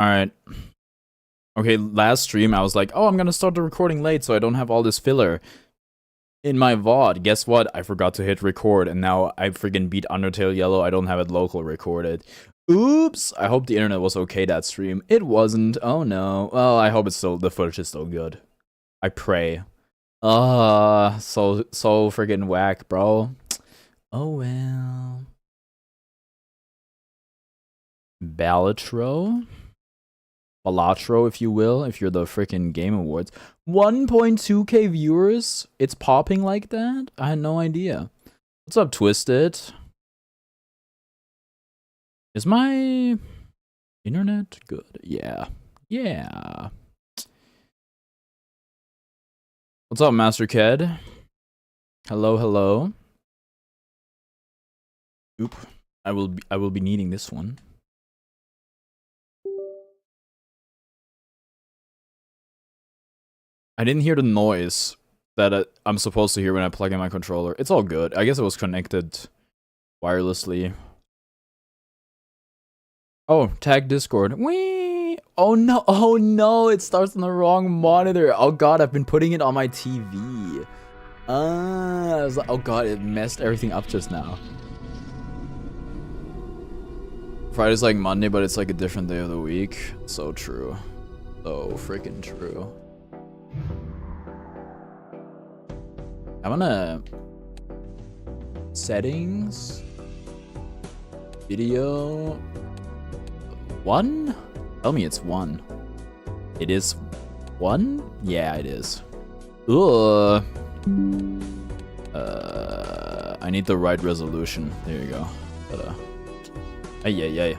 Alright. Okay, last stream I was like, oh, I'm gonna start the recording late so I don't have all this filler in my VOD. Guess what? I forgot to hit record and now I freaking beat Undertale Yellow. I don't have it local recorded. Oops! I hope the internet was okay that stream. It wasn't. Oh no. Well, I hope the footage is still good. I pray. So freaking whack, bro. Oh well. BALATRO, if you will, if you're the freaking Game Awards. 1.2k viewers? It's popping like that? I had no idea. What's up, Twisted? Is my internet good? Yeah. Yeah. What's up, Master Ked? Hello, hello. Oop. I will be needing this one. I didn't hear the noise that I'm supposed to hear when I plug in my controller. It's all good. I guess it was connected wirelessly. Oh, tag Discord. Whee! Oh no, it starts on the wrong monitor. Oh god, I've been putting it on my TV. I was like, oh god, it messed everything up just now. Friday's like Monday, but it's like a different day of the week. So true. So freaking true. I'm gonna settings video 1. Tell me it's 1. It is 1. Yeah, it is. Ugh. I need the right resolution. There you go. But yeah.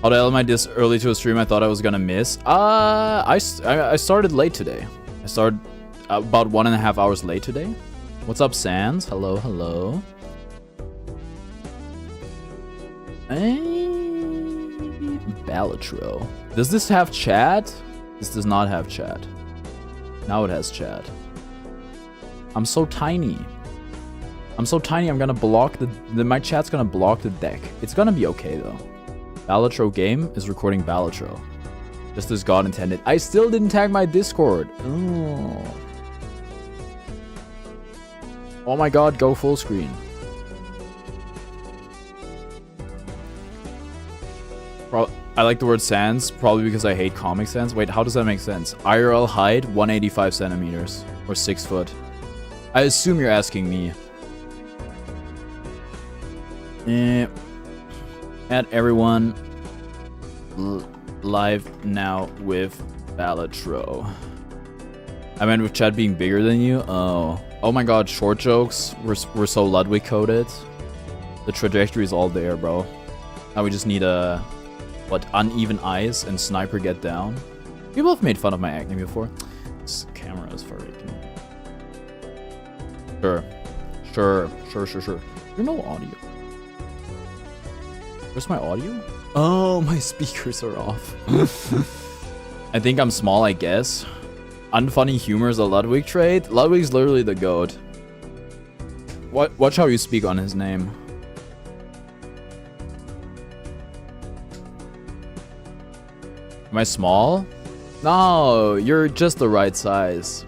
How the hell am I this early to a stream? I thought I was gonna miss. I started late today. I started about 1.5 hours late today. What's up, Sans? Hello, hello. BALATRO. Does this have chat? This does not have chat. Now it has chat. I'm so tiny. I'm gonna block my chat's gonna block the deck. It's gonna be okay though. BALATRO game is recording BALATRO. Just as God intended. I still didn't tag my Discord. Oh my god, go full screen. I like the word sans, probably because I hate Comic Sans. Wait, how does that make sense? IRL height, 185 centimeters. Or 6 foot. I assume you're asking me. Add everyone live now with BALATRO. I meant with chat being bigger than you? Oh my god, short jokes. We're so Ludwig coded. The trajectory is all there, bro. Now we just need what, uneven eyes and sniper get down. People have made fun of my acting before. This camera is freaking. Sure. There's no audio. Where's my audio? Oh, my speakers are off. I think I'm small, I guess. Unfunny humor is a Ludwig trait. Ludwig's literally the GOAT. Watch how you speak on his name. Am I small? No, you're just the right size.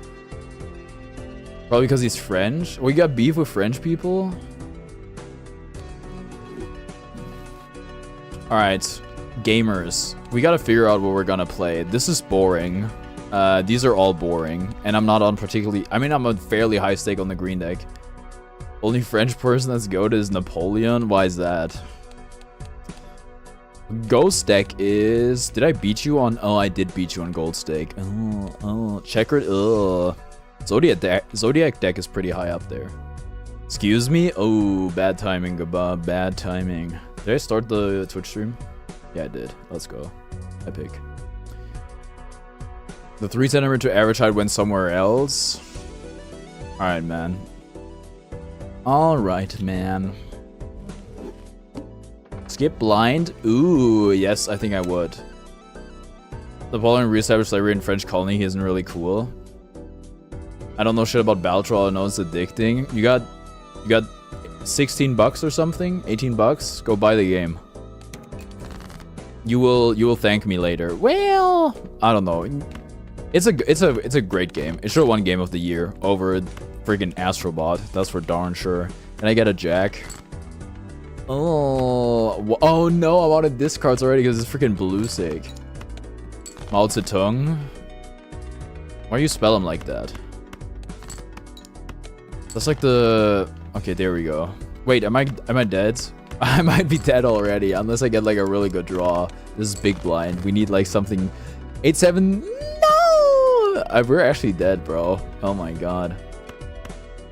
Probably because he's French. We got beef with French people? Alright, gamers. We gotta figure out what we're gonna play. This is boring. These are all boring. And I'm not on particularly... I mean, I'm a fairly high stake on the green deck. Only French person that's goated is Napoleon? Why is that? Ghost deck is... Did I beat you on... Oh, I did beat you on gold stake. Oh. Checkered... Ugh. Zodiac deck is pretty high up there. Excuse me? Oh, bad timing, Gabba. Bad timing. Did I start the Twitch stream? Yeah, I did. Let's go. Epic. The 3 centimeter average height went somewhere else. Alright, man. Alright, man. Skip blind? Ooh, yes, I think I would. The following reestablished slavery in French colony, he isn't really cool. I don't know shit about BALATRO, all I know it's addicting. You got 16 bucks or something? 18 bucks? Go buy the game. You will thank me later. Well, I don't know. It's a great game. It should have won Game of the Year over freaking Astrobot. That's for darn sure. Can I get a jack? Oh no, I'm out of discards already because it's freaking blue sake. Mao Zedong. Why do you spell him like that? That's like the... Okay, there we go. Wait, am I dead? I might be dead already unless I get like a really good draw. This is big blind. We need like something... 8-7... No! We're actually dead, bro. Oh my god.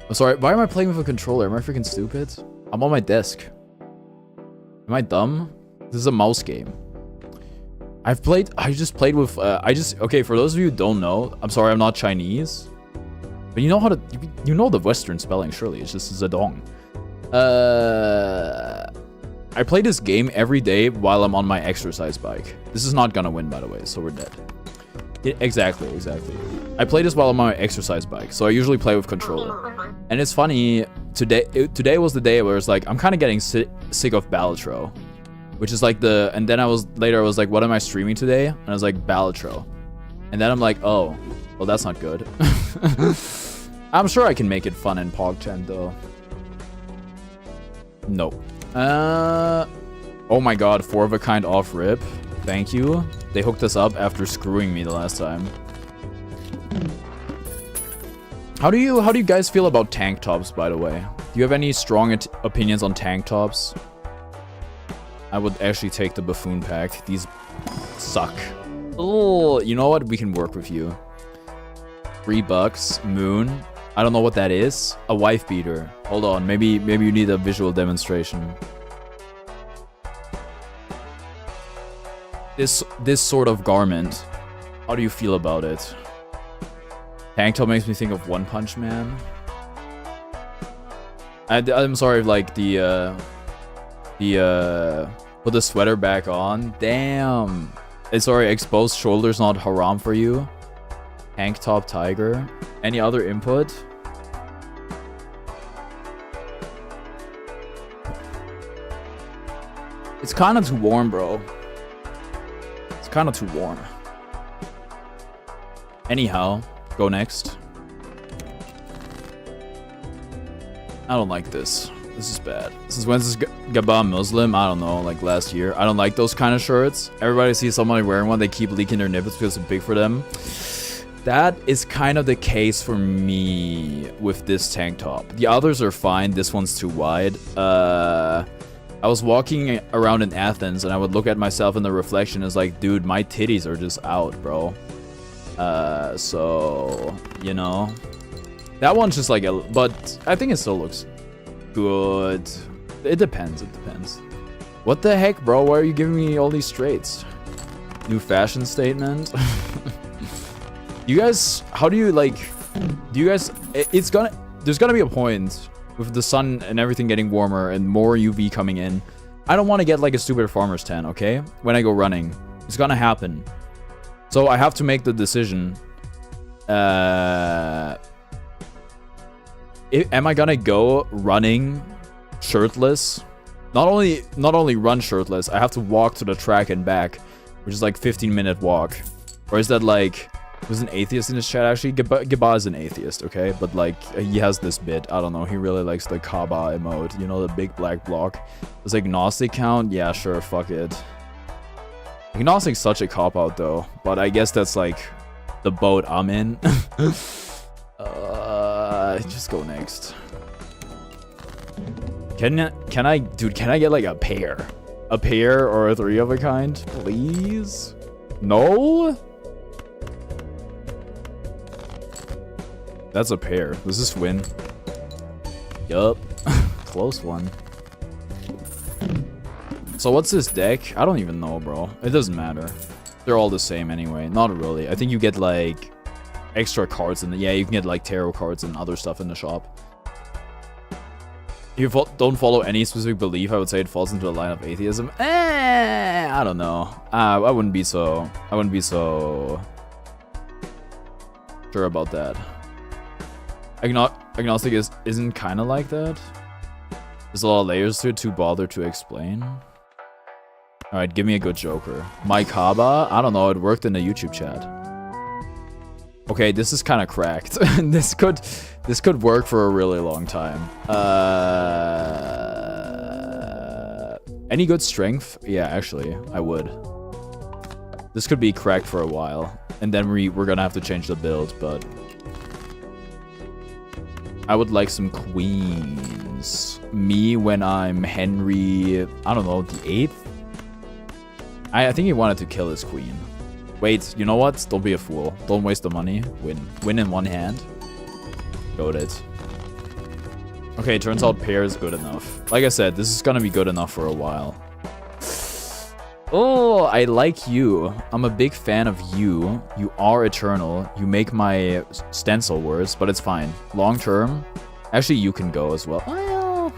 I'm sorry, why am I playing with a controller? Am I freaking stupid? I'm on my desk. Am I dumb? This is a mouse game. I just played with, okay, for those of you who don't know, I'm sorry, I'm not Chinese. But you know how to, you know the Western spelling, surely. It's just Zedong. I play this game every day while I'm on my exercise bike. This is not gonna win, by the way, so we're dead. Exactly. I play this while I'm on my exercise bike, so I usually play with controller. And it's funny, today was the day where it's like, I'm kind of getting sick of Balatro. Which is like and then I was like, what am I streaming today? And I was like, Balatro. And then I'm like, oh, well, that's not good. I'm sure I can make it fun in PogChamp though. No. Oh my god, 4 of a kind off rip. Thank you. They hooked us up after screwing me the last time. How do you guys feel about tank tops, by the way? Do you have any strong opinions on tank tops? I would actually take the buffoon pack. These suck. Oh, you know what? We can work with you. $3. Moon. I don't know what that is. A wife beater. Hold on. Maybe you need a visual demonstration. This sort of garment. How do you feel about it? Tank top makes me think of One Punch Man. I'm sorry, like put the sweater back on. Damn. Sorry, exposed shoulders not haram for you. Tank top tiger. Any other input? It's kind of too warm, bro. It's kind of too warm. Anyhow, go next. I don't like this. This is bad. Since when is Gaba Muslim? I don't know, like last year. I don't like those kind of shirts. Everybody sees somebody wearing one, they keep leaking their nipples because it's big for them. That is kind of the case for me with this tank top. The others are fine. This one's too wide. I was walking around in Athens and I would look at myself in the reflection and it's like, dude, my titties are just out, bro. So, you know. That one's just like but I think it still looks good. It depends. What the heck, bro? Why are you giving me all these straights? New fashion statement. You guys, how do you like? Do you guys? There's gonna be a point with the sun and everything getting warmer and more UV coming in. I don't want to get like a stupid farmer's tan. Okay, when I go running, it's gonna happen. So I have to make the decision. Am I gonna go running shirtless? Not only run shirtless, I have to walk to the track and back, which is like 15-minute walk. Or is that like, was an atheist in his chat actually? Gaba is an atheist, okay? But like, he has this bit, I don't know, he really likes the Kaaba emote, you know, the big black block. Does agnostic count? Yeah, sure, fuck it. Agnostic's such a cop-out though, but I guess that's like the boat I'm in. Just go next. Can I get like a pair? A pair or a 3 of a kind, please? No? That's a pair. Does this win? Yup. Close one. So what's this deck? I don't even know, bro. It doesn't matter. They're all the same anyway. Not really. I think you get like extra cards in the... Yeah, you can get like tarot cards and other stuff in the shop. If you don't follow any specific belief, I would say it falls into the line of atheism. I don't know. I wouldn't be so sure about that. Agnostic isn't kind of like that. There's a lot of layers to it, too bothered to explain. Alright, give me a good Joker. Mike Haba? I don't know, it worked in the YouTube chat. Okay, this is kind of cracked. This could work for a really long time. Any good strength? Yeah, actually, I would. This could be cracked for a while. And then we're gonna have to change the build, but... I would like some queens. Me when I'm Henry... I don't know, the 8th? I think he wanted to kill his queen. Wait, you know what? Don't be a fool. Don't waste the money. Win. Win in one hand. Got it. Okay, turns out pair is good enough. Like I said, this is gonna be good enough for a while. Oh, I like you. I'm a big fan of you. You are eternal. You make my stencil worse, but it's fine. Long term, actually you can go as well. Well,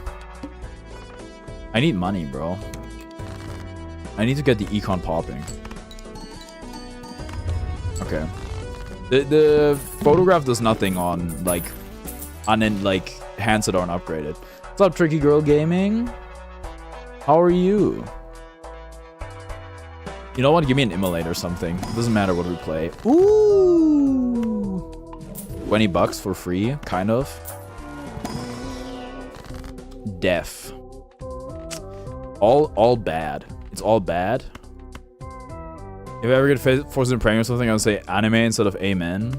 I need money, bro. I need to get the econ popping. Okay. The photograph does nothing on like hands that aren't upgraded. What's up, Tricky Girl Gaming? How are you? You know what? Give me an immolate or something. It doesn't matter what we play. Ooh! $20 for free, kind of. Def. All bad. It's all bad. If I ever get forced in praying or something, I would say anime instead of amen.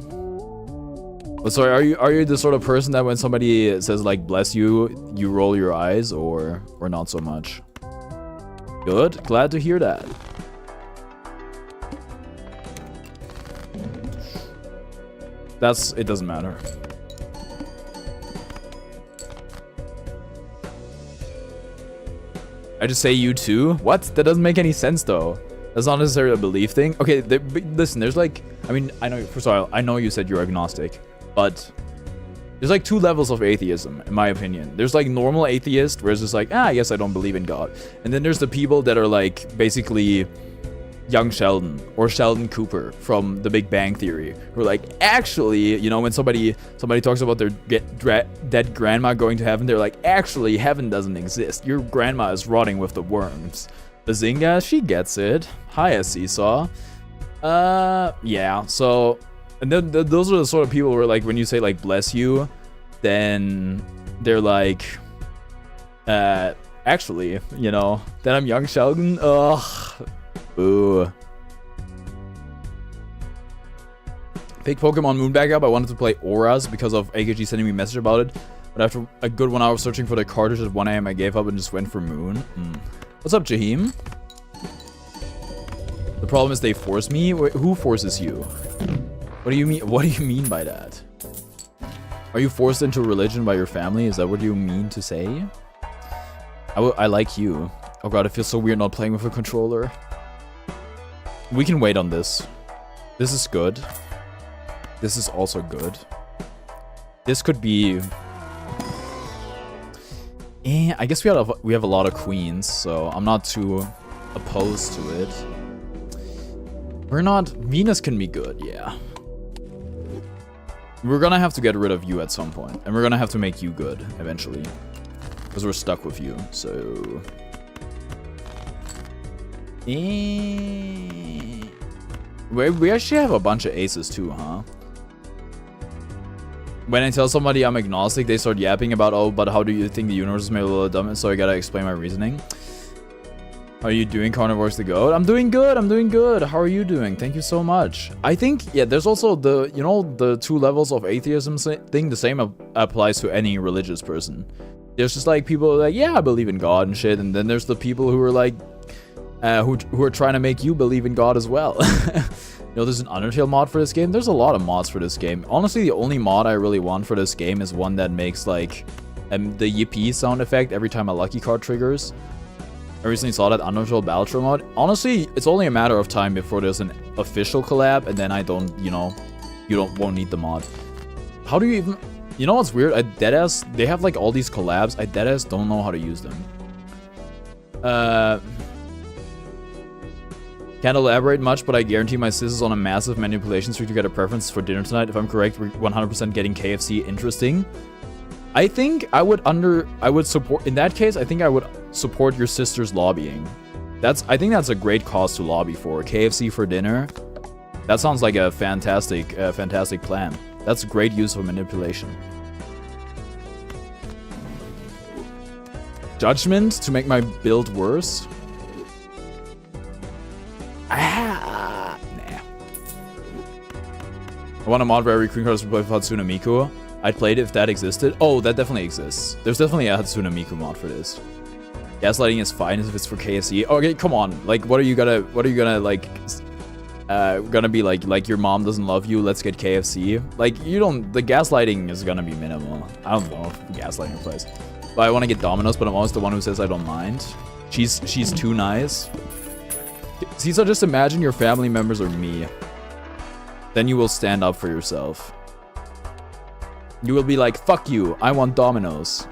But sorry, are you the sort of person that when somebody says like bless you, you roll your eyes, or not so much? Good. Glad to hear that. It doesn't matter. I just say you too? What? That doesn't make any sense though. That's not necessarily a belief thing. Okay, listen, there's like, I mean, I know, first of all, I know you said you're agnostic, but there's like 2 levels of atheism, in my opinion. There's like normal atheist, where it's just like, I guess I don't believe in God. And then there's the people that are like, basically, young Sheldon or Sheldon Cooper from The Big Bang Theory, who are like, actually, you know, when somebody talks about their dead grandma going to heaven, they're like, actually, heaven doesn't exist. Your grandma is rotting with the worms. Bazinga, she gets it. Hiya, Seesaw. Yeah, so, and then those are the sort of people where, like, when you say, like, bless you, then they're like, actually, you know, then I'm young Sheldon. Ugh. Ooh. Pick Pokemon Moon back up. I wanted to play Auras because of AKG sending me a message about it. But after a good 1 hour searching for the cartridge at 1 AM, I gave up and just went for Moon. What's up, Jaheim? The problem is they force me? Who forces you? What do you mean? What do you mean by that? Are you forced into religion by your family? Is that what you mean to say? I like you. Oh god, it feels so weird not playing with a controller. We can wait on this. This is good. This is also good. This could be... I guess we have a lot of queens, so I'm not too opposed to it. We're not... Venus can be good, yeah. We're gonna have to get rid of you at some point, and we're gonna have to make you good eventually. Because we're stuck with you, so... We actually have a bunch of aces too, huh? When I tell somebody I'm agnostic, they start yapping about, oh, but how do you think the universe is made a little dumb? So I gotta explain my reasoning. How are you doing, Carnivores the Goat? I'm doing good, I'm doing good. How are you doing? Thank you so much. I think, yeah, there's also the, you know, the 2 levels of atheism thing. The same applies to any religious person. There's just like people who are like, yeah, I believe in God and shit. And then there's the people who are like, who are trying to make you believe in God as well. You know, there's an Undertale mod for this game. There's a lot of mods for this game. Honestly, the only mod I really want for this game is one that makes like the yippee sound effect every time a lucky card triggers. I recently saw that Undertale BALATRO mod. Honestly, it's only a matter of time before there's an official collab, and then I don't, you know, won't need the mod. How do you even... You know what's weird? I deadass... They have like all these collabs. I deadass don't know how to use them. Can't elaborate much, but I guarantee my sis is on a massive manipulation streak to get a preference for dinner tonight. If I'm correct, we're 100% getting KFC. Interesting. I think I would support... In that case, I think I would support your sister's lobbying. I think that's a great cause to lobby for. KFC for dinner. That sounds like a fantastic plan. That's a great use of manipulation. Judgment to make my build worse. Nah. I want a mod where every Queen card is replaced with Hatsune Miku. I'd play it if that existed. Oh, that definitely exists. There's definitely a Hatsune Miku mod for this. Gaslighting is fine if it's for KFC. Okay, come on. Like, what are you gonna like? Gonna be like your mom doesn't love you. Let's get KFC. Like, you don't. The gaslighting is gonna be minimal. I don't know if gaslighting applies. But I want to get Domino's, but I'm always the one who says I don't mind. She's too nice. Caesar, just imagine your family members are me. Then you will stand up for yourself. You will be like, fuck you, I want Domino's.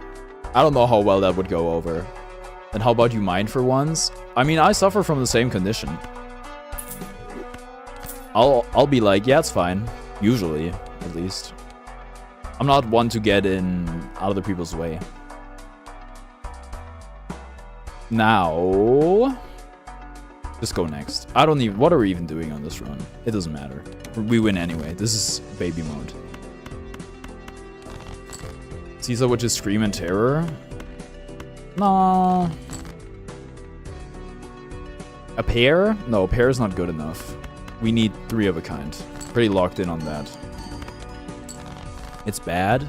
I don't know how well that would go over. And how about you mind for once? I mean, I suffer from the same condition. I'll be like, yeah, it's fine. Usually, at least. I'm not one to get in other people's way. Now, just go next. I don't even. What are we even doing on this run? It doesn't matter. We win anyway. This is baby mode. Caesar, which is Scream and Terror. No. A pair? No, a pair is not good enough. We need 3 of a kind. Pretty locked in on that. It's bad.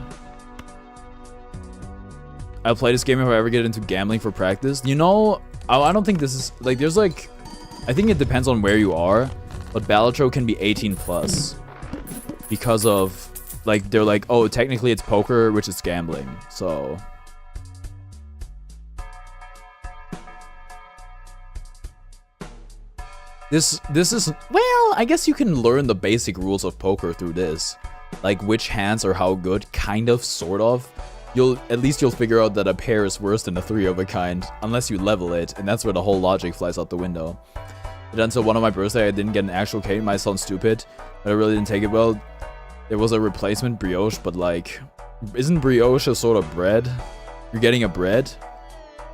I'll play this game if I ever get into gambling for practice. You know, I don't think this is... Like, there's like... I think it depends on where you are. But BALATRO can be 18 plus. Because of... Like, they're like, oh, technically it's poker, which is gambling. So... This is... Well, I guess you can learn the basic rules of poker through this. Like, which hands are how good, kind of, sort of. At least you'll figure out that a pair is worse than a 3 of a kind, unless you level it, and that's where the whole logic flies out the window. But until one of my birthday, I didn't get an actual cake. Might sound stupid, but I really didn't take it well. There was a replacement brioche, but like, isn't brioche a sort of bread? You're getting a bread?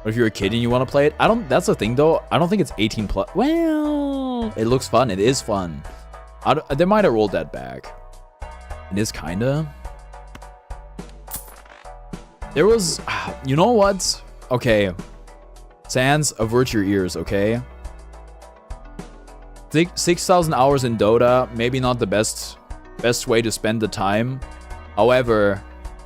But if you're a kid and you want to play it, that's the thing though, I don't think it's 18 plus. Well, it looks fun, it is fun. They might have rolled that back. It is kinda. There was, you know what? Okay. Sans, avert your ears, okay? 6,000 hours in Dota, maybe not the best way to spend the time. However,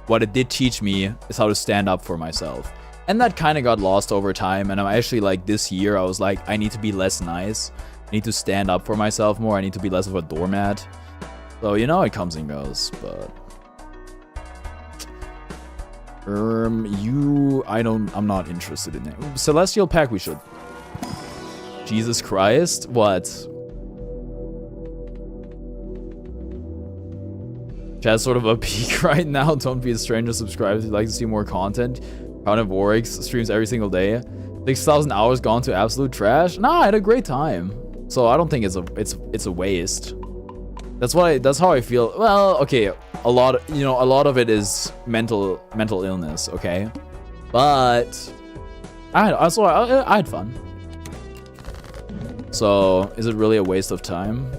what it did teach me is how to stand up for myself. And that kind of got lost over time. And I'm actually like, this year, I was like, I need to be less nice. I need to stand up for myself more. I need to be less of a doormat. So, you know, it comes and goes, but... I'm not interested in it. Celestial Pack, we should. Jesus Christ, what? Chat's sort of a peak right now. Don't be a stranger, subscribe if you'd like to see more content. Crown of Warwick streams every single day. 6,000 hours gone to absolute trash. Nah, I had a great time. So I don't think it's a waste. That's how I feel. Well, okay, a lot of it is mental illness, okay? But I had fun. So, is it really a waste of time?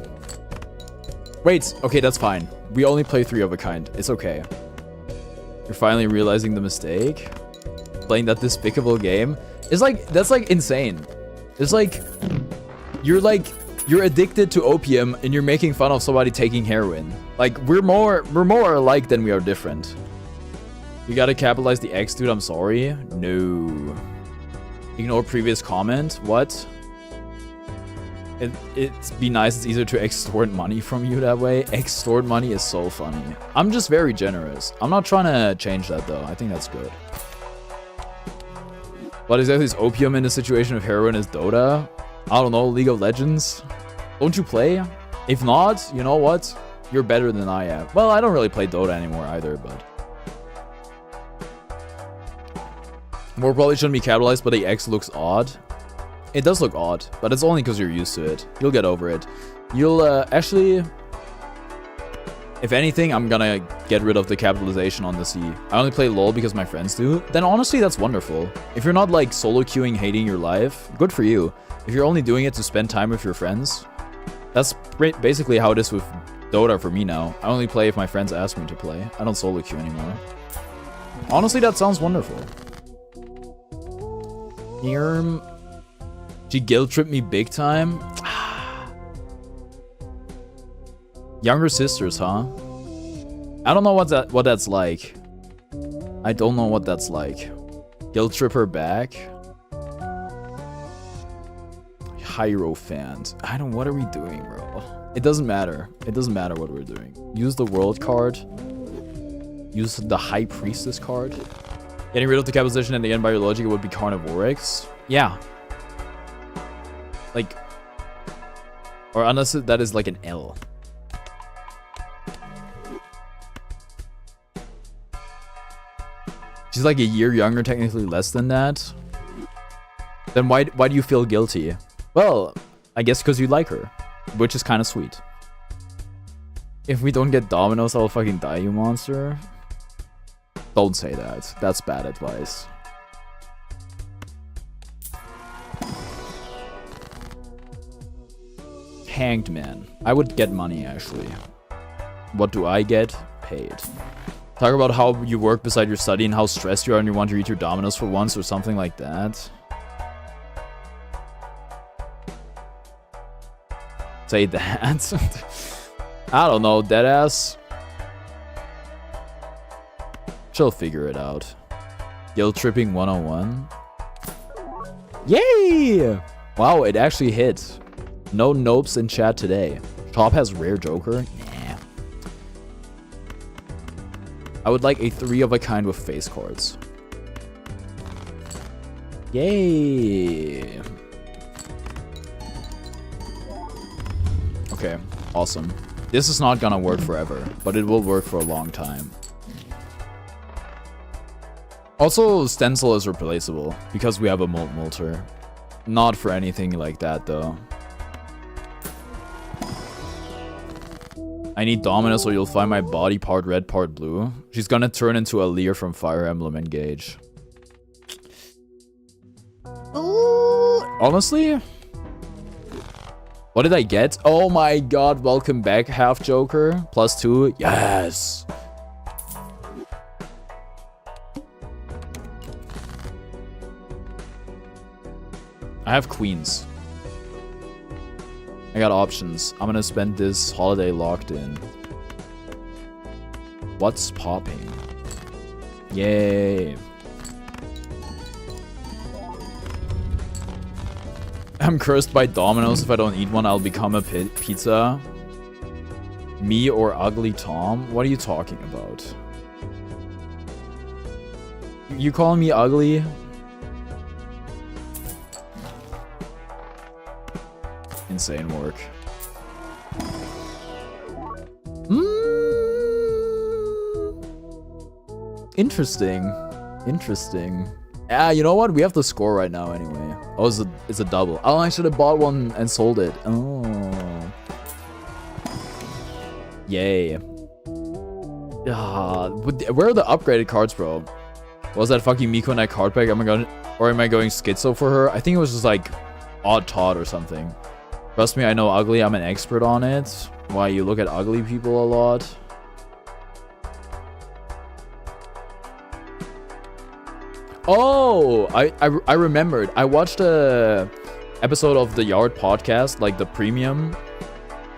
Wait, okay, that's fine. We only play 3 of a kind. It's okay. You're finally realizing the mistake. Playing that despicable game. It's like, that's like insane. It's like, you're addicted to opium and you're making fun of somebody taking heroin. Like, we're more alike than we are different. You gotta capitalize the X, dude, I'm sorry. No. Ignore previous comment. What? It'd be nice, it's easier to extort money from you that way. Extort money is so funny. I'm just very generous. I'm not trying to change that though. I think that's good. What exactly is opium in the situation of heroin is Dota? I don't know, League of Legends? Don't you play? If not, you know what? You're better than I am. Well, I don't really play Dota anymore either, but... More probably shouldn't be capitalized, but the X looks odd. It does look odd, but it's only because you're used to it. You'll get over it. You'll, actually... If anything, I'm gonna get rid of the capitalization on the C. I only play LoL because my friends do. Then honestly, that's wonderful. If you're not like solo queuing, hating your life, good for you. If you're only doing it to spend time with your friends, that's basically how it is with Dota for me now. I only play if my friends ask me to play. I don't solo queue anymore. Honestly, that sounds wonderful. She guilt tripped me big time. Younger sisters, huh? I don't know what that's like. I don't know what that's like. Guilt trip her back. Hierophant. What are we doing, bro? It doesn't matter. It doesn't matter what we're doing. Use the world card. Use the high priestess card. Getting rid of the capitalization at the end by your logic would be carnivorix. Yeah. Like, or unless that is like an L. She's like a year younger, technically less than that. Then why do you feel guilty? Well, I guess because you like her, which is kind of sweet. If we don't get Dominoes, I'll fucking die, you monster. Don't say that. That's bad advice. Hanged man. I would get money, actually. What do I get? Paid. Talk about how you work beside your study and how stressed you are and you want to eat your Dominoes for once or something like that. Say that. I don't know, deadass. She'll figure it out. Guilt tripping 101. Yay! Wow, it actually hit. No nopes in chat today. Top has rare Joker? Nah. I would like a 3 of a kind with face cards. Yay! Okay, awesome. This is not gonna work forever, but it will work for a long time. Also, Stencil is replaceable because we have a Molter. Not for anything like that, though. I need Dominus or you'll find my body part red, part blue. She's gonna turn into a Lear from Fire Emblem Engage. Ooh. Honestly? What did I get? Oh my god, welcome back, half Joker. +2. Yes! I have queens. I got options. I'm gonna spend this holiday locked in. What's popping? Yay. I'm cursed by Domino's. If I don't eat one, I'll become a pizza. Me or Ugly Tom? What are you talking about? You calling me ugly? Insane work. Interesting. Interesting. Yeah, you know what? We have the score right now anyway. Oh, it's a double. Oh, I should have bought one and sold it. Oh. Yay. Where are the upgraded cards, bro? Was that fucking Miko Knight card pack? Am I going schizo for her? I think it was just like Odd Todd or something. Trust me, I know ugly. I'm an expert on it. Why, you look at ugly people a lot? Oh, I remembered. I watched a episode of the Yard podcast, like the premium,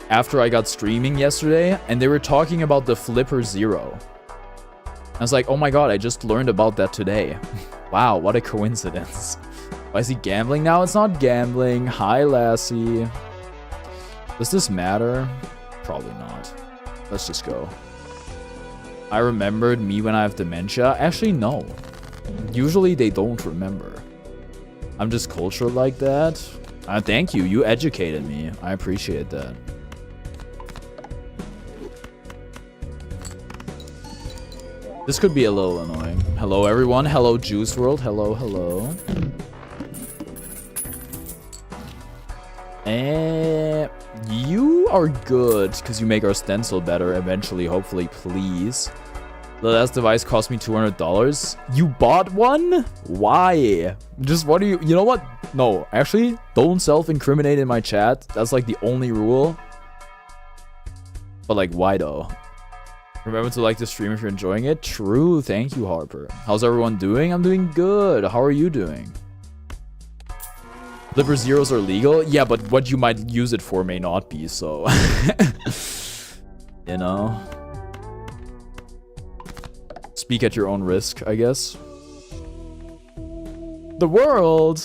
after I got streaming yesterday, and they were talking about the Flipper Zero. I was like, oh my god, I just learned about that today. Wow, what a coincidence. Why is he gambling now? It's not gambling. Hi, Lassie. Does this matter? Probably not. Let's just go. I remembered me when I have dementia. Actually, no. Usually they don't remember. I'm just cultured like that. Thank you. You educated me. I appreciate that. This could be a little annoying. Hello, everyone. Hello, Juice World. Hello, hello. You You are good, because you make our stencil better eventually, hopefully, please. The last device cost me $200. You bought one? Why? Just what do you... You know what? No, actually, don't self-incriminate in my chat. That's like the only rule. But like, why though? Remember to like the stream if you're enjoying it. True, thank you, Harper. How's everyone doing? I'm doing good. How are you doing? Flipper zeros are legal? Yeah, but what you might use it for may not be, so... You know? Speak at your own risk, I guess. The world!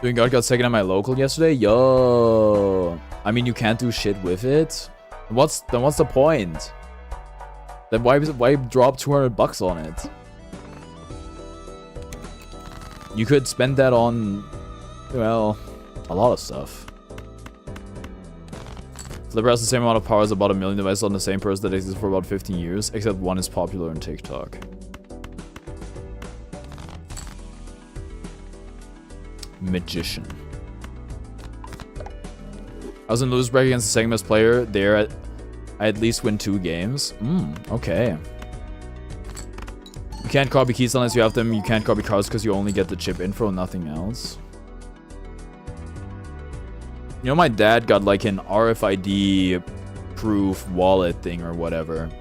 Doing God got second at my local yesterday? Yo! I mean, you can't do shit with it. What's the point? Then why drop 200 bucks on it? You could spend that on, well, a lot of stuff. Flipper has the same amount of power as about 1 million devices on the same person that exists for about 15 years, except one is popular on TikTok. Magician. I was in lose bracket against the second best player. There, I at least win 2 games. Okay. You can't copy keys unless you have them. You can't copy cards because you only get the chip info, nothing else. You know, my dad got like an RFID proof wallet thing or whatever.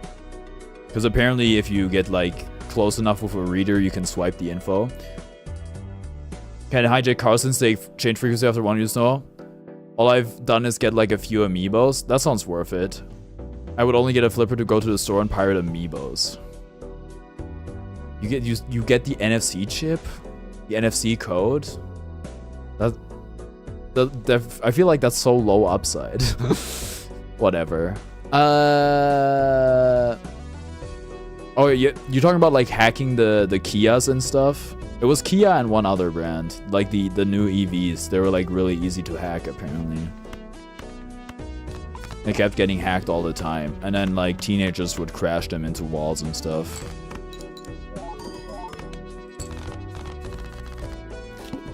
Because apparently if you get like close enough with a reader, you can swipe the info. Can hijack cars since they change frequency after 1 use? No. All I've done is get like a few amiibos. That sounds worth it. I would only get a flipper to go to the store and pirate amiibos. You get the NFC chip, the NFC code. I feel like that's so low upside. Whatever. Oh, you're talking about like hacking the Kias and stuff? It was Kia and one other brand, like the new EVs. They were like really easy to hack apparently. They kept getting hacked all the time, and then like teenagers would crash them into walls and stuff.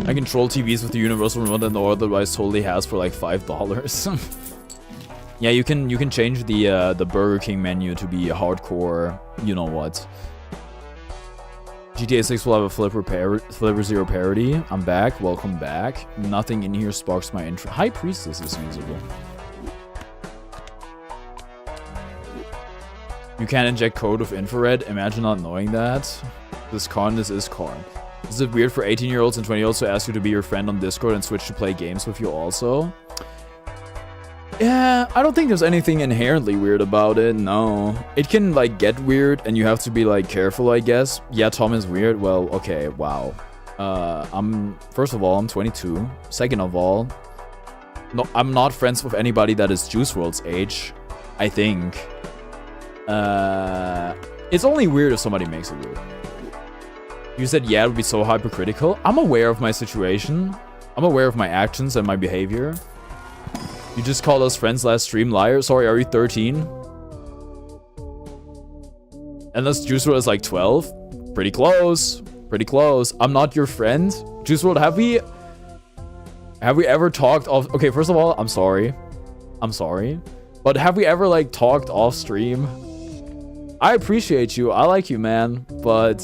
I control TVs with the universal remote and the other device totally has for like $5. Yeah, you can change the Burger King menu to be hardcore, you know what. GTA 6 will have a Flipper Zero parody. I'm back. Welcome back. Nothing in here sparks my interest. High Priestess is usable. You can't inject code with infrared. Imagine not knowing that. This is Karn. Is it weird for 18-year-olds and 20-year-olds to ask you to be your friend on Discord and switch to play games with you also? Yeah, I don't think there's anything inherently weird about it, no. It can, like, get weird, and you have to be, like, careful, I guess. Yeah, Tom is weird. Well, okay, wow. First of all, I'm 22. Second of all, no, I'm not friends with anybody that is Juice WRLD's age, I think. It's only weird if somebody makes it weird. You said, yeah, it would be so hypercritical. I'm aware of my situation. I'm aware of my actions and my behavior. You just called us friends last stream, liar. Sorry, are you 13? Unless Juice WRLD is like 12. Pretty close. Pretty close. I'm not your friend. Juice WRLD, have we ever talked off... Okay, first of all, I'm sorry. I'm sorry. But have we ever, like, talked off stream? I appreciate you. I like you, man. But...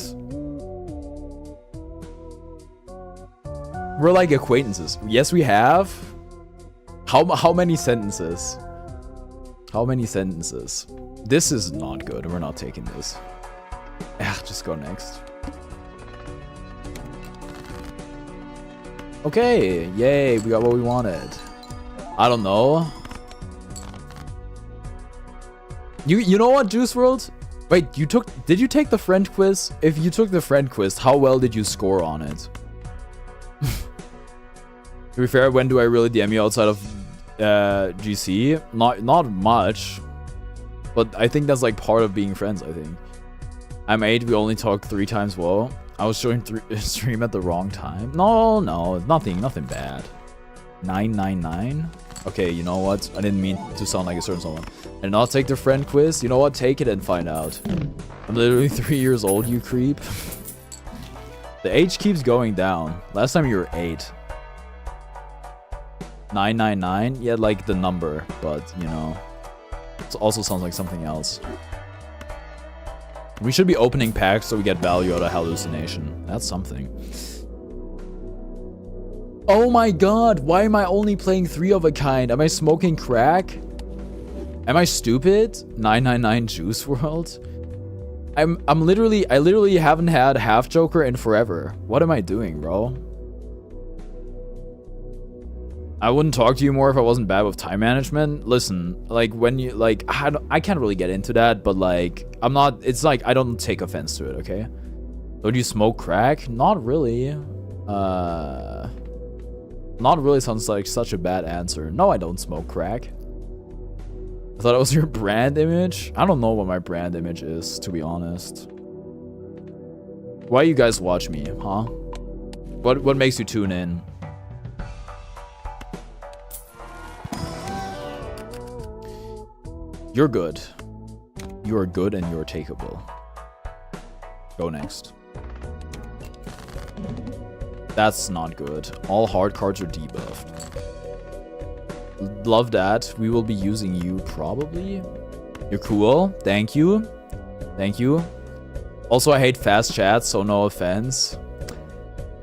we're like acquaintances. Yes, we have. How many sentences? How many sentences? This is not good. We're not taking this. Just go next. Okay, yay, we got what we wanted. I don't know. You know what, Juice WRLD? Wait, did you take the friend quiz? If you took the friend quiz, how well did you score on it? To be fair, when do I really DM you outside of GC? Not much. But I think that's like part of being friends, I think. I'm 8, we only talked 3 times. Whoa. I was showing stream at the wrong time. No, nothing bad. 999? Okay, you know what? I didn't mean to sound like a certain someone. And not take the friend quiz? You know what? Take it and find out. I'm literally 3 years old, you creep. The age keeps going down. Last time you were 8. 999? Yeah, like the number, but you know, it also sounds like something else. We should be opening packs so we get value out of hallucination. That's something. Oh my god, why am I only playing 3 of a kind? Am I smoking crack? Am I stupid? 999 Juice World? I literally haven't had Half Joker in forever. What am I doing, bro? I wouldn't talk to you more if I wasn't bad with time management. Listen, like when you like, I can't really get into that, but like I'm not. It's like I don't take offense to it. Okay. Don't you smoke crack? Not really. Not really sounds like such a bad answer. No, I don't smoke crack. I thought it was your brand image. I don't know what my brand image is, to be honest. Why you guys watch me, huh? What makes you tune in? You're good. You are good and you're takeable. Go next. That's not good. All hard cards are debuffed. Love that. We will be using you probably. You're cool. Thank you. Thank you. Also, I hate fast chats, so no offense.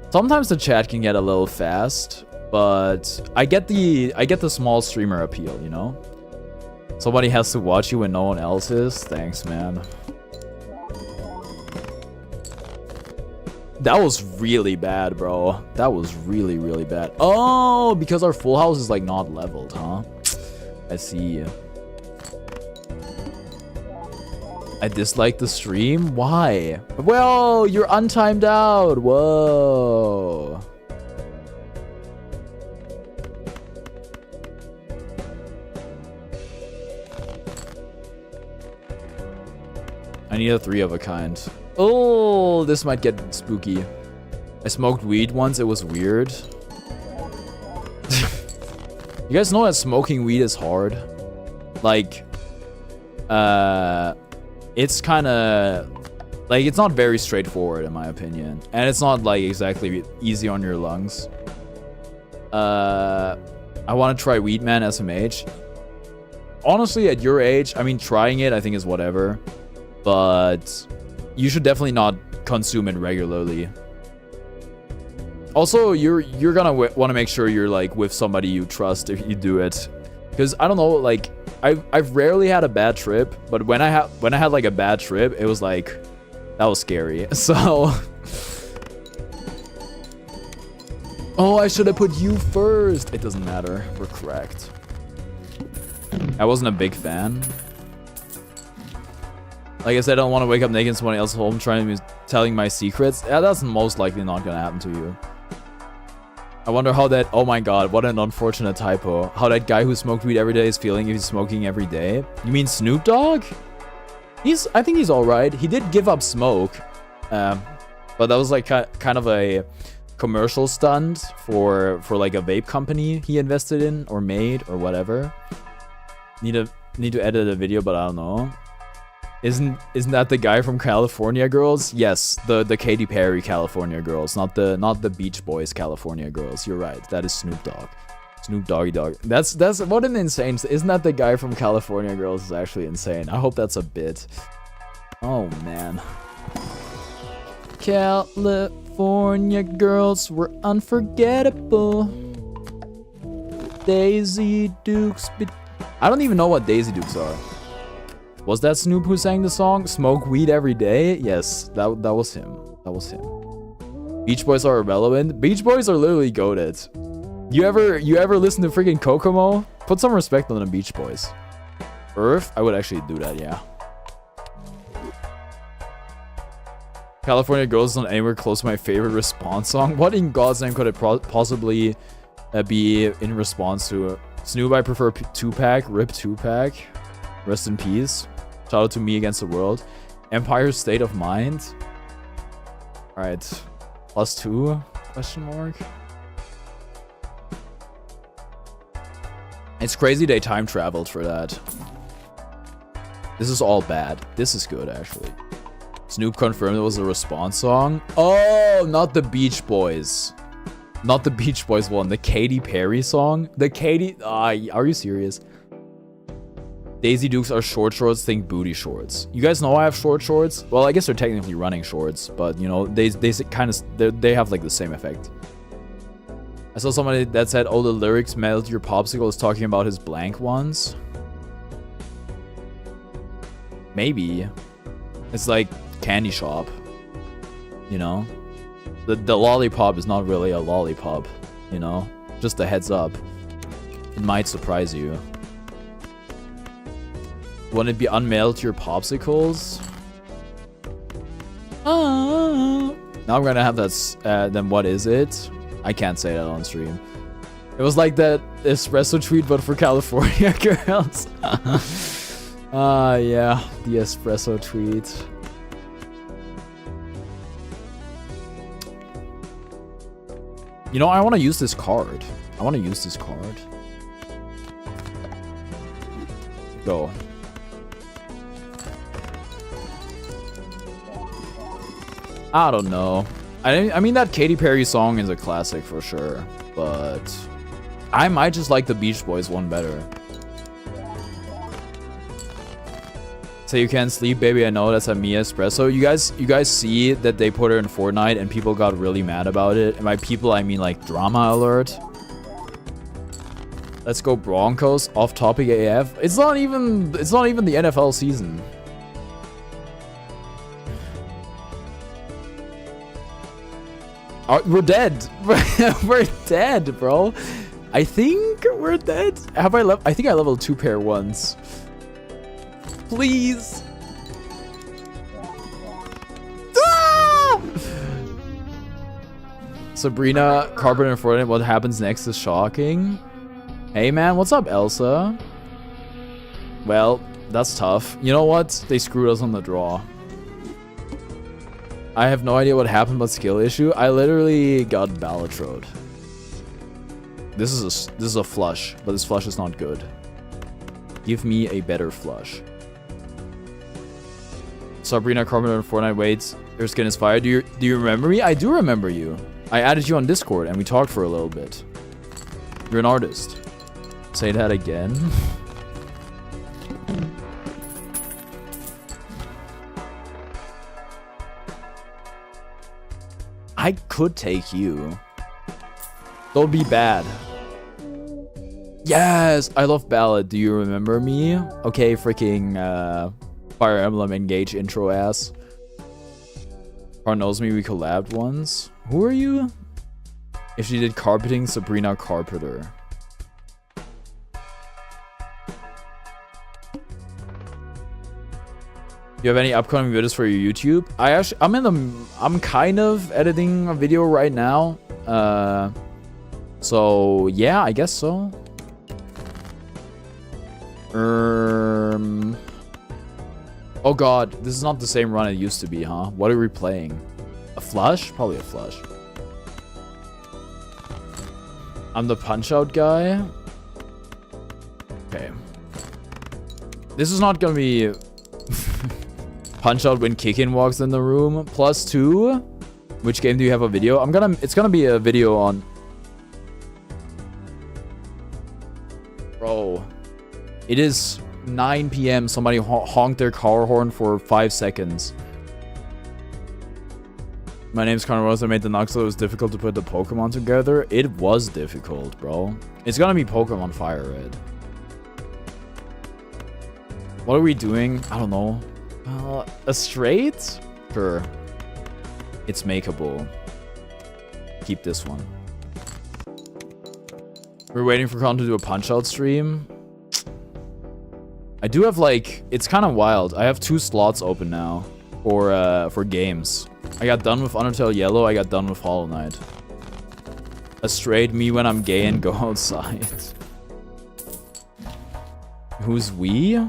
Sometimes the chat can get a little fast, but I get the small streamer appeal, you know? Somebody has to watch you when no one else is. Thanks, man. That was really bad, bro. That was really, really bad. Oh, because our full house is like not leveled, huh? I see. I dislike the stream? Why? Whoa, you're untimed out. Whoa. I need a 3 of a kind. Oh, this might get spooky. I smoked weed once. It was weird. You guys know that smoking weed is hard? Like, it's kind of... Like, it's not very straightforward, in my opinion. And it's not, like, exactly easy on your lungs. I want to try weed, man, SMH. Honestly, at your age, I mean, trying it, I think is whatever. But you should definitely not consume it regularly. Also, you're gonna want to make sure you're like with somebody you trust if you do it, because I don't know, like I've rarely had a bad trip, but when I had like a bad trip, it was like that was scary. So, oh, I should have put you first. It doesn't matter. We're correct. I wasn't a big fan. Like I said, I don't want to wake up naked in somebody else's home telling my secrets. Yeah, that's most likely not gonna happen to you. I wonder how that... Oh my god, what an unfortunate typo. How that guy who smoked weed every day is feeling if he's smoking every day. You mean Snoop Dogg? I think he's alright. He did give up smoke. But that was like kind of a commercial stunt for like a vape company he invested in or made or whatever. Need to edit a video, but I don't know. Isn't that the guy from California Girls? Yes, the Katy Perry California Girls, not the Beach Boys California Girls. You're right. That is Snoop Dogg. Snoop Doggy Dogg. That's what an insane. Isn't that the guy from California Girls? Is actually insane. I hope that's a bit. Oh man. California girls were unforgettable. Daisy Dukes. I don't even know what Daisy Dukes are. Was that Snoop who sang the song? Smoke weed every day? Yes, that was him. That was him. Beach Boys are irrelevant. Beach Boys are literally goated. You ever listen to freaking Kokomo? Put some respect on the Beach Boys. Earth? I would actually do that, yeah. California Girls is not anywhere close to my favorite response song. What in God's name could it possibly be in response to? Snoop, I prefer Tupac. Rip Tupac. Rest in peace. Shout out to Me Against the World. Empire State of Mind. Alright. +2? Question mark. It's crazy they time traveled for that. This is all bad. This is good, actually. Snoop confirmed it was a response song. Oh, not the Beach Boys. Not the Beach Boys one, the Katy Perry song. The Katy... are you serious? Daisy Dukes are short shorts, think booty shorts. You guys know I have short shorts? Well, I guess they're technically running shorts, but you know, they kind of... They have like the same effect. I saw somebody that said, oh, the lyrics melt your popsicle is talking about his blank ones. Maybe. It's like candy shop. You know? The lollipop is not really a lollipop, you know? Just a heads up. It might surprise you. Wouldn't it be unmelt your popsicles? Now I'm gonna have that, then what is it? I can't say that on stream. It was like that espresso tweet, but for California girls. Yeah, the espresso tweet. You know, I want to use this card. Go. I don't know. I mean, that Katy Perry song is a classic for sure, but I might just like the Beach Boys one better. So you can't sleep, baby. I know that's a Mia Espresso. You guys see that they put her in Fortnite and people got really mad about it. And by people, I mean like drama alert. Let's go Broncos. Off topic AF. It's not even the NFL season. We're dead. We're dead, bro. I think we're dead. Have I I think I leveled 2 pair once. Please. Ah! Sabrina, Carpenter and Fortnite, what happens next is shocking. Hey man, what's up, Elsa? Well, that's tough. You know what? They screwed us on the draw. I have no idea what happened, but skill issue. I literally got Balatroed. This is a flush, but this flush is not good. Give me a better flush. Sabrina, Carpenter, and Fortnite, wait. Your skin is fire. Do you remember me? I do remember you. I added you on Discord and we talked for a little bit. You're an artist. Say that again. I could take you. Don't be bad. Yes, I love Ballad. Do you remember me? Okay, freaking Fire Emblem Engage intro ass. Car knows me, we collabed once. Who are you? If she did carpeting, Sabrina Carpenter. You have any upcoming videos for your YouTube? I'm kind of editing a video right now. So yeah, I guess so. Oh god, this is not the same run it used to be, huh? What are we playing? A flush? Probably a flush. I'm the punch-out guy. Okay. This is not gonna be punch-out when Kikin walks in the room. +2. Which game do you have a video? It's gonna be a video on... Bro. It is 9 PM. Somebody honked their car horn for 5 seconds. My name's Connor Rose. I made the Nuxel. It was difficult to put the Pokemon together. It was difficult, bro. It's gonna be Pokemon Fire Red. What are we doing? I don't know. A straight? Sure. It's makeable. Keep this one. We're waiting for Con to do a Punch-Out stream. I do have like... It's kind of wild. I have 2 slots open now for games. I got done with Undertale Yellow. I got done with Hollow Knight. A straight me when I'm gay and go outside. Who's we?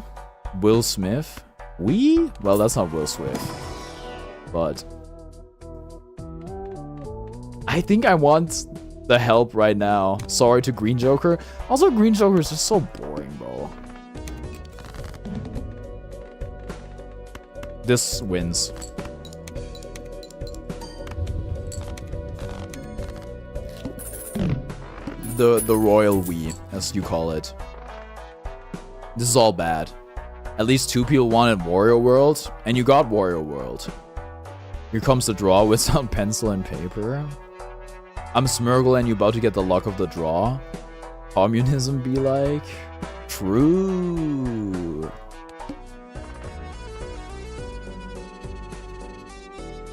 Will Smith? We? Well, that's not Will Smith. But... I think I want the help right now. Sorry to Green Joker. Also, Green Joker is just so boring, bro. This wins. the royal we, as you call it. This is all bad. At least 2 people wanted Wario World, and you got Wario World. Here comes the draw with some pencil and paper. I'm Smurgle and you about to get the luck of the draw. Communism be like? True.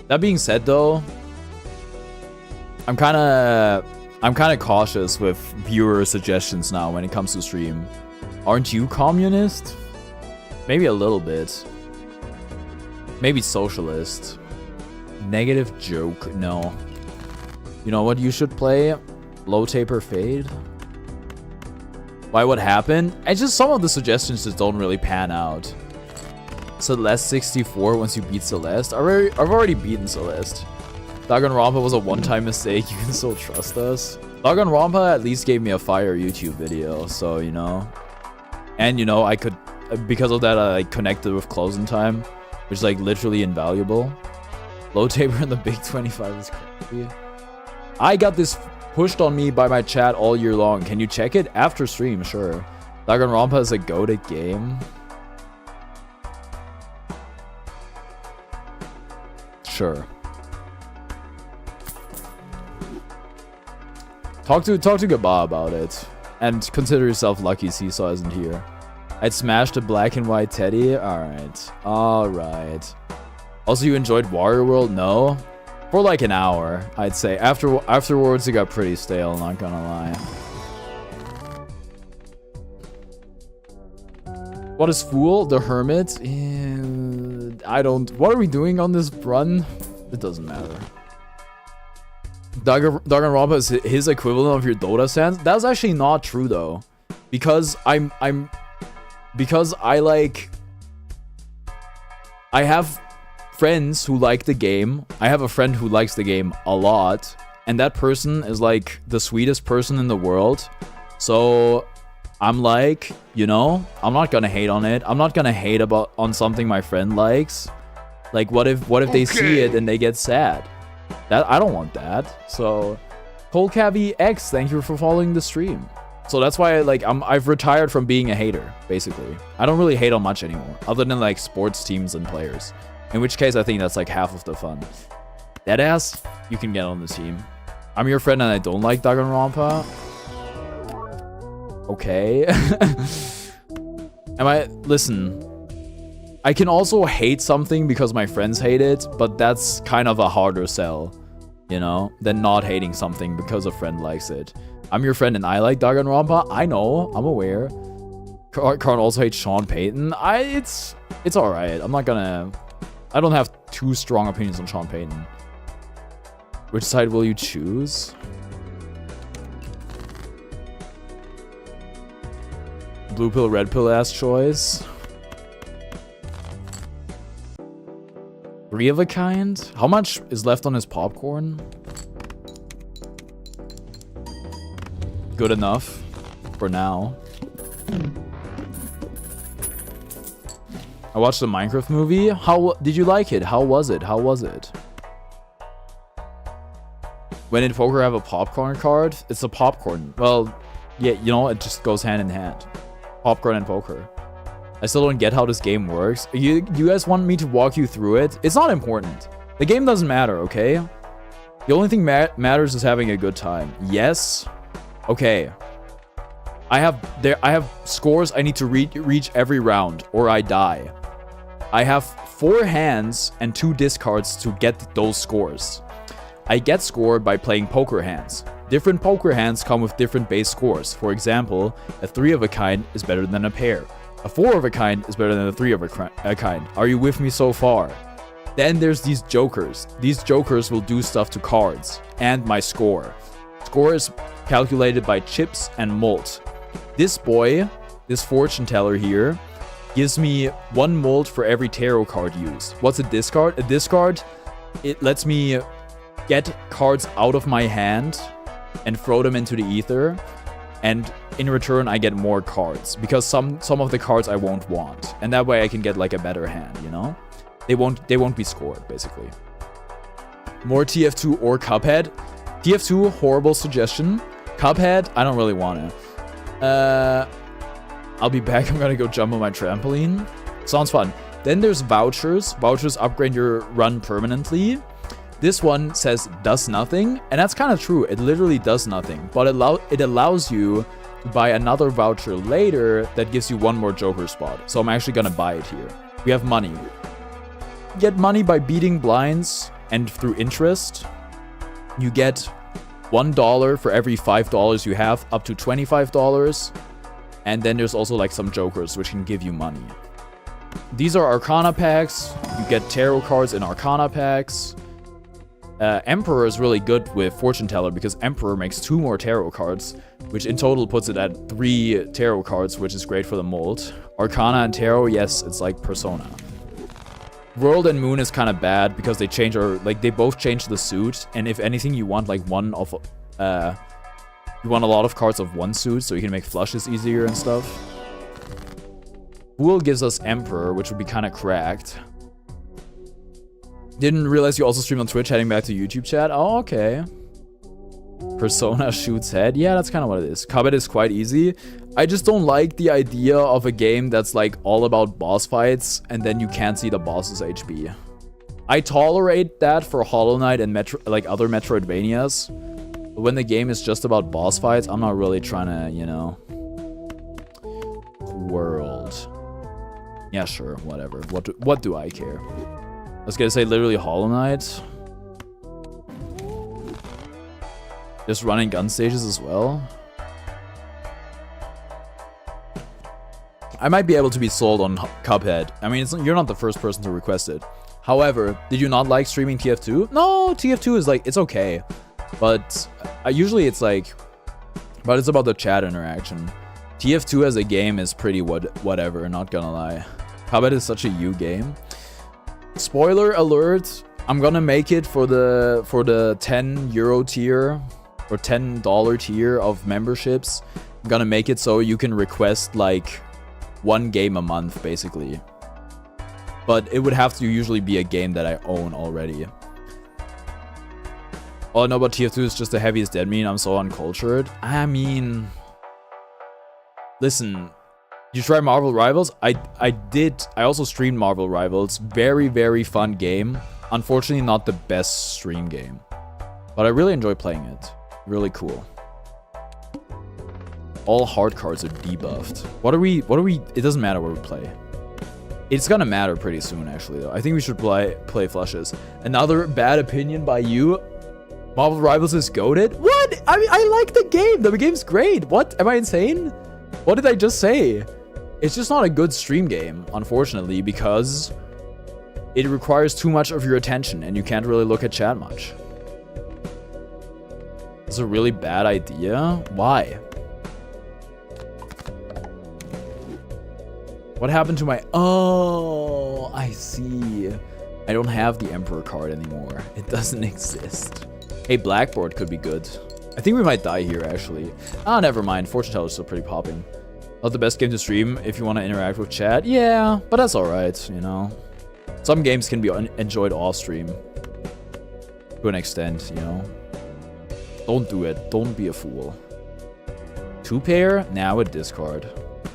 That being said though, I'm kinda cautious with viewer suggestions now when it comes to stream. Aren't you communist? Maybe a little bit. Maybe socialist. Negative joke, no. You know what you should play? Low taper fade. Why, what happened? And just some of the suggestions just don't really pan out. Celeste 64 once you beat Celeste. I've already beaten Celeste. Danganronpa was a one-time mistake. You can still trust us. Danganronpa at least gave me a fire YouTube video, so you know. And you know, I could, because of that, I like connected with closing time, which is like literally invaluable. Low taper in the big 25 is crazy. I got this pushed on me by my chat all year long. Can you check it? After stream, sure. Danganronpa is a goated game. Sure. Talk to Gaba about it. And consider yourself lucky Seesaw isn't here. I'd smashed a black and white teddy. Alright. Alright. Also, you enjoyed Wario World? No? For like an hour, I'd say. Afterwards, it got pretty stale, not gonna lie. What is Fool? The Hermit? I don't... What are we doing on this run? It doesn't matter. Danganronpa is his equivalent of your Dota sans? That's actually not true, though. Because because I have friends who like the game. I have a friend who likes the game a lot. And that person is like the sweetest person in the world. So I'm like, you know, I'm not gonna hate on it. I'm not gonna hate on something my friend likes. Like, what if they see it and they get sad? That I don't want that. So, Colcavi X, thank you for following the stream. So that's why I've retired from being a hater, basically. I don't really hate on much anymore, other than like sports teams and players. In which case, I think that's like half of the fun. Deadass, you can get on the team. I'm your friend and I don't like Danganronpa. Okay. Listen. I can also hate something because my friends hate it, but that's kind of a harder sell, you know, than not hating something because a friend likes it. I'm your friend and I like Danganronpa. I know, I'm aware. Karn also hates Sean Payton. It's alright. I don't have too strong opinions on Sean Payton. Which side will you choose? Blue pill, red pill ass choice. 3 of a kind? How much is left on his popcorn? Good enough for now. I watched the Minecraft movie. How did you like it? How was it? How was it? When did poker have a popcorn card? It's a popcorn. Well, yeah, you know, it just goes hand in hand. Popcorn and poker. I still don't get how this game works. You guys want me to walk you through it? It's not important. The game doesn't matter, okay? The only thing matters is having a good time. Yes. Okay. I have scores I need to reach every round or I die. I have 4 hands and 2 discards to get those scores. I get scored by playing poker hands. Different poker hands come with different base scores. For example, a 3 of a kind is better than a pair. A 4 of a kind is better than a 3 of a kind. Are you with me so far? Then there's these jokers. These jokers will do stuff to cards and my score. Score is calculated by chips and mult. This boy, this fortune teller here, gives me 1 mult for every tarot card used. What's a discard? A discard, it lets me get cards out of my hand and throw them into the ether. And in return, I get more cards because some of the cards I won't want, and that way I can get like a better hand. You know, they won't be scored basically. More TF2 or Cuphead. TF2, horrible suggestion. Cuphead, I don't really want to. I'll be back. I'm gonna go jump on my trampoline. Sounds fun. Then there's vouchers. Vouchers upgrade your run permanently. This one says does nothing, and that's kind of true. It literally does nothing, but it allows you to buy another voucher later that gives you one more Joker spot. So I'm actually gonna buy it here. We have money. Get money by beating blinds, and through interest, you get $1 for every $5 you have, up to $25. And then there's also like some Jokers which can give you money. These are Arcana packs. You get tarot cards in Arcana packs. Emperor is really good with Fortune Teller because Emperor makes 2 more tarot cards, which in total puts it at 3 tarot cards, which is great for the mold. Arcana and Tarot, yes, it's like Persona. World and Moon is kind of bad because they change they both change the suit, and if anything you want like one of you want a lot of cards of one suit so you can make flushes easier and stuff. Fool gives us Emperor, which would be kind of cracked. Didn't realize you also stream on Twitch, heading back to YouTube chat. Oh, okay. Persona shoots head. Yeah, that's kind of what it is. Cuphead is quite easy. I just don't like the idea of a game that's like all about boss fights and then you can't see the boss's HP. I tolerate that for Hollow Knight and other Metroidvanias. But when the game is just about boss fights, I'm not really trying to, you know. World. Yeah, sure, whatever. What do I care? I was gonna say literally Hollow Knight. Just running gun stages as well. I might be able to be sold on Cuphead. I mean, you're not the first person to request it. However, did you not like streaming TF2? No, TF2 is like, it's okay. But usually it's like, but it's about the chat interaction. TF2 as a game is pretty whatever, not gonna lie. Cuphead is such a you game. Spoiler alert, I'm gonna make it for the 10 euro tier or $10 tier of memberships. I'm gonna make it so you can request like 1 game a month basically. But it would have to usually be a game that I own already. All I know about TF2 is just the heaviest dead meme. I'm so uncultured. I mean, listen, you try Marvel Rivals? I did. I also streamed Marvel Rivals. Very, very fun game. Unfortunately, not the best stream game. But I really enjoy playing it. Really cool. All hard cards are debuffed. What are we? It doesn't matter what we play. It's gonna matter pretty soon, actually, though. I think we should play flushes. Another bad opinion by you. Marvel Rivals is goated? What? I mean, I like the game. The game's great. What? Am I insane? What did I just say? It's just not a good stream game, unfortunately, because it requires too much of your attention and you can't really look at chat much. It's a really bad idea. Why? What happened to my... Oh, I see. I don't have the Emperor card anymore. It doesn't exist. Hey, Blackboard could be good. I think we might die here, actually. Ah, never mind. Fortune Teller's still pretty popping. Not the best game to stream if you want to interact with chat. Yeah, but that's alright, you know. Some games can be enjoyed off-stream. To an extent, you know. Don't do it. Don't be a fool. 2-pair? Now a discard.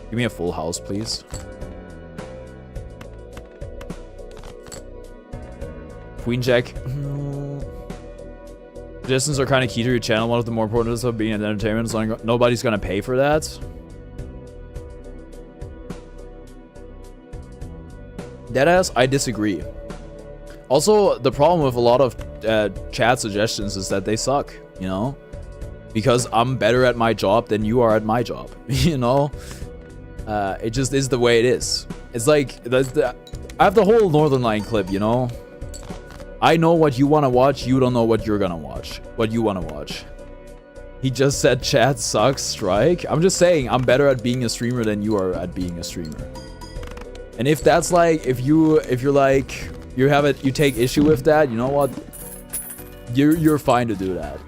Give me a full house, please. Queen Jack. Suggestions are kind of key to your channel. One of the more important is of being an entertainment. So nobody's gonna pay for that. Deadass, I disagree. Also, the problem with a lot of chat suggestions is that they suck, you know? Because I'm better at my job than you are at my job, you know? It just is the way it is. It's like, I have the whole Northern Line clip, you know? I know what you want to watch, you don't know what you're gonna watch. What you want to watch. He just said chat sucks, strike. I'm just saying, I'm better at being a streamer than you are at being a streamer. And if that's like, if you're like, you take issue with that, you know what? You're fine to do that.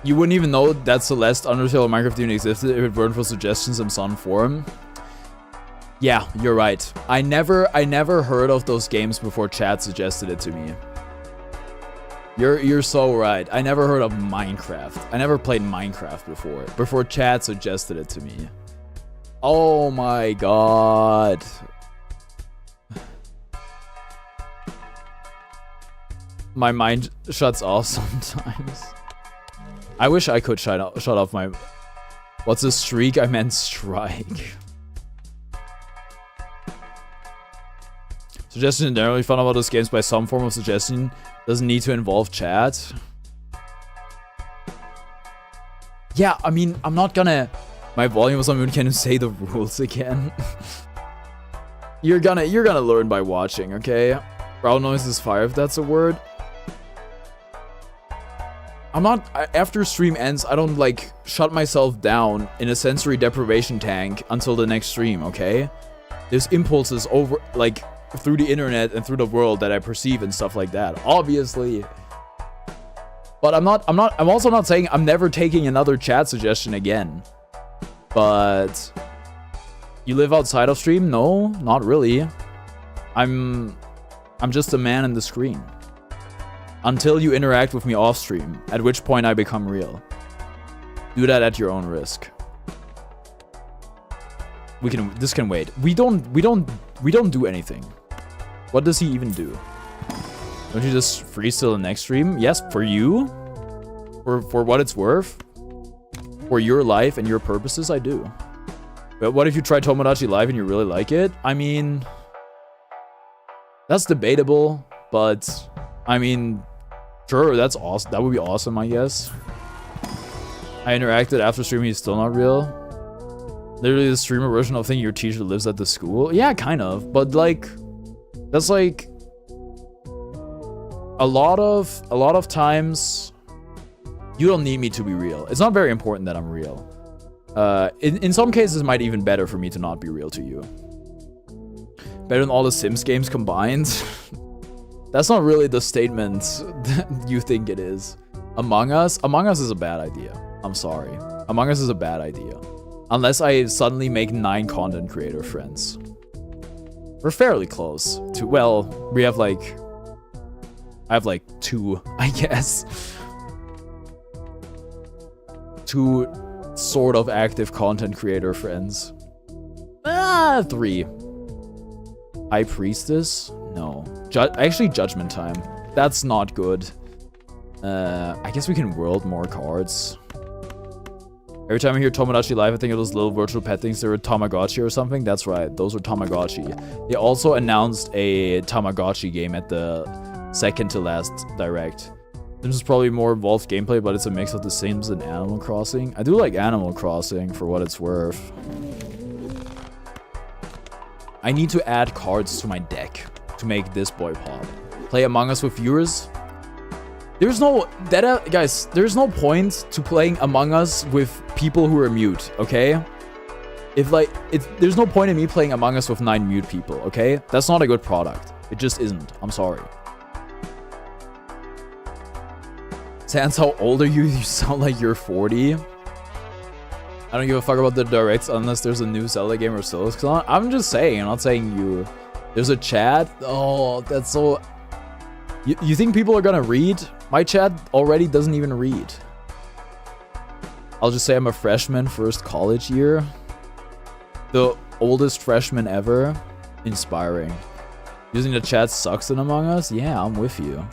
You wouldn't even know that Celeste, Undertale, or Minecraft even existed if it weren't for suggestions in some forum. Yeah, you're right. I never heard of those games before chat suggested it to me. You're so right. I never heard of Minecraft. I never played Minecraft before chat suggested it to me. Oh my god. My mind shuts off sometimes. I wish I could shut off my... What's a streak? I meant strike. Suggestion generally fun about those games by some form of suggestion. Doesn't need to involve chat. Yeah, I mean, I'm not gonna... My volume was on mute. Can you say the rules again? You're gonna learn by watching, okay? Brown noise is fire, if that's a word. I'm not... After stream ends, I don't, like, shut myself down in a sensory deprivation tank until the next stream, okay? There's impulses over, like, through the internet and through the world that I perceive and stuff like that, obviously. But I'm also not saying I'm never taking another chat suggestion again. But... You live outside of stream? No, not really. I'm just a man in the screen. Until you interact with me off stream, at which point I become real. Do that at your own risk. This can wait. We don't do anything. What does he even do? Don't you just freeze till the next stream? Yes, for you. For what it's worth. For your life and your purposes, I do. But what if you try Tomodachi Live and you really like it? I mean... That's debatable, but... I mean... Sure, that's awesome. That would be awesome, I guess. I interacted after streaming, he's still not real. Literally the streamer version of thinking your teacher lives at the school? Yeah, kind of. But like... That's like... A lot of times... You don't need me to be real. It's not very important that I'm real. In some cases, it might even better for me to not be real to you. Better than all the Sims games combined? That's not really the statement that you think it is. Among Us? Among Us is a bad idea. I'm sorry. Among Us is a bad idea. Unless I suddenly make 9 content creator friends. We're fairly close to, well, we have like... I have like 2, I guess. 2 sort of active content creator friends. 3. High Priestess? No. Actually, Judgment Time. That's not good. I guess we can world more cards. Every time I hear Tomodachi Live, I think of those little virtual pet things. They were Tamagotchi or something. That's right. Those were Tamagotchi. They also announced a Tamagotchi game at the second to last Direct. This is probably more evolved gameplay, but it's a mix of The Sims and Animal Crossing. I do like Animal Crossing for what it's worth. I need to add cards to my deck to make this boy pop. Play Among Us with viewers. There's no... guys, there's no point to playing Among Us with people who are mute, okay? There's no point in me playing Among Us with 9 mute people, okay? That's not a good product. It just isn't. I'm sorry. Sans, how old are you? You sound like you're 40. I don't give a fuck about the directs unless there's a new Zelda game or so. I'm just saying, I'm not saying you. There's a chat? Oh, that's so... You think people are gonna read? My chat already doesn't even read. I'll just say I'm a freshman, first college year. The oldest freshman ever. Inspiring. Using the chat sucks in Among Us? Yeah, I'm with you.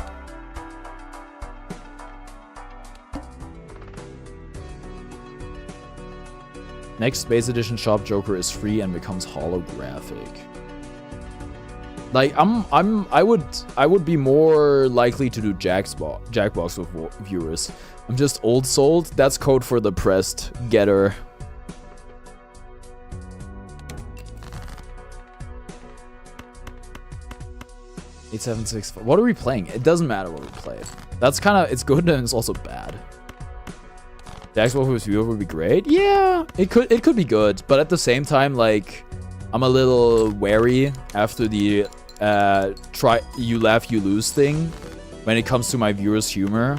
Next Space Edition shop Joker is free and becomes holographic. Like I would be more likely to do Jackbox with viewers. I'm just old souled. That's code for the pressed getter. $8.76. What are we playing? It doesn't matter what we play. That's kind of, it's good and it's also bad. Jackbox with viewer would be great. Yeah, it could be good, but at the same time, like, I'm a little wary after the try you laugh you lose thing when it comes to my viewers' humor.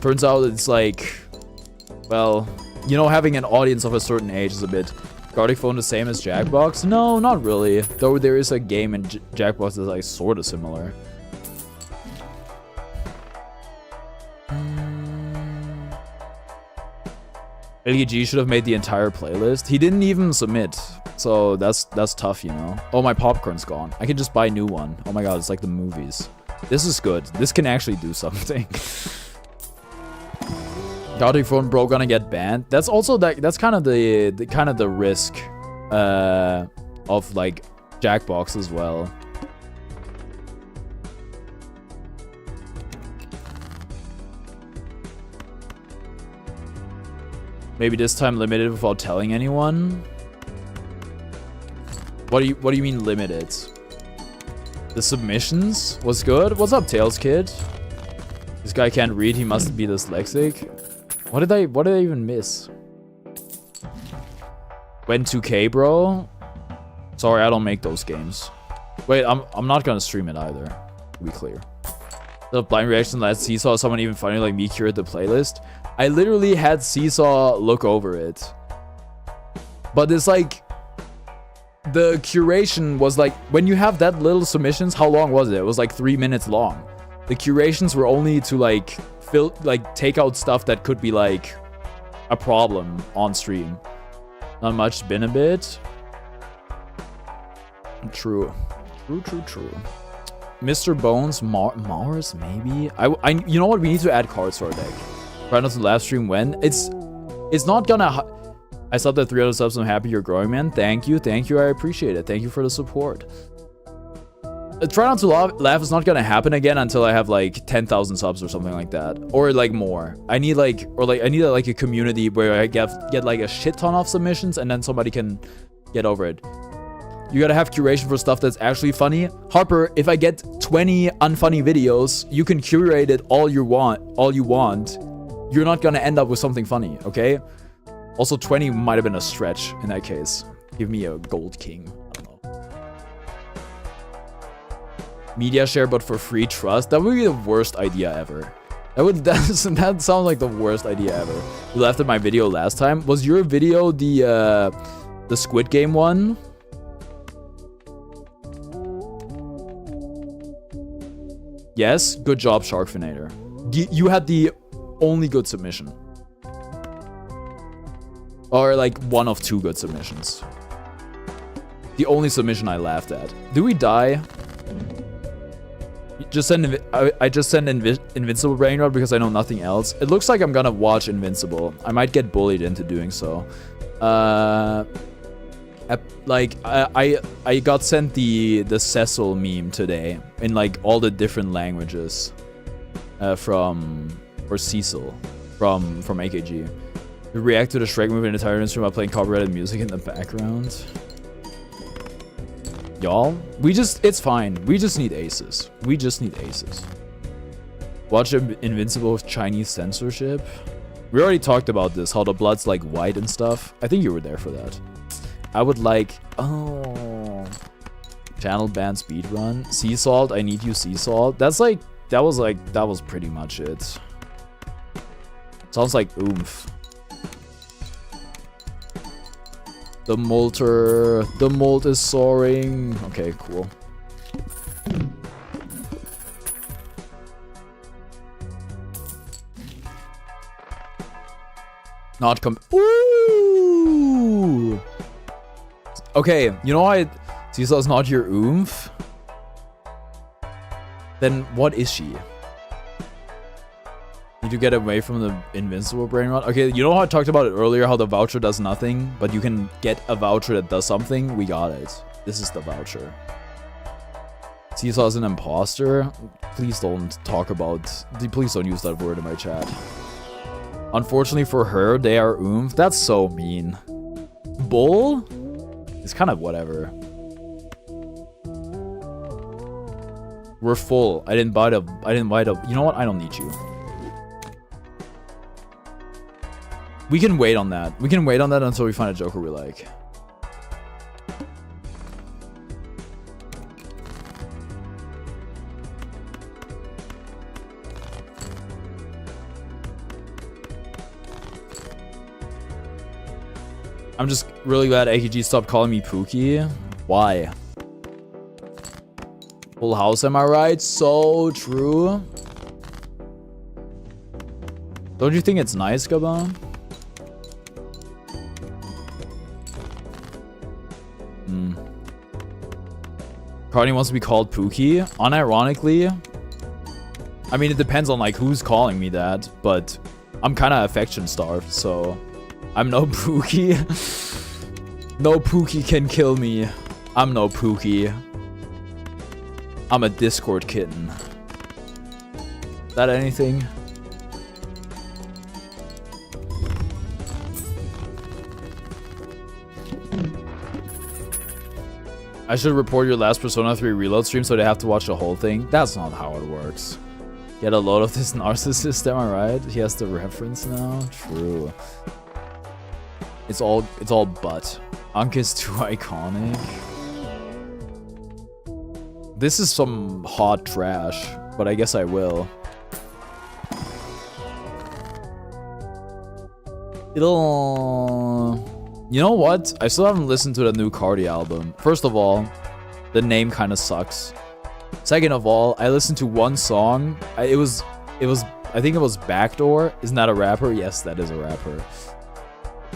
Turns out it's like, well, you know, having an audience of a certain age is a bit. Gartic Phone the same as Jackbox? No, not really. Though there is a game in Jackbox that's like sort of similar. LEG should have made the entire playlist. He didn't even submit. So that's tough, you know. Oh, my popcorn's gone. I can just buy a new one. Oh my god, it's like the movies. This is good. This can actually do something. God, your phone bro gonna get banned. That's also that's kind of the risk of like Jackbox as well. Maybe this time limited without telling anyone. What do you mean limited? The submissions was good. What's up, Tails Kid? This guy can't read. He must be dyslexic. What did I even miss? When 2K, bro? Sorry, I don't make those games. Wait, I'm not gonna stream it either. To be clear. The blind reaction last Seesaw, someone even funny like me curated the playlist. I literally had Seesaw look over it. But it's like the curation was like when you have that little submissions, how long was it? It was like 3 minutes long. The curations were only to like take out stuff that could be like a problem on stream. Not much been a bit. True. Mr. Bones, Mars, maybe? You know what? We need to add cards to our deck. Try not to live stream when. It's not gonna... I saw the 300 subs. I'm happy you're growing, man. Thank you. I appreciate it. Thank you for the support. Try not to laugh is not gonna happen again until I have like 10,000 subs or something like that, or like more. I need like a community where I get like a shit ton of submissions and then somebody can get over it. You gotta have curation for stuff that's actually funny. Harper, if I get 20 unfunny videos, you can curate it all you want. You're not gonna end up with something funny, okay? Also, 20 might have been a stretch in that case. Give me a gold king. Media share, but for free trust. That would be the worst idea ever. That sounds like the worst idea ever. You laughed at my video last time. Was your video the Squid Game one? Yes. Good job, Sharkfinator. You had the only good submission. Or like one of two good submissions. The only submission I laughed at. Do we die? I just send Invincible Brain Rot because I know nothing else. It looks like I'm gonna watch Invincible. I might get bullied into doing so. I got sent the Cecil meme today in like all the different languages from Cecil from AKG. We react to the Shrek movie in the entire instrument while playing copyrighted music in the background. Y'all, it's fine. We just need aces. Watch Invincible with Chinese censorship. We already talked about this, how the blood's like white and stuff. I think you were there for that. I would like, channel ban speedrun. Sea salt, I need you sea salt. That was pretty much it. Sounds like oomph. The molt is soaring. Okay, cool. Not Ooh! Okay, you know why Seesaw's not your oomph? Then what is she? Need to get away from the Invincible Brain Rot. Okay, you know how I talked about it earlier, how the voucher does nothing, but you can get a voucher that does something? We got it. This is the voucher. Seesaw's an imposter? Please don't please don't use that word in my chat. Unfortunately for her, they are oomph. That's so mean. Bull? It's kind of whatever. We're full. I didn't buy the, you know what? I don't need you. We can wait on that. We can wait on that until we find a Joker we like. I'm just really glad AKG stopped calling me Pookie. Why? Full house, am I right? So true. Don't you think it's nice, Gabon? Cardi wants to be called Pookie. Unironically, I mean, it depends on like who's calling me that, but I'm kind of affection starved, so I'm no Pookie. No Pookie can kill me. I'm no Pookie. I'm a Discord kitten. Is that anything? I should report your last Persona 3 reload stream so they have to watch the whole thing. That's not how it works. Get a load of this narcissist, am I right? He has the reference now? True. It's all butt. Ankh is too iconic. This is some hot trash, but I guess I will. You know what? I still haven't listened to the new Cardi album. First of all, the name kind of sucks. Second of all, I listened to one song. I think it was Backdoor. Isn't that a rapper? Yes, that is a rapper.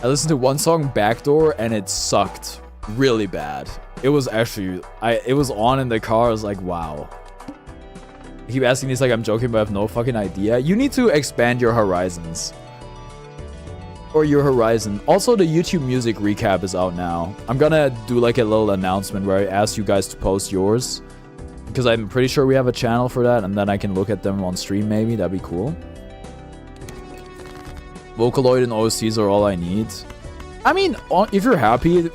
I listened to one song, Backdoor, and it sucked really bad. It was actually, it was on in the car. I was like, wow. I keep asking these like I'm joking, but I have no fucking idea. You need to expand your horizons. Or your horizon. Also, the YouTube music recap is out now. I'm gonna do like a little announcement where I ask you guys to post yours. Because I'm pretty sure we have a channel for that, and then I can look at them on stream maybe. That'd be cool. Vocaloid and OSTs are all I need. I mean, if you're happy,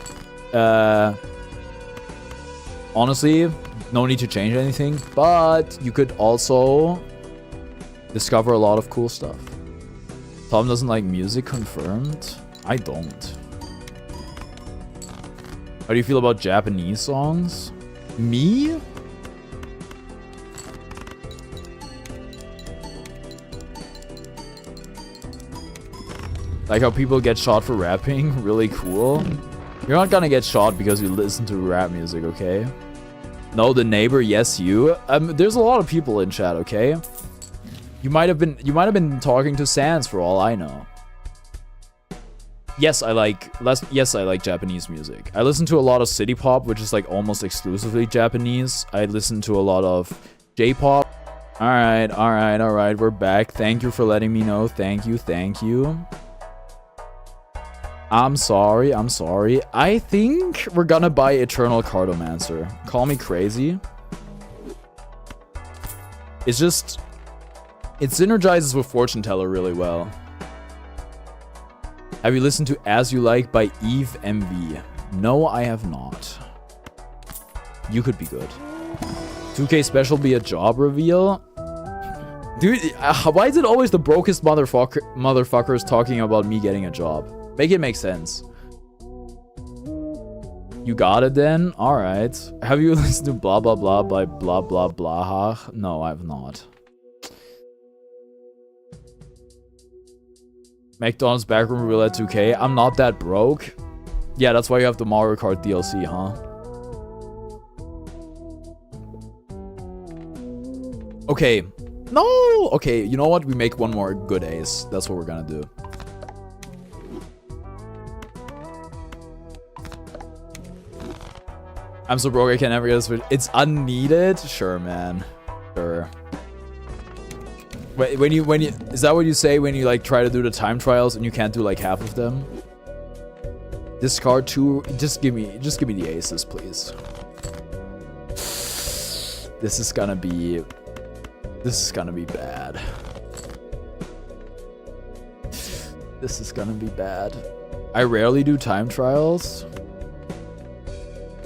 honestly, no need to change anything. But you could also discover a lot of cool stuff. Tom doesn't like music, confirmed? I don't. How do you feel about Japanese songs? Me? Like how people get shot for rapping? Really cool. You're not gonna get shot because you listen to rap music, okay? No, the neighbor, yes, you. There's a lot of people in chat, okay? You might have been talking to Sans for all I know. Yes, I like Japanese music. I listen to a lot of city pop, which is like almost exclusively Japanese. I listen to a lot of J-pop. All right. We're back. Thank you for letting me know. Thank you. I'm sorry. I think we're gonna buy Eternal Cardomancer. Call me crazy. It's just, it synergizes with Fortune Teller really well. Have you listened to As You Like by Eve MV? No, I have not. You could be good. 2K special be a job reveal? Dude, why is it always the brokest motherfuckers talking about me getting a job? Make it make sense. You got it then? Alright. Have you listened to Blah Blah Blah by Blah Blah Blah? No, I have not. McDonald's Backroom Roulette 2K. I'm not that broke. Yeah, that's why you have the Mario Kart DLC, huh? Okay. No! Okay, you know what? We make one more good ace. That's what we're gonna do. I'm so broke I can never get a Switch. It's unneeded? Sure, man. Sure. Wait, when you is that what you say when you like try to do the time trials and you can't do like half of them? Discard 2. Just give me the aces, please. This is gonna be bad. This is gonna be bad. I rarely do time trials.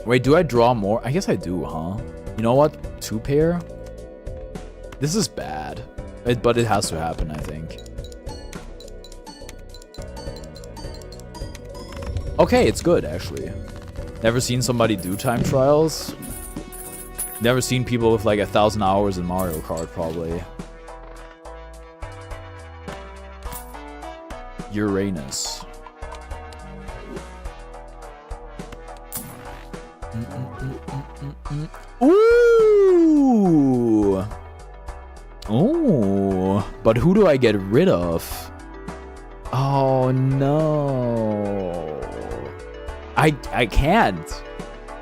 Wait, do I draw more? I guess I do, huh? You know what? 2 pair? This is bad. But it has to happen, I think. Okay, it's good, actually. Never seen somebody do time trials. Never seen people with like 1,000 hours in Mario Kart, probably. Uranus. Ooh! Oh, but who do I get rid of? Oh no. I can't.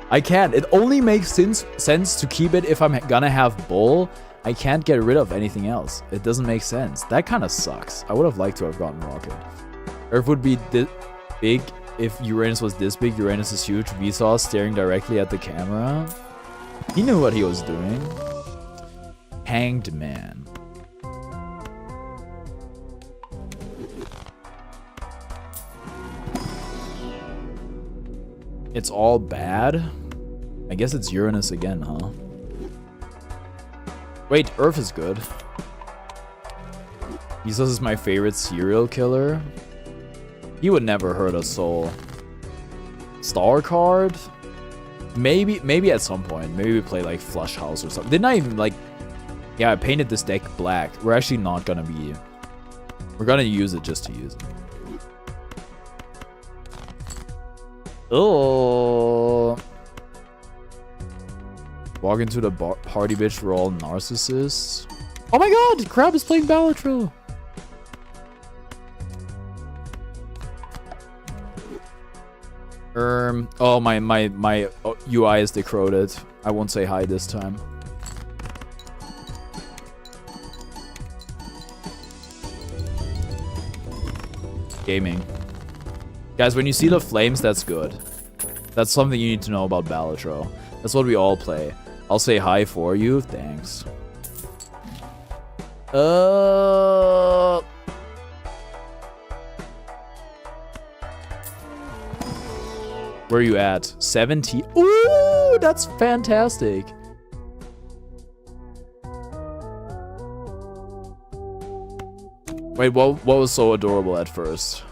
I can't. It only makes sense to keep it if I'm gonna have Bull. I can't get rid of anything else. It doesn't make sense. That kind of sucks. I would have liked to have gotten Rocket. Earth would be this big if Uranus was this big. Uranus is huge. Vsauce staring directly at the camera. He knew what he was doing. Hanged Man. It's all bad? I guess it's Uranus again, huh? Wait, Earth is good. Vsauce is my favorite serial killer. He would never hurt a soul. Star card? Maybe at some point. Maybe we play like Flush House or something. Didn't I even like... Yeah, I painted this deck black. We're actually not gonna be... We're gonna use it just to use it. Oh. Walk into the party, bitch. We're all narcissists. Oh my god! Crab is playing Balatro. Oh, my UI is decoded. I won't say hi this time. Gaming. Guys, when you see the flames, that's good. That's something you need to know about Balatro. That's what we all play. I'll say hi for you. Thanks. Where are you at? 70. Ooh, that's fantastic. Wait, what was so adorable at first?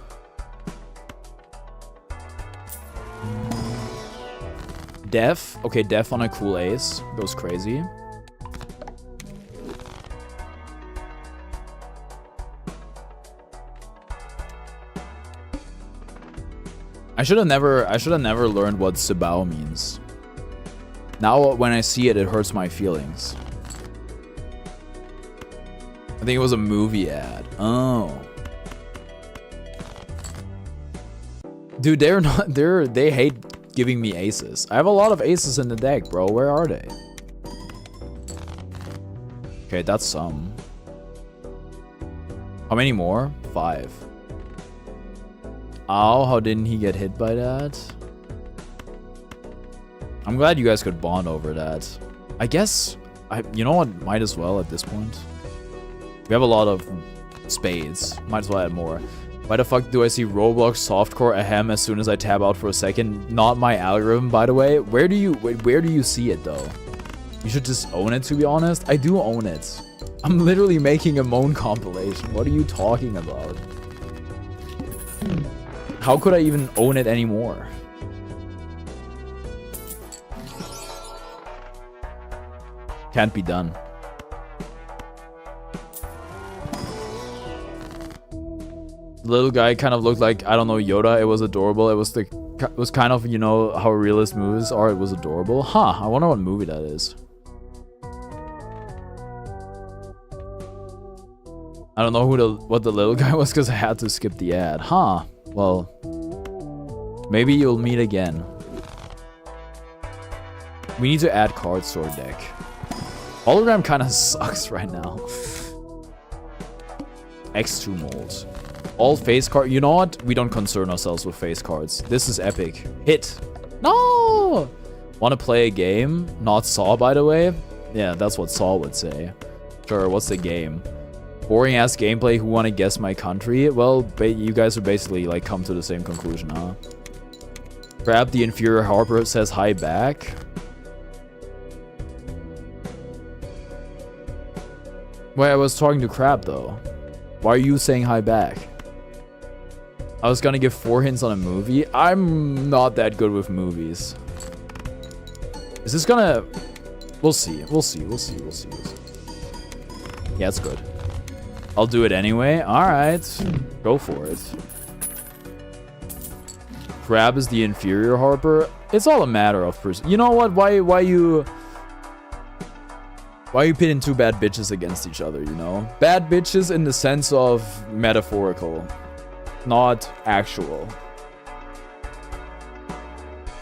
Def. Okay, Def on a cool ace. Goes crazy. I should have never learned what Sibao means. Now when I see it, it hurts my feelings. I think it was a movie ad. Oh. Dude, they hate giving me aces. I have a lot of aces in the deck, bro. Where are they? Okay, that's some. How many more? 5. Ow, how didn't he get hit by that? I'm glad you guys could bond over that. I guess, you know what? Might as well at this point. We have a lot of spades. Might as well add more. Why the fuck do I see Roblox softcore ahem as soon as I tab out for a second? Not my algorithm, by the way. Where do you see it though? You should just own it, to be honest. I do own it. I'm literally making a Moan compilation. What are you talking about? How could I even own it anymore? Can't be done. The little guy kind of looked like, I don't know, Yoda. It was adorable. It was kind of, you know, how realist movies are. It was adorable. Huh, I wonder what movie that is. I don't know what the little guy was because I had to skip the ad. Huh. Well, maybe you'll meet again. We need to add cards to our deck. Hologram kind of sucks right now. X2 molds. All face card. You know what? We don't concern ourselves with face cards. This is epic. Hit. No! Want to play a game? Not Saw, by the way. Yeah, that's what Saw would say. Sure, what's the game? Boring ass gameplay. Who want to guess my country? Well, you guys would basically like come to the same conclusion, huh? Crab the inferior Harper says hi back. Wait, I was talking to Crab though. Why are you saying hi back? I was gonna give 4 hints on a movie. I'm not that good with movies. Is this gonna... We'll see. We'll see. Yeah, it's good. I'll do it anyway. Alright. Go for it. Crab is the inferior Harper. It's all a matter of you know what? Why you pitting 2 bad bitches against each other, you know? Bad bitches in the sense of metaphorical, not actual.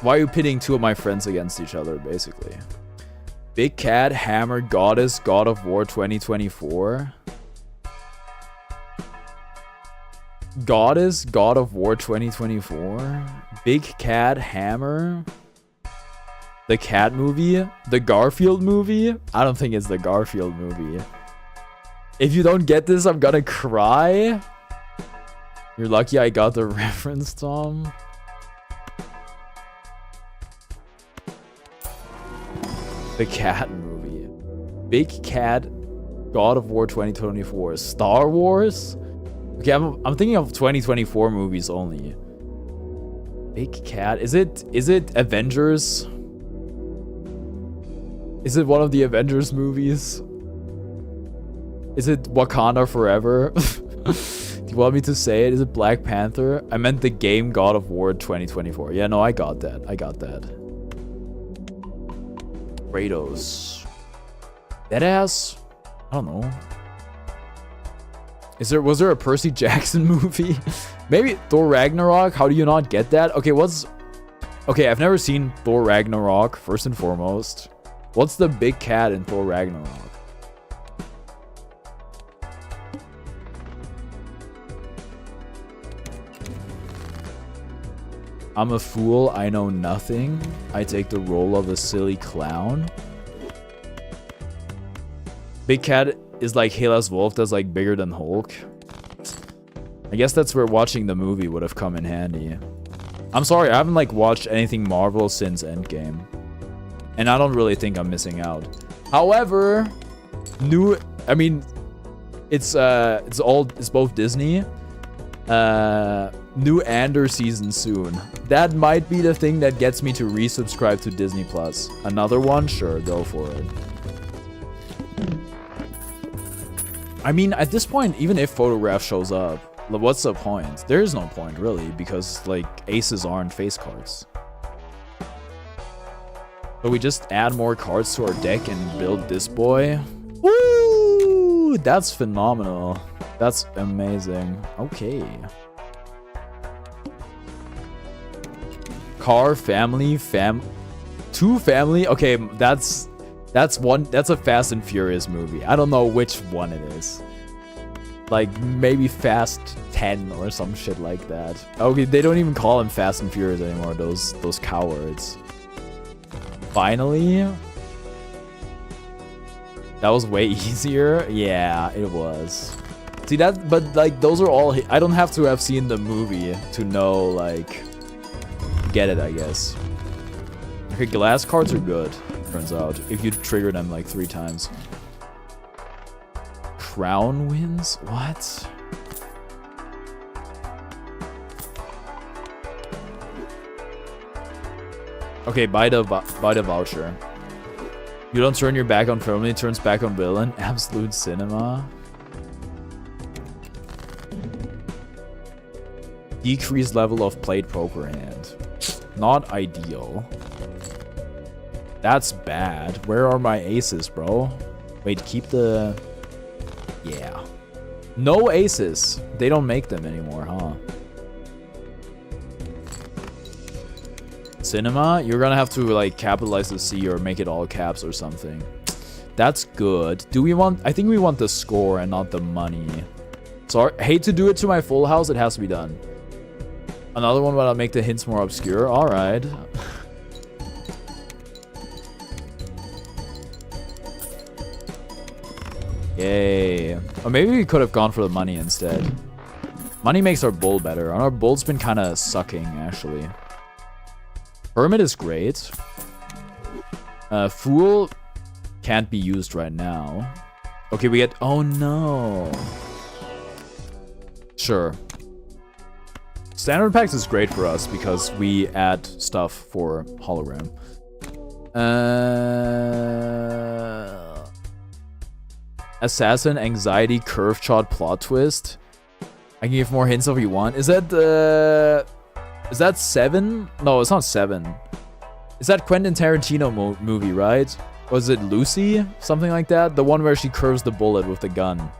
Why are you pitting two of my friends against each other, basically? Big Cat, Hammer, Goddess, God of War 2024. Goddess, God of War 2024. Big Cat, Hammer. The Cat movie. The Garfield movie. I don't think it's the Garfield movie. If you don't get this, I'm gonna cry. You're lucky I got the reference, Tom. The Cat movie. Big Cat, God of War 2024. Star Wars? Okay, I'm thinking of 2024 movies only. Big Cat. Is it Avengers? Is it one of the Avengers movies? Is it Wakanda Forever? Do you want me to say it? Is it Black Panther? I meant the game God of War 2024. Yeah, no, I got that. Kratos. Deadass? I don't know. Was there a Percy Jackson movie? Maybe Thor Ragnarok? How do you not get that? Okay, I've never seen Thor Ragnarok, first and foremost. What's the big cat in Thor Ragnarok? I'm a fool, I know nothing. I take the role of a silly clown. Big Cat is like Hela's wolf that's like bigger than Hulk. I guess that's where watching the movie would have come in handy. I'm sorry, I haven't like watched anything Marvel since Endgame. And I don't really think I'm missing out. However, it's both Disney. New Ander season soon. That might be the thing that gets me to resubscribe to Disney Plus. Another one? Sure, go for it. I mean, at this point, even if Photograph shows up, what's the point? There is no point, really, because, like, aces aren't face cards. So we just add more cards to our deck and build this boy. Woo! That's phenomenal. That's amazing. Okay. Car, family, two family. Okay, that's a Fast and Furious movie. I don't know which one it is. Like maybe Fast 10 or some shit like that. Okay, they don't even call them Fast and Furious anymore, those cowards. Finally. That was way easier. Yeah, it was. See that, but like those are all. I don't have to have seen the movie to know, like, get it, I guess. Okay, glass cards are good, turns out, if you trigger them like 3 times. Crown wins? What? Okay, buy the voucher. You don't turn your back on family, it turns back on villain. Absolute cinema. Decreased level of played poker hand. Not ideal. That's bad. Where are my aces, bro? Wait, keep the... Yeah. No aces. They don't make them anymore, huh? Cinema? You're gonna have to, like, capitalize the C or make it all caps or something. That's good. Do we want... I think we want the score and not the money. Sorry. Hate to do it to my full house. It has to be done. Another one, but I'll make the hints more obscure. Alright. Yay. Or maybe we could have gone for the money instead. Money makes our bull better. And our bull's been kind of sucking, actually. Hermit is great. Fool can't be used right now. Okay, we get... Oh, no. Sure. Standard packs is great for us because we add stuff for hologram. Assassin, anxiety, curve shot, plot twist. I can give more hints if you want. Is that 7? No, it's not 7. Is that Quentin Tarantino movie, right? Was it Lucy? Something like that? The one where she curves the bullet with the gun.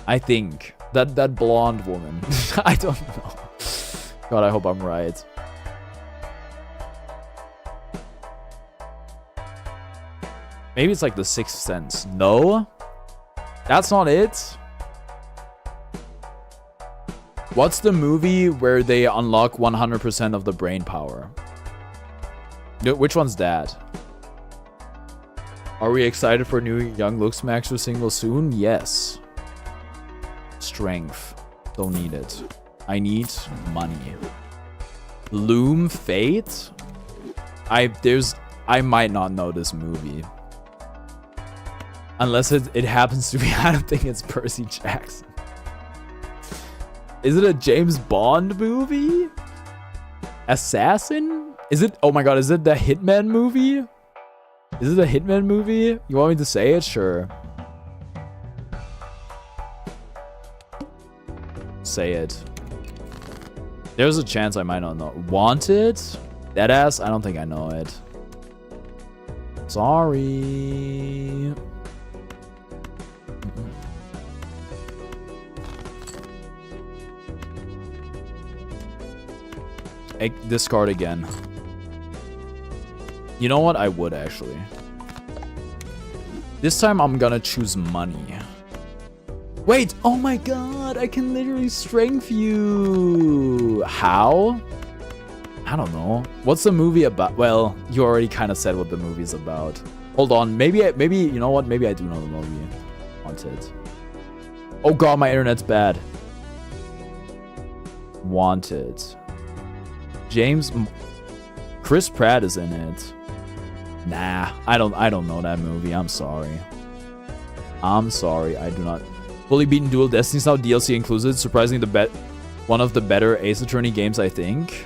I think. That blonde woman. I don't know. God, I hope I'm right. Maybe it's like The Sixth Sense. No? That's not it? What's the movie where they unlock 100% of the brain power? Which one's that? Are we excited for new Young Lux Maxer single soon? Yes. Strength. Don't need it. I need money. Loom Fate? I might not know this movie. Unless it happens to be, I don't think it's Percy Jackson. Is it a James Bond movie? Assassin? Is it, oh my god, is it the Hitman movie? Is it a Hitman movie? You want me to say it? Sure. Say it. There's a chance I might not know. Wanted? Deadass? I don't think I know it. Sorry. Discard again. You know what? I would actually. This time I'm gonna choose money. Wait! Oh my god! I can literally strength you! How? I don't know. What's the movie about? Well, you already kind of said what the movie's about. Hold on. Maybe, you know what? Maybe I do know the movie. Wanted. Oh god, my internet's bad. Wanted. Chris Pratt is in it. Nah, I don't know that movie. I'm sorry. I'm sorry. I do not. Fully beaten Dual Destinies now, DLC included. Surprisingly, one of the better Ace Attorney games, I think.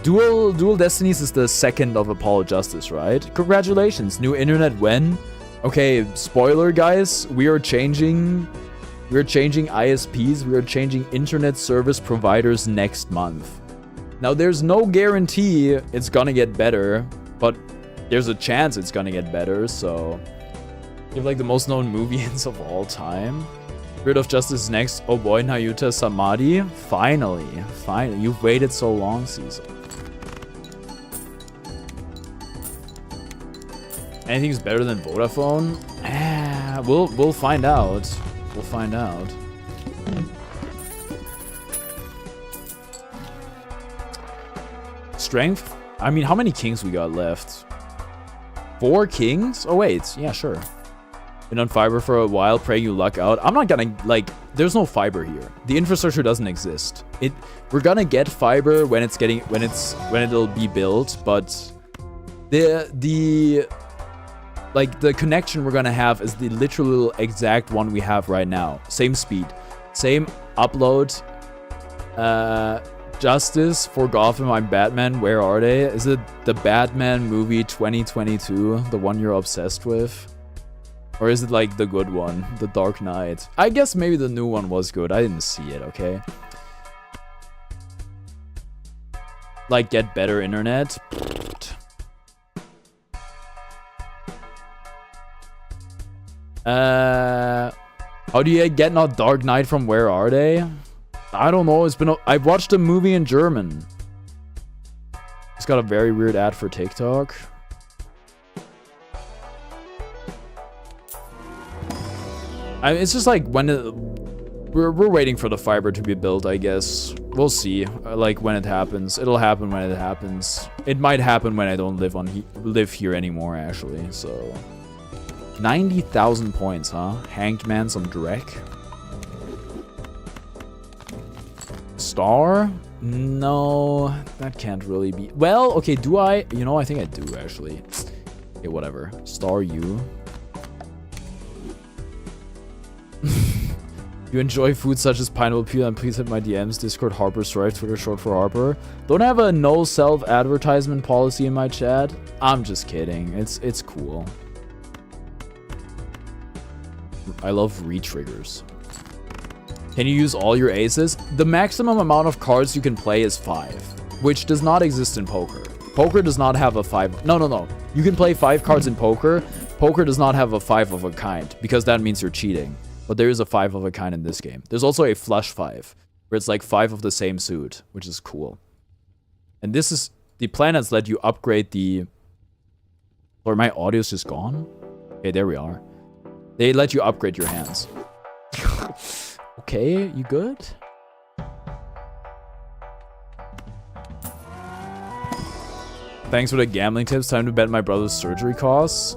Dual Destinies is the second of Apollo Justice, right? Congratulations. New internet when? Okay, spoiler, guys. We are changing ISPs. We are changing internet service providers next month. Now, there's no guarantee it's gonna get better, but there's a chance it's gonna get better, so... You have, like, the most known movie-ins of all time. Spirit of Justice is next. Oh boy, Nayuta Samadhi. Finally. You've waited so long, Caesar. Anything's better than Vodafone? We'll find out. We'll find out. Strength? I mean, how many kings we got left? 4 kings? Oh, wait. Yeah, sure. Been on fiber for a while, praying you luck out. I'm not gonna, like, there's no fiber here. The infrastructure doesn't exist. We're gonna get fiber when it'll be built, but the connection we're gonna have is the literal exact one we have right now. Same speed. Same upload. Justice for Gotham, I'm Batman. Where are they? Is it the Batman movie 2022? The one you're obsessed with? Or is it like the good one? The Dark Knight? I guess maybe the new one was good. I didn't see it, okay? Like, get better internet? How do you get not Dark Knight from Where Are They? I don't know. I've watched a movie in German. It's got a very weird ad for TikTok. It's just like when we're waiting for the fiber to be built, I guess. We'll see. Like when it happens. It'll happen when it happens. It might happen when I don't live here anymore, actually. So 90,000 points, huh? Hanged Man, some Drek. Star? No, that can't really be. Well, okay, do I? You know, I think I do, actually. Okay, whatever. Star you. You enjoy food such as pineapple peel, and please hit my DMs, Discord, Harper Strife, Twitter short for Harper. Don't have a no self-advertisement policy in my chat. I'm just kidding. It's cool. I love re-triggers. Can you use all your aces? The maximum amount of cards you can play is 5, which does not exist in poker. Poker does not have a 5. No. You can play 5 cards in poker. Poker does not have a 5 of a kind, because that means you're cheating. But there is a 5 of a kind in this game. There's also a flush 5, where it's like 5 of the same suit, which is cool. And this is... The planets let you upgrade the... Or my audio's just gone? Okay, there we are. They let you upgrade your hands. Okay, you good? Thanks for the gambling tips. Time to bet my brother's surgery costs.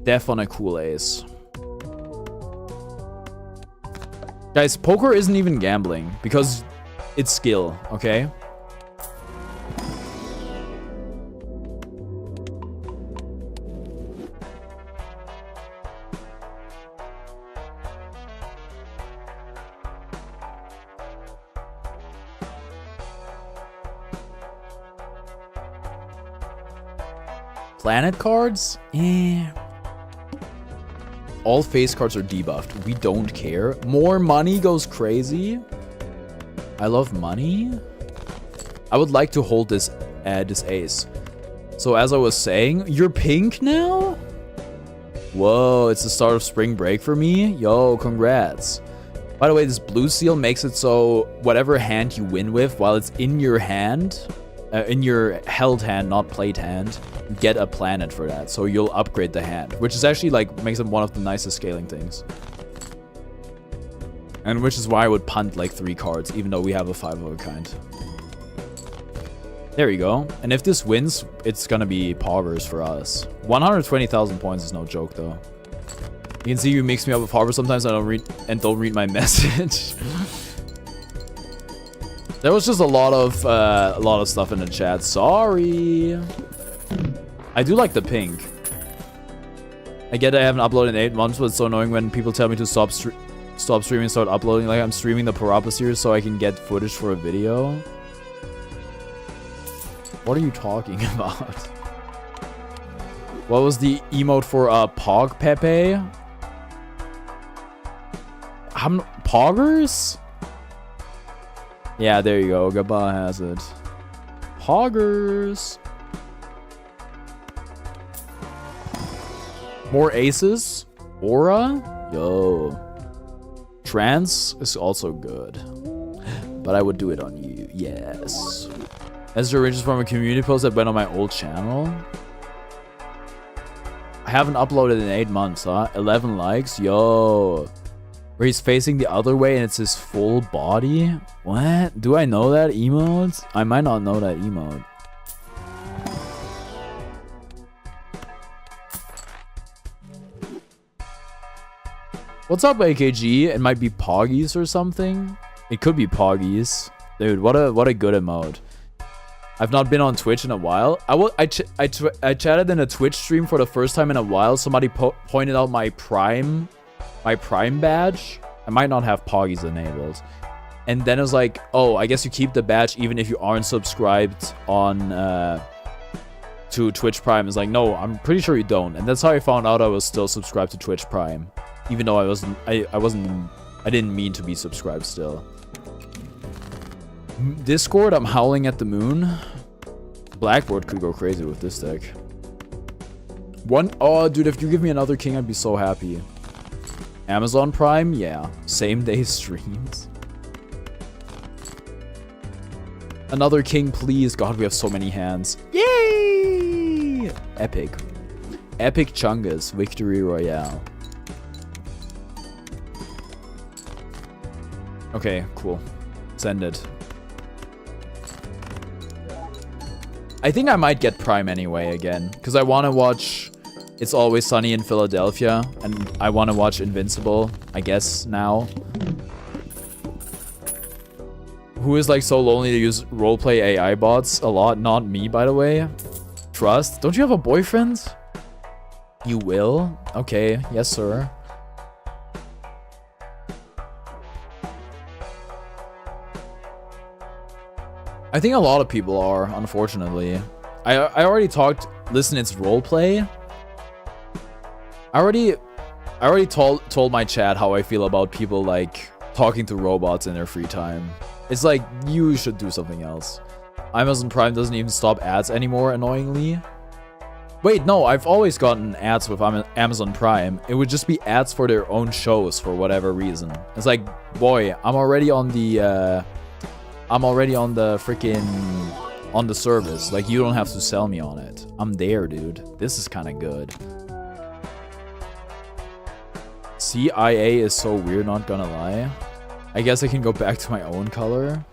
Def on a cool ace. Guys, poker isn't even gambling because it's skill, okay? Planet cards? Eh. All face cards are debuffed. We don't care. More money goes crazy. I love money. I would like to hold this ace. So as I was saying, you're pink now? Whoa, it's the start of spring break for me? Yo, congrats. By the way, this blue seal makes it so whatever hand you win with, while it's in your hand, in your held hand, not played hand, get a planet for that. So you'll upgrade the hand, which is actually like makes it one of the nicest scaling things. And which is why I would punt like 3 cards, even though we have a 5 of a kind. There you go. And if this wins, it's gonna be poggers for us. 120,000 points is no joke though. You can see you mix me up with Harbor sometimes. I don't read my message. There was just a lot of stuff in the chat. Sorry. I do like the pink. I get I haven't uploaded in 8 months, but it's so annoying when people tell me to stop streaming and start uploading. Like I'm streaming the Parappa series so I can get footage for a video. What are you talking about? What was the emote for Pog Pepe? Poggers? Yeah, there you go. Gaba has it. Poggers. More aces. Aura. Yo. Trance is also good. But I would do it on you. Yes. As the origins from a community post that went on my old channel. I haven't uploaded in 8 months, huh? 11 likes. Yo. Where he's facing the other way and it's his full body? What? Do I know that emote? I might not know that emote. What's up, AKG? It might be Poggies or something. It could be Poggies. Dude, what a good emote. I've not been on Twitch in a while. I chatted in a Twitch stream for the first time in a while. Somebody pointed out my Prime badge. I might not have Poggies enabled. And then it was like, oh, I guess you keep the badge even if you aren't subscribed on to Twitch Prime. It's like, no, I'm pretty sure you don't. And that's how I found out I was still subscribed to Twitch Prime. Even though I didn't mean to be subscribed still. Discord, I'm howling at the moon. Blackboard could go crazy with this deck. Oh, dude, if you give me another king, I'd be so happy. Amazon Prime, yeah. Same day streams. Another king, please. God, we have so many hands. Yay! Epic. Epic Chungus, Victory Royale. Okay, cool. Send it. I think I might get Prime anyway again, because I want to watch It's Always Sunny in Philadelphia, and I want to watch Invincible, I guess, now. Who is like so lonely to use roleplay AI bots a lot? Not me, by the way. Trust? Don't you have a boyfriend? You will? Okay, yes, sir. I think a lot of people are, unfortunately. I already talked. Listen, it's roleplay. I already told my chat how I feel about people like talking to robots in their free time. It's like you should do something else. Amazon Prime doesn't even stop ads anymore, annoyingly. Wait, no, I've always gotten ads with Amazon Prime. It would just be ads for their own shows for whatever reason. It's like, boy, I'm already on the freaking on the service. Like, you don't have to sell me on it. I'm there, dude. This is kind of good. CIA is so weird, not gonna lie. I guess I can go back to my own color.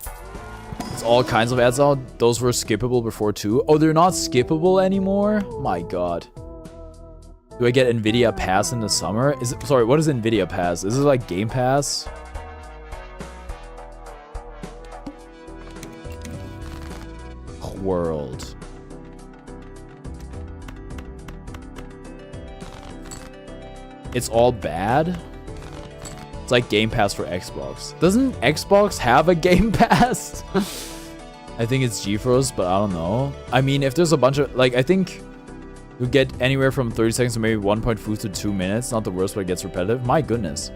It's all kinds of ads out. Those were skippable before too. Oh, they're not skippable anymore? My god. Do I get Nvidia Pass in the summer? Is it, sorry, what is Nvidia Pass? Is it like Game Pass? World. It's all bad? It's like Game Pass for Xbox. Doesn't Xbox have a Game Pass? I think it's GeForce, but I don't know. I mean, if there's a bunch of, like, I think you get anywhere from 30 seconds to maybe 1.5 to 2 minutes. Not the worst, but it gets repetitive. My goodness.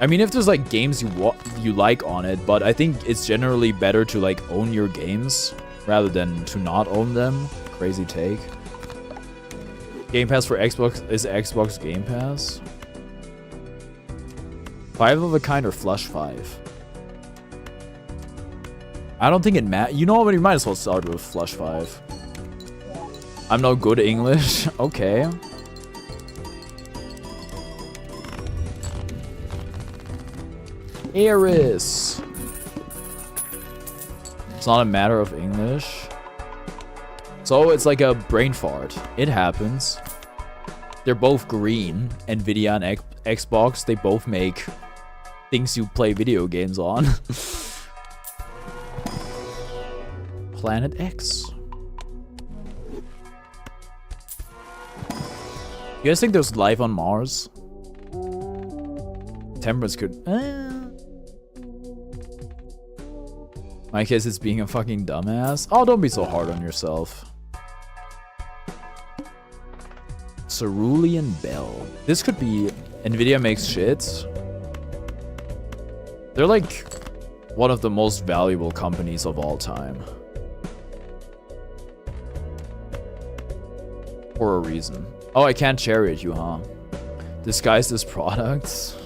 I mean, if there's like games you like on it, but I think it's generally better to like own your games rather than to not own them. Crazy take. Game Pass for Xbox is Xbox Game Pass. 5 of a kind or Flush 5? I don't think it matters. You know what? You might as well start with Flush 5. I'm no good at English. Okay. Eris. It's not a matter of English. So it's like a brain fart. It happens. They're both green. Nvidia and Xbox, they both make things you play video games on. Planet X. You guys think there's life on Mars? Temperance could... My case is being a fucking dumbass. Oh, don't be so hard on yourself. Cerulean Bell. This could be... Nvidia makes shit. They're like one of the most valuable companies of all time. For a reason. Oh, I can't chariot you, huh? Disguise as products.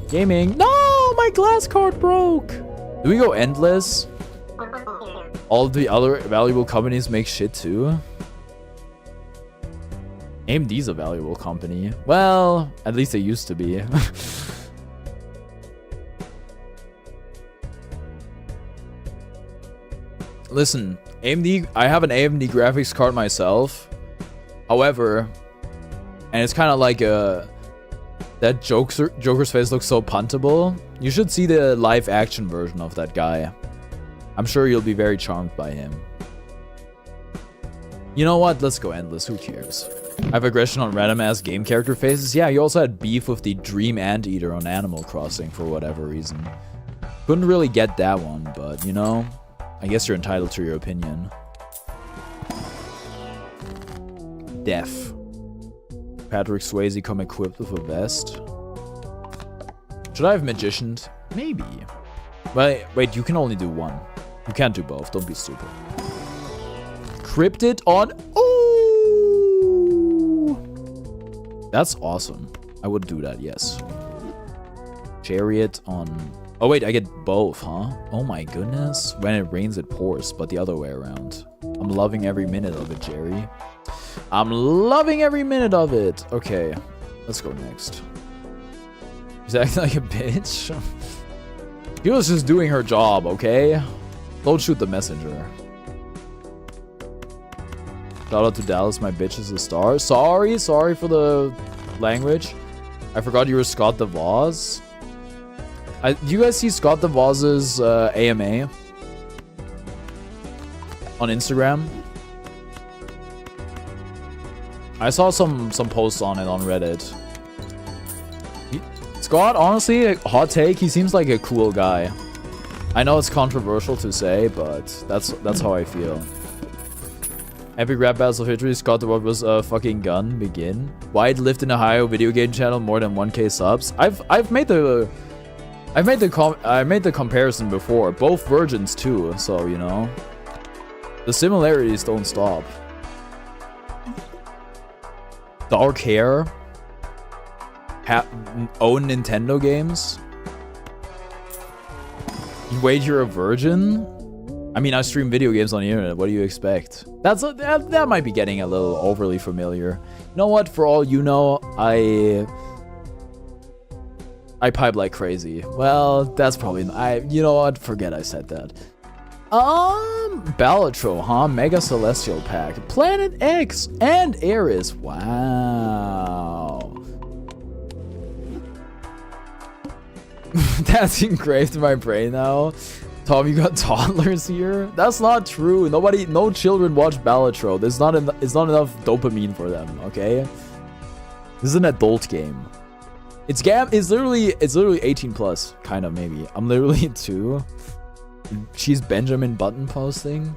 Gaming. No, my glass card broke. Do we go endless? All the other valuable companies make shit too. AMD's a valuable company. Well, at least they used to be. Listen, AMD, I have an AMD graphics card myself. However, and it's kind of like a... That Joker's face looks so puntable. You should see the live action version of that guy. I'm sure you'll be very charmed by him. You know what? Let's go endless. Who cares? I have aggression on random ass game character faces. Yeah, you also had beef with the Dream Anteater on Animal Crossing for whatever reason. Couldn't really get that one, but you know, I guess you're entitled to your opinion. Deaf. Patrick Swayze come equipped with a vest. Should I have magicianed? Maybe. Wait, you can only do one. You can't do both. Don't be stupid. Cryptid on... Oh! That's awesome. I would do that, yes. Chariot on... Oh wait, I get both, huh? Oh my goodness. When it rains, it pours, but the other way around. I'm loving every minute of it, Jerry. I'm loving every minute of it. Okay, let's go next. She's acting like a bitch. She was just doing her job, okay? Don't shoot the messenger. Shout out to Dallas, my bitch is a star. Sorry for the language. I forgot you were Scott DeVos. Do you guys see Scott DeVos's AMA on Instagram? I saw some posts on it on Reddit. Scott, honestly, hot take, he seems like a cool guy. I know it's controversial to say, but that's how I feel. Epic Rap Battles of History, Scott DeVos was a fucking gun. Begin. Wide Lift in Ohio video game channel, more than 1K subs. I've made the comparison before. Both virgins too, so you know. The similarities don't stop. Dark hair. own Nintendo games? Wait, you're a virgin? I mean, I stream video games on the internet. What do you expect? That might be getting a little overly familiar. You know what? For all you know, I pipe like crazy. Well, that's probably... you know what? Forget I said that. Balatro, huh? Mega Celestial Pack. Planet X and Eris. Wow. That's engraved in my brain now. Tom, you got toddlers here? That's not true. No children watch Balatro. It's not enough dopamine for them, okay? This is an adult game. It's literally 18 plus, kind of, maybe. I'm literally 2. She's Benjamin Button posting.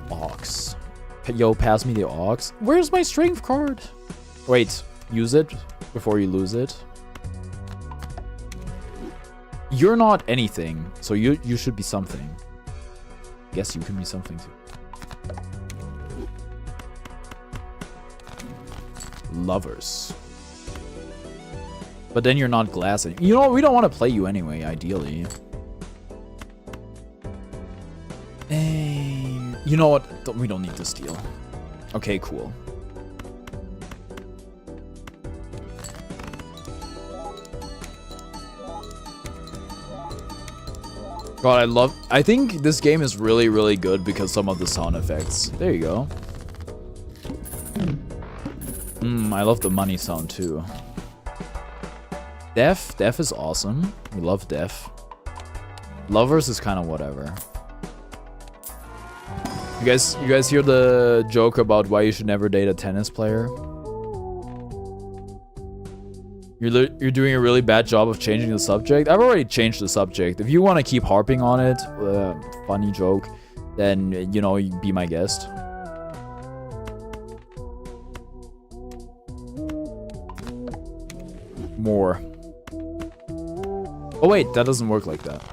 Ox. Yo, pass me the ox. Where's my strength card? Wait, use it before you lose it. You're not anything, so you should be something. Guess you can be something too. Lovers. But then you're not glass. You know, we don't want to play you anyway, ideally. You know what? We don't need to steal. Okay, cool. God, I think this game is really, really good because some of the sound effects. There you go. I love the money sound too. Def is awesome. We love Def. Lovers is kind of whatever. You guys hear the joke about why you should never date a tennis player? You're doing a really bad job of changing the subject. I've already changed the subject. If you want to keep harping on it, funny joke, then, you know, be my guest. More. Oh wait, that doesn't work like that.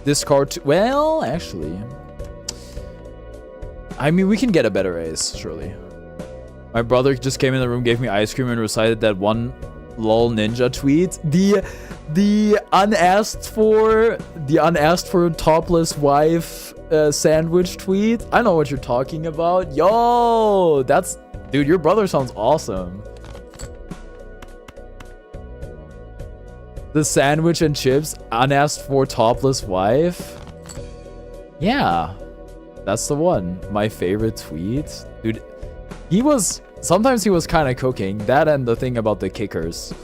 Discard. Well, actually, I mean, we can get a better ace, surely. My brother just came in the room, gave me ice cream, and recited that one lol ninja tweet. The unasked for topless wife sandwich tweet. I know what you're talking about. Yo, dude, your brother sounds awesome. The sandwich and chips, unasked for topless wife. Yeah, that's the one. My favorite tweet. Dude, sometimes he was kind of cooking. That and the thing about the kickers.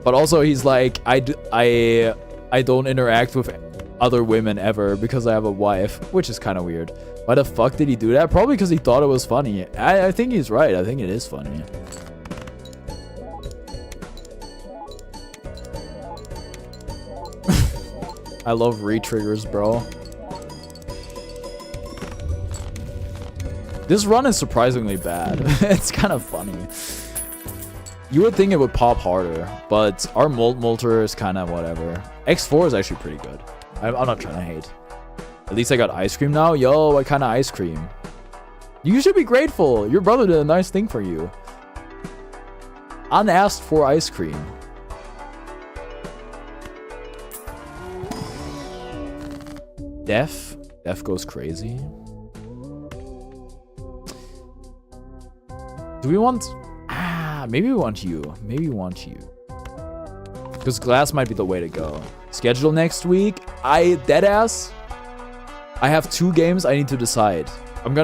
But also he's like, I don't interact with other women ever because I have a wife, which is kind of weird. Why the fuck did he do that? Probably because he thought it was funny. I think he's right. I think it is funny. I love re-triggers, bro. This run is surprisingly bad. It's kind of funny. You would think it would pop harder, but our Molter is kind of whatever. X4 is actually pretty good. I'm not trying to hate. At least I got ice cream now. Yo, what kind of ice cream? You should be grateful. Your brother did a nice thing for you. Unasked for ice cream. Def goes crazy. Do we want... maybe we want you. Maybe we want you. Because glass might be the way to go. Schedule next week. Deadass. I have 2 games I need to decide. I'm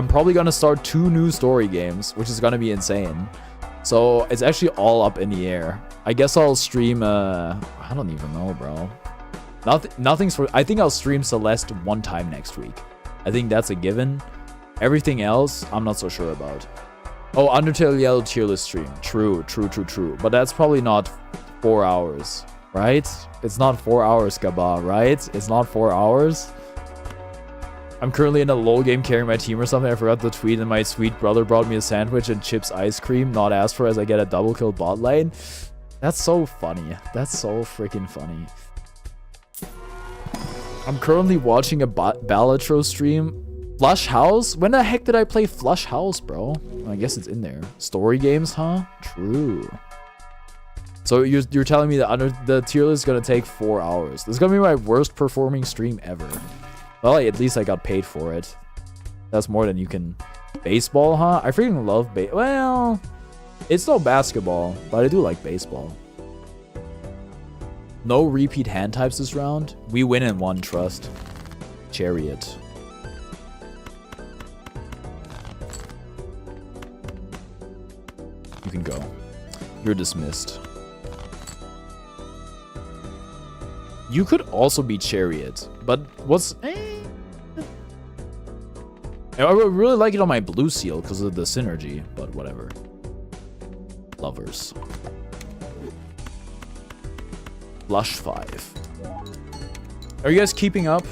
probably gonna start 2 new story games, which is gonna be insane. So it's actually all up in the air. I guess I'll stream, I don't even know, bro. Nothing's for... I think I'll stream Celeste 1 time next week. I think that's a given. Everything else, I'm not so sure about. Oh, Undertale Yellow tier list stream. True. But that's probably not 4 hours, right? It's not 4 hours, Gaba, right? It's not 4 hours. I'm currently in a LOL game carrying my team or something. I forgot the tweet, and my sweet brother brought me a sandwich and chips ice cream, not asked for, as I get a double kill bot lane. That's so funny. That's so freaking funny. I'm currently watching a Balatro stream. Flush House? When the heck did I play Flush House, bro? I guess it's in there. Story games, huh? True. So you're telling me that the tier list is gonna take 4 hours. This is gonna be my worst performing stream ever. Well, at least I got paid for it. That's more than you can. Baseball, huh? I freaking love well, it's no basketball, but I do like baseball. No repeat hand types this round. We win in one, trust. Chariot. You can go. You're dismissed. You could also be Chariot, but what's... I would really like it on my blue seal because of the synergy, but whatever. Lovers. Flush 5. Are you guys keeping up?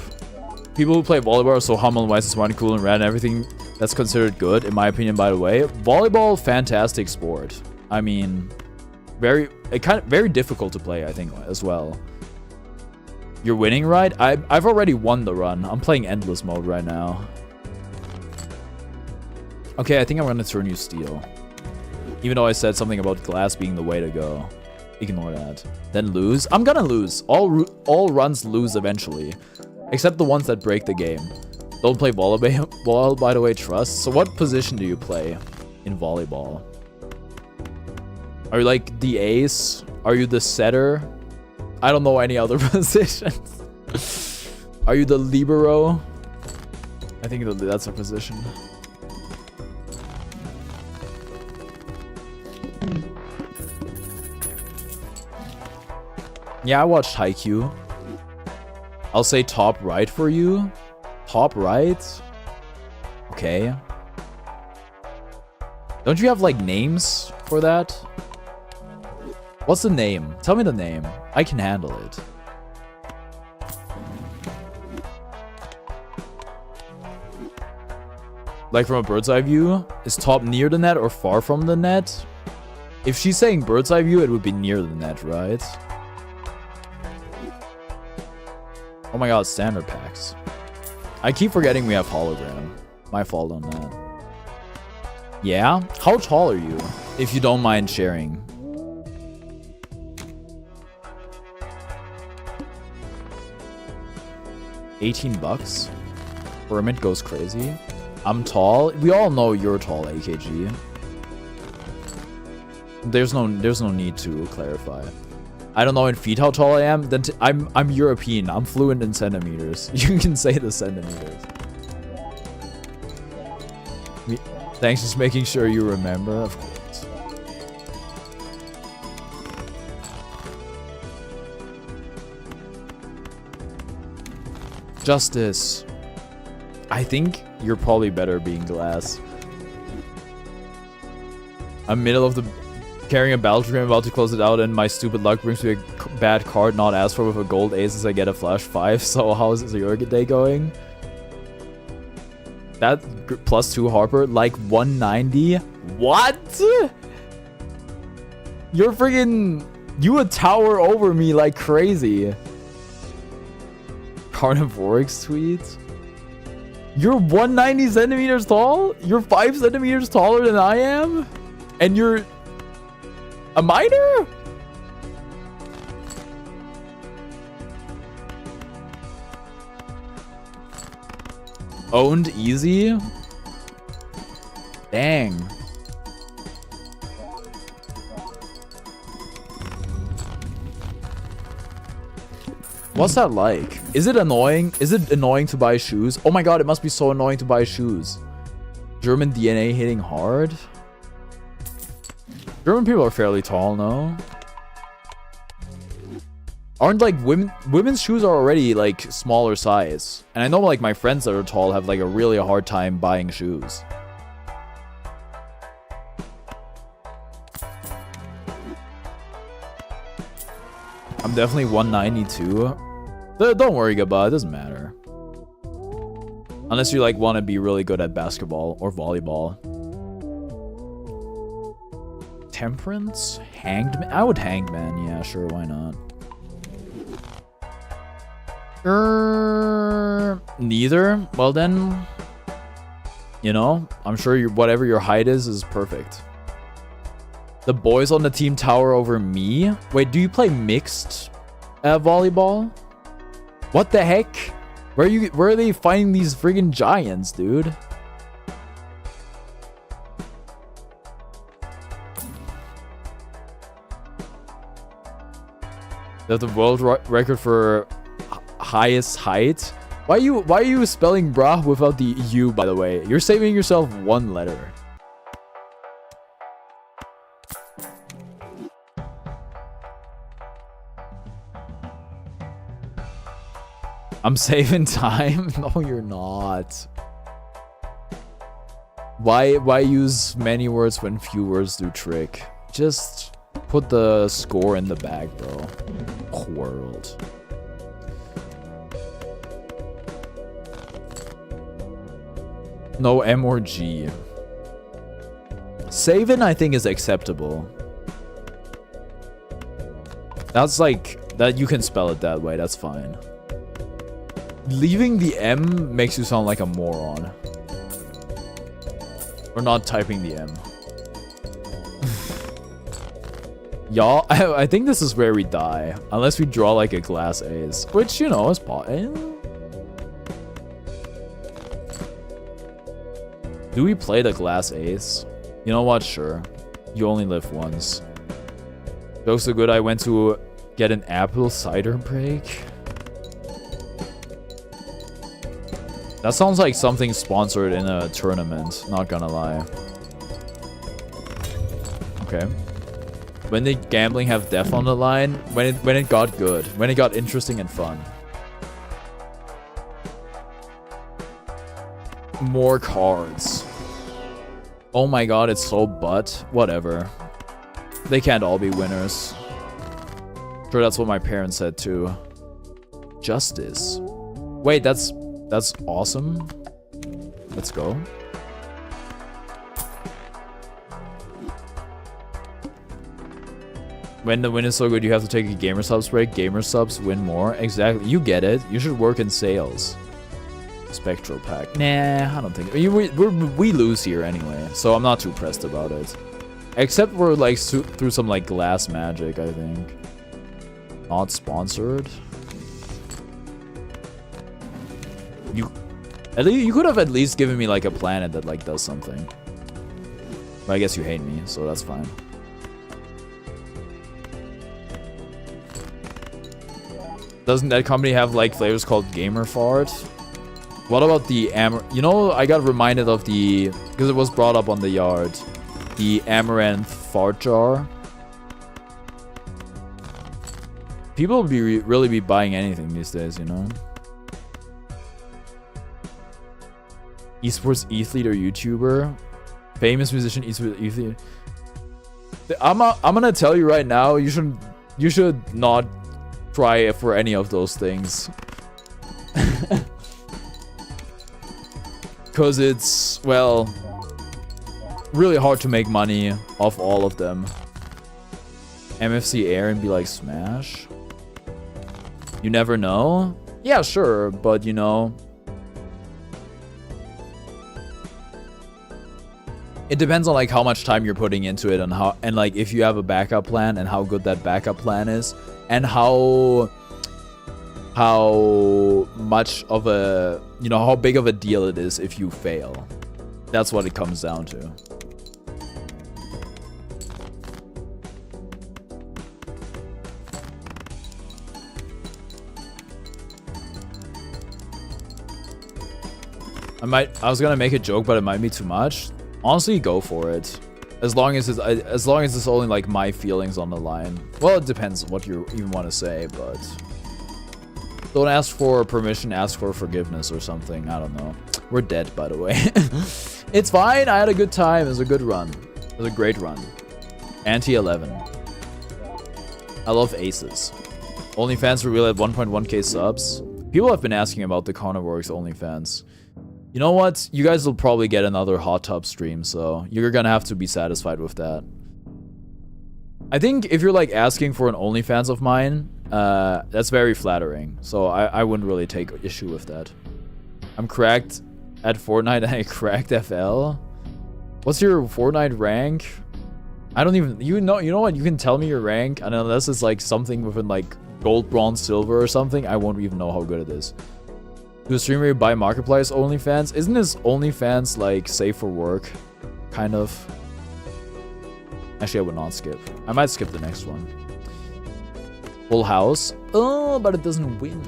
People who play volleyball are so humble and wise and smart and cool and rad and everything that's considered good, in my opinion, by the way. Volleyball, fantastic sport. I mean, very difficult to play, I think, as well. You're winning, right? I've already won the run. I'm playing endless mode right now. Okay, I think I'm gonna turn you steel. Even though I said something about glass being the way to go. Ignore that. Then lose. I'm gonna lose. All runs lose eventually. Except the ones that break the game. Don't play volleyball, by the way, trust. So what position do you play in volleyball? Are you like the ace? Are you the setter? I don't know any other positions. Are you the libero? I think that's a position. Yeah, I watched Haikyuu. I'll say top right for you. Top right? Okay. Don't you have, like, names for that? What's the name? Tell me the name. I can handle it. Like, from a bird's eye view? Is top near the net or far from the net? If she's saying bird's eye view, it would be near the net, right? Oh my god, standard packs. I keep forgetting we have hologram. My fault on that. Yeah? How tall are you? If you don't mind sharing. $18? Hermit goes crazy. I'm tall. We all know you're tall, AKG. There's no need to clarify. I don't know in feet how tall I am. Then I'm European. I'm fluent in centimeters. You can say the centimeters. Thanks, just making sure you remember, of course. Justice. I think you're probably better being glass. I'm middle of the carrying a BALATRO game, about to close it out, and my stupid luck brings me a bad card not asked for with a gold ace as I get a flash 5. So how's your day going? That +2 Harper, like 190? What? You're friggin'... You would tower over me like crazy. Carnivorix tweet? You're 190 centimeters tall? You're 5 centimeters taller than I am? And you're... a minor? Owned easy? Dang. What's that like? Is it annoying? Is it annoying to buy shoes? Oh my god, it must be so annoying to buy shoes. German DNA hitting hard? German people are fairly tall, no? Aren't like women's shoes are already like smaller size. And I know like my friends that are tall have like a really hard time buying shoes. I'm definitely 192. Don't worry, Gaba, it doesn't matter. Unless you like want to be really good at basketball or volleyball. Temperance? Hanged Man? I would Hanged Man, yeah, sure, why not? Neither. Well then, you know, I'm sure whatever your height is perfect. The boys on the team tower over me. Wait, do you play mixed volleyball? What the heck? Where are they finding these friggin' giants, dude? They have the world record for highest height. Why are you spelling bra without the U, by the way? You're saving yourself one letter. I'm saving time? No, you're not. Why use many words when few words do trick? Just put the score in the bag, bro. World. No M or G. Saving, I think, is acceptable. That's like that. You can spell it that way. That's fine. Leaving the M makes you sound like a moron. Or not typing the M. Y'all, I think this is where we die. Unless we draw like a glass ace. Which, you know, is possible. Do we play the glass ace? You know what? Sure. You only live once. Jokes so good I went to get an apple cider break. That sounds like something sponsored in a tournament, not gonna lie. Okay. When did gambling have death on the line? When it got good. When it got interesting and fun. More cards. Oh my god, it's so butt. Whatever. They can't all be winners. Sure, that's what my parents said too. Justice. Wait, that's awesome. Let's go. When the win is so good, you have to take a gamer subs break. Gamer subs win more. Exactly. You get it. You should work in sales. Spectral pack. Nah, I don't think. We lose here anyway, so I'm not too pressed about it. Except we're like through some like glass magic, I think. Not sponsored. You could have at least given me like a planet that like does something. But I guess you hate me, so that's fine. Doesn't that company have like flavors called Gamer Fart? What about the You know, I got reminded of the, because it was brought up on the yard, the Amaranth Fart Jar. People would really be buying anything these days, you know. Esports ETH-leader YouTuber, famous musician esports ETH-leader. I'm gonna tell you right now, you should not try for any of those things. Because it's, well, really hard to make money off all of them. MFC Air and be like, Smash? You never know? Yeah, sure, but you know, it depends on like how much time you're putting into it and how, and like if you have a backup plan and how good that backup plan is and how much of a, you know, how big of a deal it is if you fail. That's what it comes down to. I was gonna make a joke, but it might be too much. Honestly, go for it. As long as it's only like my feelings on the line. Well, it depends what you even want to say, but don't ask for permission, ask for forgiveness or something. I don't know. We're dead, by the way. It's fine. I had a good time. It was a good run. It was a great run. Anti-11. I love aces. OnlyFans reveal at 1.1k subs. People have been asking about the Carnivorix OnlyFans. You know what? You guys will probably get another hot tub stream, so you're gonna have to be satisfied with that. I think if you're like asking for an OnlyFans of mine, That's very flattering. So I wouldn't really take issue with that. I'm cracked at Fortnite and I cracked FL. What's your Fortnite rank? I don't even, you know what? You can tell me your rank, and unless it's like something within like gold, bronze, silver or something, I won't even know how good it is. Do a streamer you buy Marketplace OnlyFans? Isn't this OnlyFans like safe for work? Kind of. Actually, I would not skip. I might skip the next one. Full House. Oh, but it doesn't win.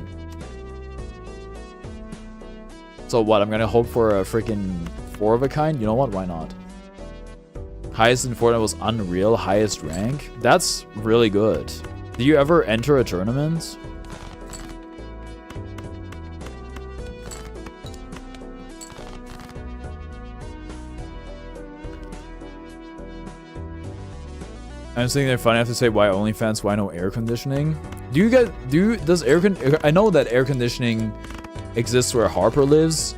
So what? I'm gonna hope for a freaking 4 of a kind? You know what? Why not? Highest in Fortnite was Unreal. Highest rank? That's really good. Do you ever enter a tournament? I'm just thinking they're funny. I have to say, why OnlyFans? Why no air conditioning? Do you guys does I know that air conditioning exists where Harper lives.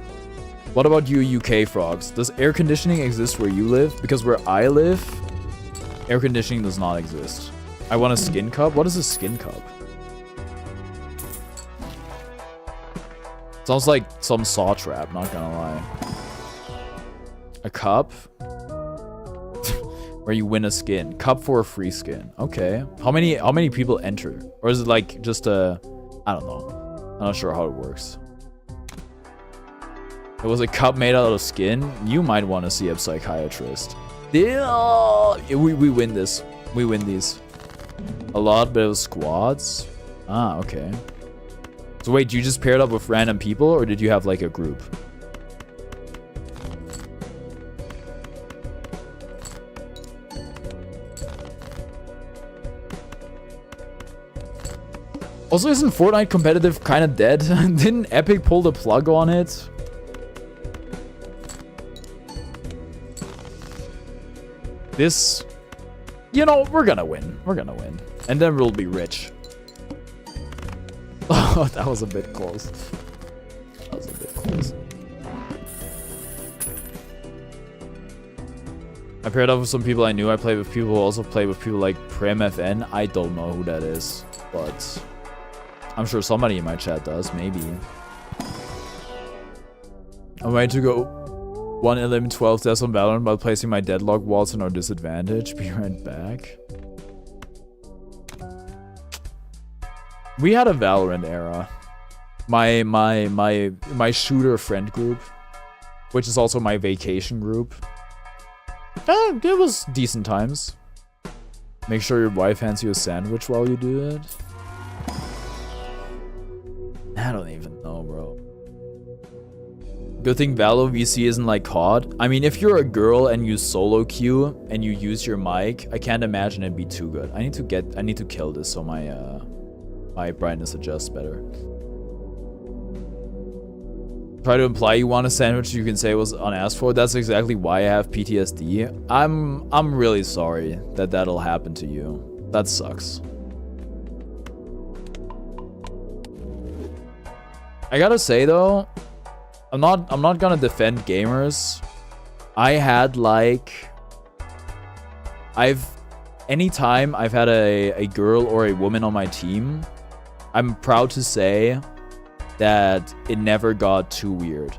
What about you UK frogs? Does air conditioning exist where you live? Because where I live, air conditioning does not exist. I want a skin cup. What is a skin cup? Sounds like some saw trap, not gonna lie. A cup? Where you win a skin. Cup for a free skin. Okay. How many people enter? Or is it like just a... I don't know. I'm not sure how it works. It was a cup made out of skin. You might want to see a psychiatrist. Yeah, we win this. We win these. A lot, but it was squads. Ah, okay. So wait, you just paired up with random people, or did you have like a group? Also, isn't Fortnite competitive kind of dead? Didn't Epic pull the plug on it? This, you know, we're gonna win. We're gonna win. And then we'll be rich. Oh, that was a bit close. That was a bit close. I paired up with some people I knew. I played with people who also play with people like PremFN. I don't know who that is, but I'm sure somebody in my chat does, maybe. I'm ready to go 1, 11, 12 deaths on Valorant by placing my deadlock walls in our disadvantage. Be right back. We had a Valorant era. My shooter friend group, which is also my vacation group. It was decent times. Make sure your wife hands you a sandwich while you do it. I don't even know, bro. Good thing Valo VC isn't like COD. I mean, if you're a girl and you solo queue and you use your mic, I can't imagine it'd be too good. I need to kill this so my brightness adjusts better. Try to imply you want a sandwich you can say was unasked for. That's exactly why I have PTSD. I'm really sorry that that'll happen to you. That sucks. I gotta say though, I'm not gonna defend gamers. I had like, anytime I've had a girl or a woman on my team, I'm proud to say that it never got too weird.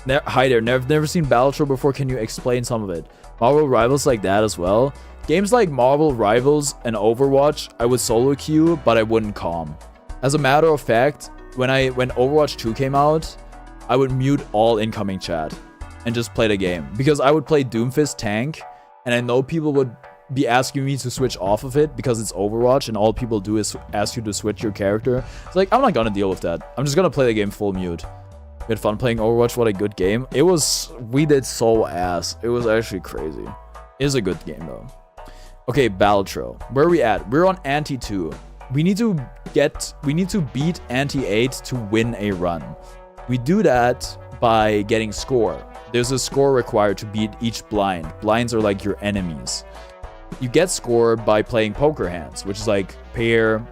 Hi there, never seen BALATRO before. Can you explain some of it? Marvel Rivals like that as well. Games like Marvel Rivals and Overwatch, I would solo queue, but I wouldn't calm. As a matter of fact, when Overwatch 2 came out, I would mute all incoming chat and just play the game. Because I would play Doomfist tank, and I know people would be asking me to switch off of it because it's Overwatch and all people do is ask you to switch your character. It's like, I'm not gonna deal with that. I'm just gonna play the game full mute. We had fun playing Overwatch. What a good game. We did so ass. It was actually crazy. It is a good game though. Okay, BALATRO. Where are we at? We're on Ante 2. We need to beat Ante 8 to win a run. We do that by getting score. There's a score required to beat each blind. Blinds are like your enemies. You get score by playing poker hands, which is like pair,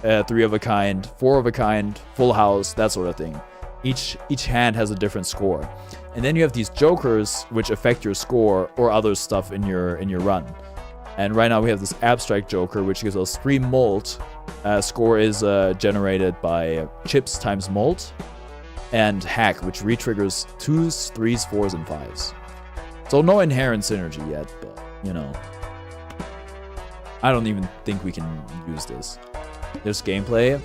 3 of a kind, 4 of a kind, full house, that sort of thing. Each hand has a different score. And then you have these jokers which affect your score or other stuff in your run. And right now we have this abstract joker, which gives us 3 molt. Score is generated by chips times molt. And hack, which re-triggers 2s, 3s, 4s, and 5s. So no inherent synergy yet, but, you know. I don't even think we can use this. There's gameplay.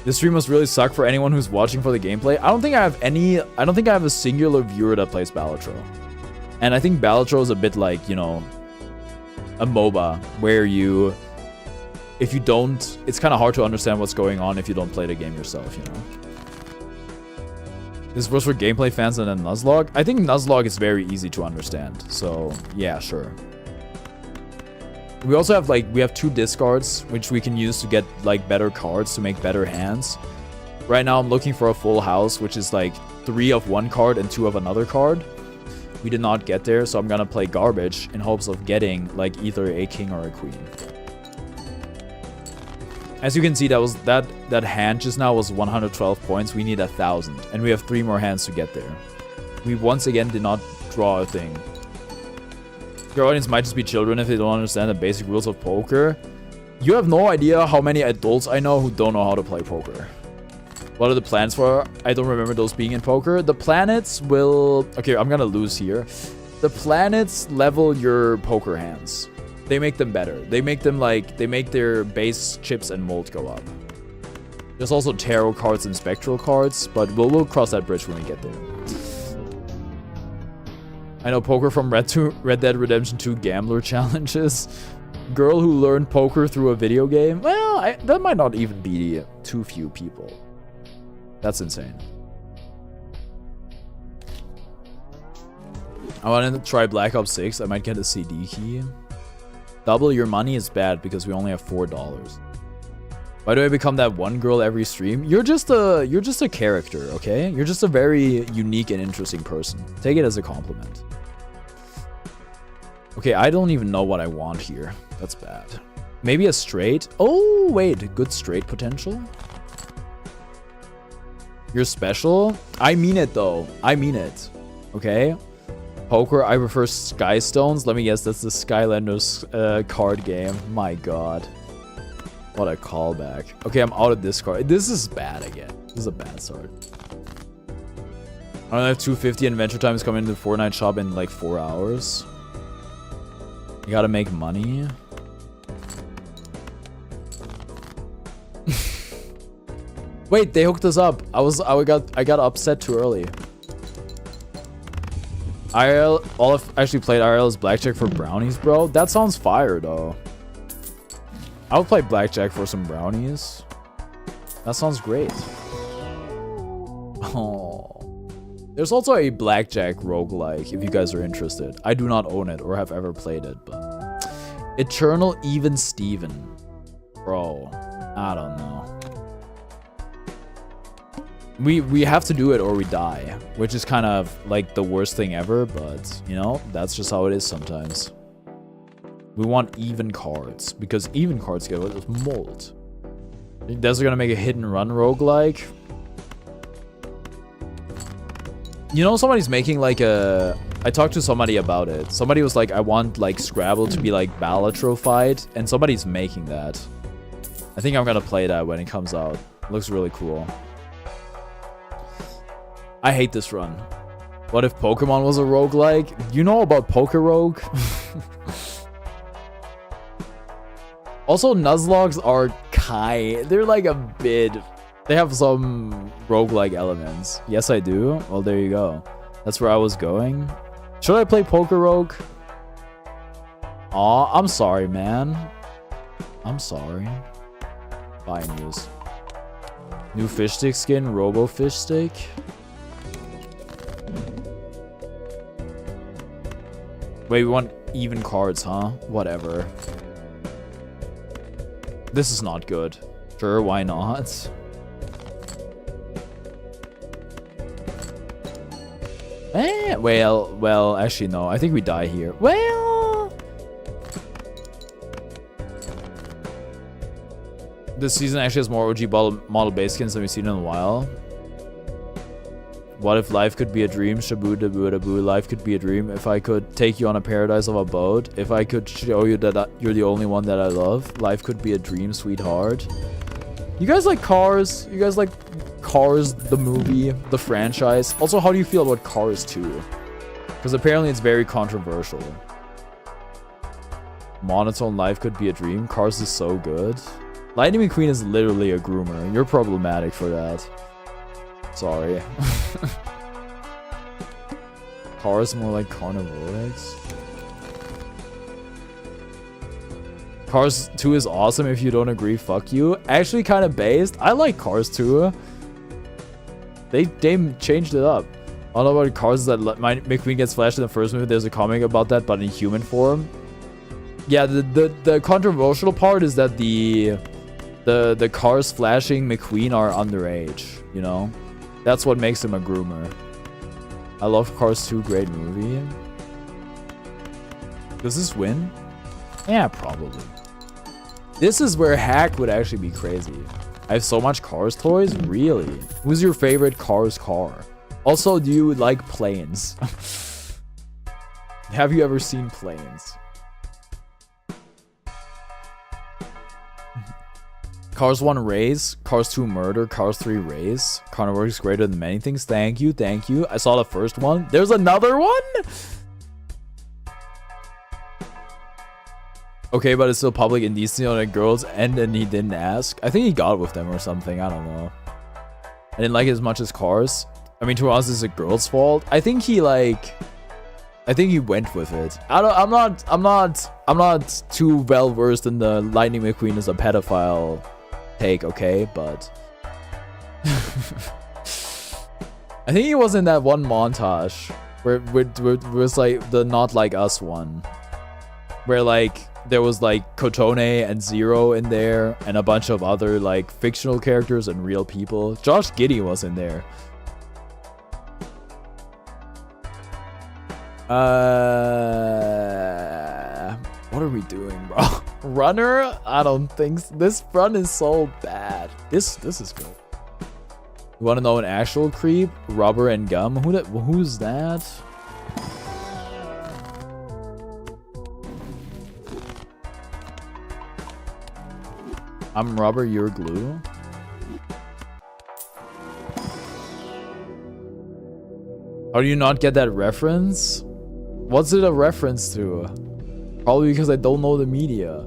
This stream must really suck for anyone who's watching for the gameplay. I don't think I have a singular viewer that plays Balatro. And I think Balatro is a bit like, you know, a MOBA, where if you don't, it's kind of hard to understand what's going on if you don't play the game yourself, you know. This was for gameplay fans and then Nuzlocke. I think Nuzlocke is very easy to understand, so yeah, sure. We also have we have 2 discards, which we can use to get like better cards to make better hands. Right now I'm looking for a full house, which is like 3 of one card and 2 of another card. We did not get there, so I'm gonna play garbage in hopes of getting like either a king or a queen. As you can see, that hand just now was 112 points. We need 1,000, and we have 3 more hands to get there. We once again did not draw a thing. Your audience might just be children if they don't understand the basic rules of poker. You have no idea how many adults I know who don't know how to play poker. What are the plans for? I don't remember those being in poker. The planets will... Okay, I'm gonna lose here. The planets level your poker hands. They make them better. They make them they make their base chips and molt go up. There's also tarot cards and spectral cards, but we'll cross that bridge when we get there. I know poker from Red Dead Redemption 2 gambler challenges. Girl who learned poker through a video game. Well, that might not even be too few people. That's insane. I want to try Black Ops 6. I might get a CD key. Double your money is bad because we only have $4. Why do I become that one girl every stream? You're just a character, okay? You're just a very unique and interesting person. Take it as a compliment. Okay, I don't even know what I want here. That's bad. Maybe a straight? Oh, wait. Good straight potential? You're special? I mean it, though. I mean it. Okay? Poker, I prefer Sky Stones. Let me guess, that's the Skylanders card game. My god. What a callback. Okay, I'm out of this card. This is bad again. This is a bad start. I don't have 250 and Adventure Time is coming to the Fortnite shop in like 4 hours. You gotta make money. Wait, they hooked us up. I got upset too early. IRL, all I've actually played IRL is Blackjack for brownies, bro. That sounds fire, though. I would play Blackjack for some brownies. That sounds great. Oh. There's also a Blackjack roguelike, if you guys are interested. I do not own it or have ever played it, but... Eternal Even Steven. Bro, I don't know. We have to do it or we die, which is kind of like the worst thing ever, but, you know, that's just how it is sometimes. We want even cards, because even cards get rid of mold. You guys are gonna make a hit and run roguelike? You know, somebody's making like a... I talked to somebody about it. Somebody was like, I want like Scrabble to be like Balatro fight, and somebody's making that. I think I'm gonna play that when it comes out. Looks really cool. I hate this run. What if Pokemon was a roguelike? You know about Poker Rogue? Also, Nuzlockes are they're like a bit... They have some roguelike elements. Yes, I do. Well, there you go. That's where I was going. Should I play Poker Rogue? Aw, I'm sorry, man. I'm sorry. Bye, news. New fish stick skin, Robo Fish Stick. Wait, we want even cards, huh? Whatever. This is not good. Sure, why not? Well, actually, no. I think we die here. Well... This season actually has more OG model base skins than we've seen in a while. What if life could be a dream? Shabu dabu dabu. Life could be a dream. If I could take you on a paradise of a boat. If I could show you that you're the only one that I love. Life could be a dream, sweetheart. You guys like Cars? You guys like Cars, the movie, the franchise? Also, how do you feel about Cars 2? Because apparently it's very controversial. Monotone life could be a dream. Cars is so good. Lightning McQueen is literally a groomer. You're problematic for that. Sorry. Cars more like carnivores. Cars 2 is awesome. If you don't agree, fuck you. Actually kind of based. I like Cars 2. They changed it up. All about Cars is that McQueen gets flashed in the first movie. There's a comic about that, but in human form. Yeah, the controversial part is that the Cars flashing McQueen are underage, you know? That's what makes him a groomer. I love Cars 2, great movie. Does this win? Yeah, probably. This is where hack would actually be crazy. I have so much Cars toys? Really? Who's your favorite Cars car? Also, do you like planes? Have you ever seen planes? Cars 1 race, Cars 2 murder, Cars 3 race. Carnivore is greater than many things. Thank you, thank you. I saw the first one. There's another one? Okay, but it's still public indecency on the girls, and then he didn't ask. I think he got with them or something. I don't know. I didn't like it as much as Cars. I mean, to us, it's a girl's fault. I think he went with it. I'm not too well versed in the Lightning McQueen as a pedophile take, okay? But I think he was in that one montage where it was like the Not Like Us one, where like there was like Kotone and Zero in there, and a bunch of other like fictional characters and real people. Josh Giddey was in there. What are we doing, bro? Runner? I don't think so. This run is so bad. This is good. You want to know an actual creep? Rubber and gum. Who's that? I'm rubber, you're glue. How do you not get that reference? What's it a reference to? Probably because I don't know the media.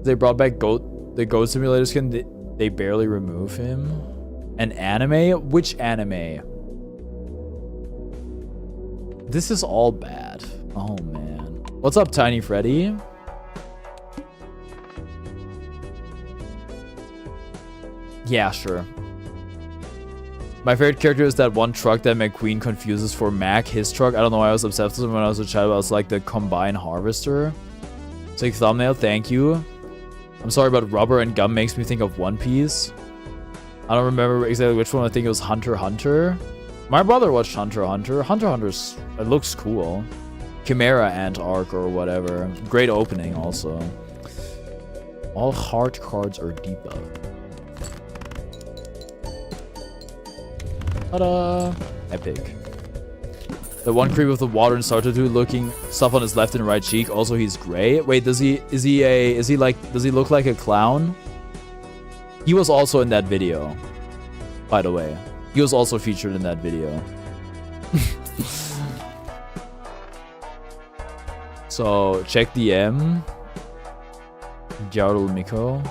They brought back the Goat Simulator skin. They barely remove him. An anime? Which anime? This is all bad. Oh man. What's up, Tiny Freddy? Yeah, sure. My favorite character is that one truck that McQueen confuses for Mac, his truck. I don't know why I was obsessed with him when I was a child. I was like the Combine Harvester. Sick thumbnail, thank you. I'm sorry, but rubber and gum makes me think of One Piece. I don't remember exactly which one. I think it was Hunter x Hunter. My brother watched Hunter x Hunter. Hunter x Hunter, it looks cool. Chimera Ant Arc or whatever. Great opening also. All hard cards are debugged. Ta-da! Epic. The one creep with the water and starter dude looking stuff on his left and right cheek. Also, he's gray. Wait, does he look like a clown? He was also in that video, by the way. He was also featured in that video. So, check DM. Jarl Miko.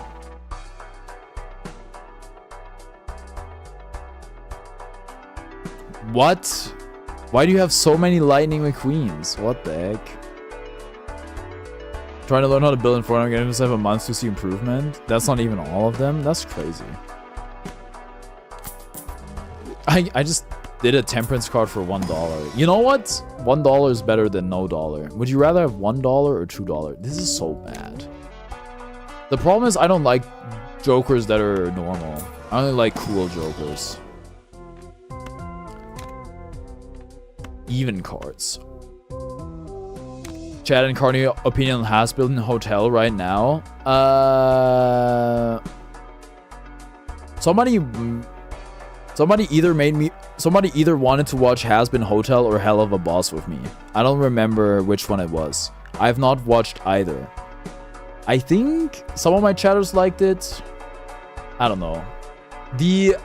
What? Why do you have so many Lightning McQueens? What the heck? Trying to learn how to build in Fortnite. I'm giving myself a month to see improvement. That's not even all of them. That's crazy. I just did a temperance card for $1. You know what? $1 is better than no dollar. Would you rather have $1 or $2? This is so bad. The problem is I don't like jokers that are normal. I only like cool jokers. Even cards. Chad and Carney opinion on Has built in hotel right now. Somebody either wanted to watch Has Been Hotel or Hell of a Boss with me. I don't remember which one it was. I have not watched either. I think some of my chatters liked it. I don't know.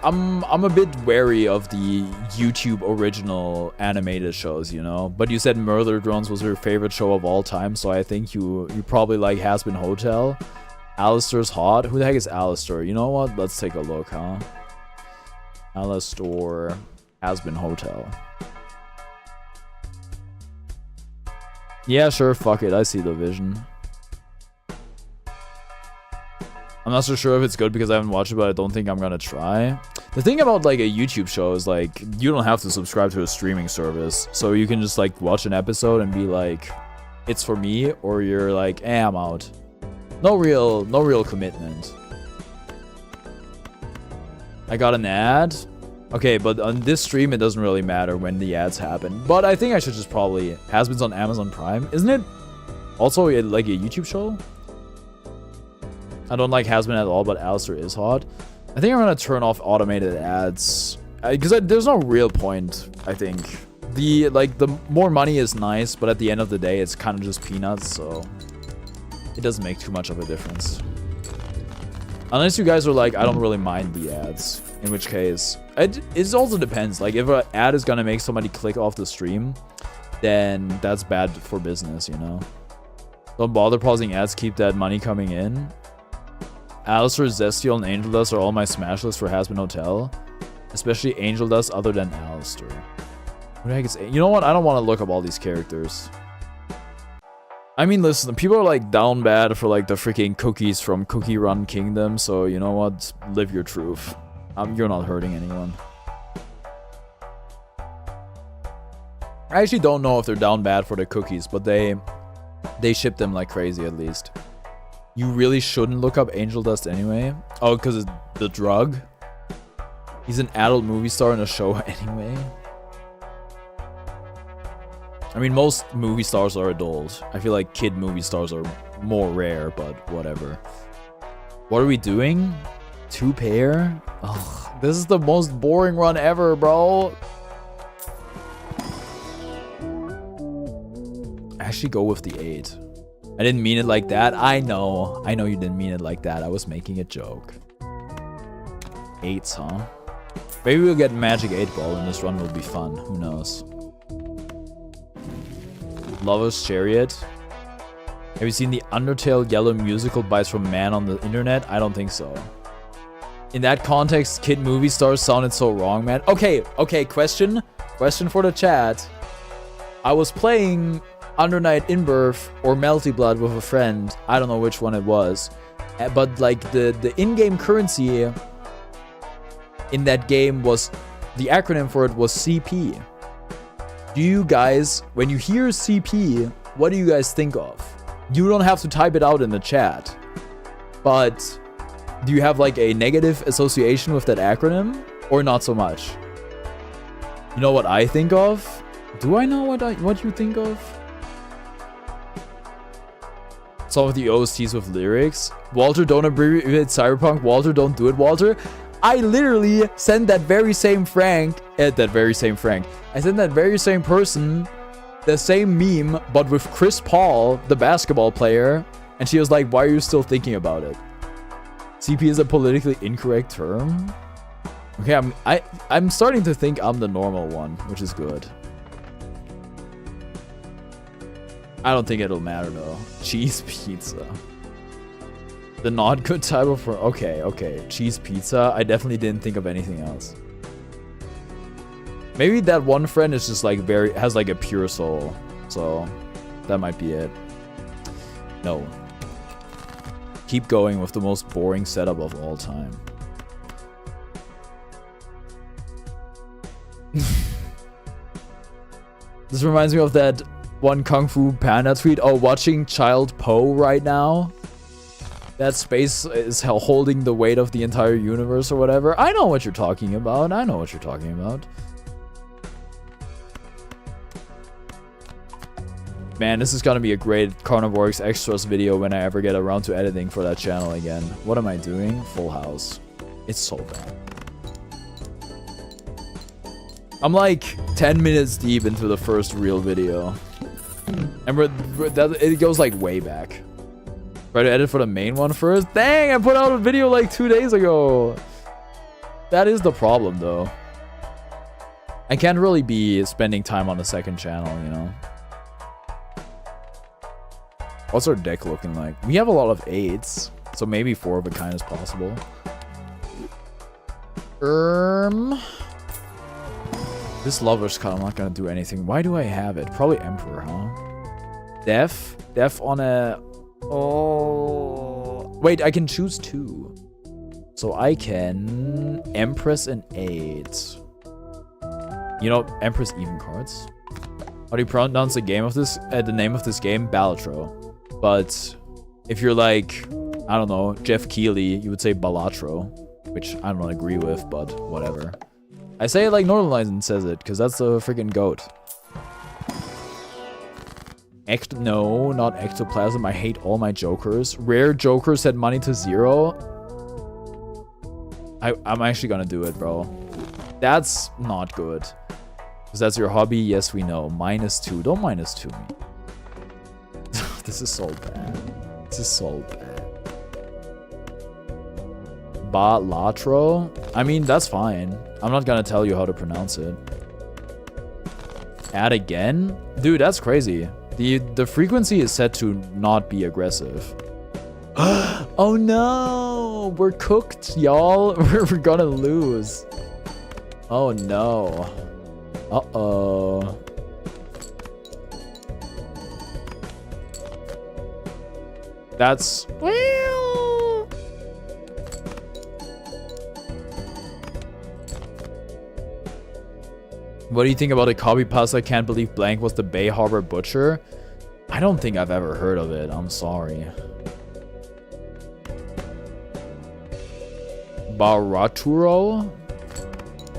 I'm a bit wary of the YouTube original animated shows, you know. But you said Murder Drones was your favorite show of all time, so I think you probably like Has Been Hotel. Alistair's hot. Who the heck is Alistair? You know what? Let's take a look, huh? Alistair Has Been Hotel. Yeah, sure. Fuck it. I see the vision. I'm not so sure if it's good because I haven't watched it, but I don't think I'm gonna try. The thing about like a YouTube show is like you don't have to subscribe to a streaming service, so you can just like watch an episode and be like, it's for me, or you're like, I'm out. No real commitment. I got an ad. Okay, but on this stream it doesn't really matter when the ads happen. But I think I should just probably Has-Beens on Amazon Prime, isn't it? Also like a YouTube show. I don't like Has-Been at all, but Alistair is hot. I think I'm gonna turn off automated ads because there's no real point. I think the more money is nice, but at the end of the day, it's kind of just peanuts, so it doesn't make too much of a difference. Unless you guys are like, I don't really mind the ads, in which case it also depends. Like if an ad is gonna make somebody click off the stream, then that's bad for business, you know. Don't bother pausing ads. Keep that money coming in. Alistair, Zestial, and Angel Dust are all my smash lists for Has Been Hotel. Especially Angel Dust other than Alistair. Who the heck is... You know what? I don't want to look up all these characters. I mean, listen, people are like down bad for like the freaking cookies from Cookie Run Kingdom. So, you know what? Live your truth. You're not hurting anyone. I actually don't know if they're down bad for the cookies, but they ship them like crazy at least. You really shouldn't look up Angel Dust anyway. Oh, because it's the drug? He's an adult movie star in a show anyway. I mean, most movie stars are adult. I feel like kid movie stars are more rare, but whatever. What are we doing? 2 pair? Ugh, this is the most boring run ever, bro. Actually go with the 8. I didn't mean it like that. I know you didn't mean it like that. I was making a joke. 8s, huh? Maybe we'll get Magic 8-Ball and this run will be fun. Who knows? Lover's Chariot. Have you seen the Undertale yellow musical bites from Man on the internet? I don't think so. In that context, kid movie stars sounded so wrong, man. Okay, question for the chat. I was playing Under Night in Birth or Melty Blood with a friend. I don't know which one it was. But like the in-game currency in that game was, the acronym for it was CP. Do you guys, when you hear CP, what do you guys think of? You don't have to type it out in the chat. But do you have like a negative association with that acronym or not so much? You know what I think of? Do I know what you think of? Some of the OSTs with lyrics. Walter, don't abbreviate Cyberpunk. Walter, don't do it, Walter. I literally sent that very same I sent that very same person the same meme, but with Chris Paul, the basketball player, and she was like, why are you still thinking about it? CP is a politically incorrect term? Okay, I'm starting to think I'm the normal one, which is good. I don't think it'll matter though. Cheese pizza. The not good type of... Okay. Cheese pizza. I definitely didn't think of anything else. Maybe that one friend is just like has like a pure soul. So that might be it. No. Keep going with the most boring setup of all time. This reminds me of that one Kung Fu Panda tweet. Oh, watching Child Poe right now. That space is holding the weight of the entire universe or whatever. I know what you're talking about. Man, this is gonna be a great Carnivorix Extras video when I ever get around to editing for that channel again. What am I doing? Full House. It's so bad. I'm like 10 minutes deep into the first real video. And it goes like way back. Try to edit for the main one first. Dang, I put out a video like 2 days ago. That is the problem though. I can't really be spending time on the second channel, you know. What's our deck looking like? We have a lot of 8s, so maybe 4 of a kind is possible. This lover's card, I'm not gonna do anything. Why do I have it? Probably Emperor, huh? Def on a... Oh... Wait, I can choose 2. So I can... Empress and 8. You know, Empress even cards. How do you pronounce the name of this game? Balatro. But if you're like, I don't know, Jeff Keighley, you would say Balatro, which I don't agree with, but whatever. I say it like Northern Legend says it, because that's the freaking goat. No, not ectoplasm. I hate all my jokers. Rare jokers set money to 0. I'm actually gonna do it, bro. That's not good. Because that's your hobby. Yes, we know. -2. Don't -2 me. This is so bad. This is so bad. BALATRO? I mean, that's fine. I'm not gonna tell you how to pronounce it. Add again? Dude, that's crazy. The frequency is set to not be aggressive. Oh no! We're cooked, y'all. We're gonna lose. Oh no. Uh-oh. That's... Well... What do you think about a copy pass? I can't believe blank was the Bay Harbor Butcher. I don't think I've ever heard of it. I'm sorry. BALATRO?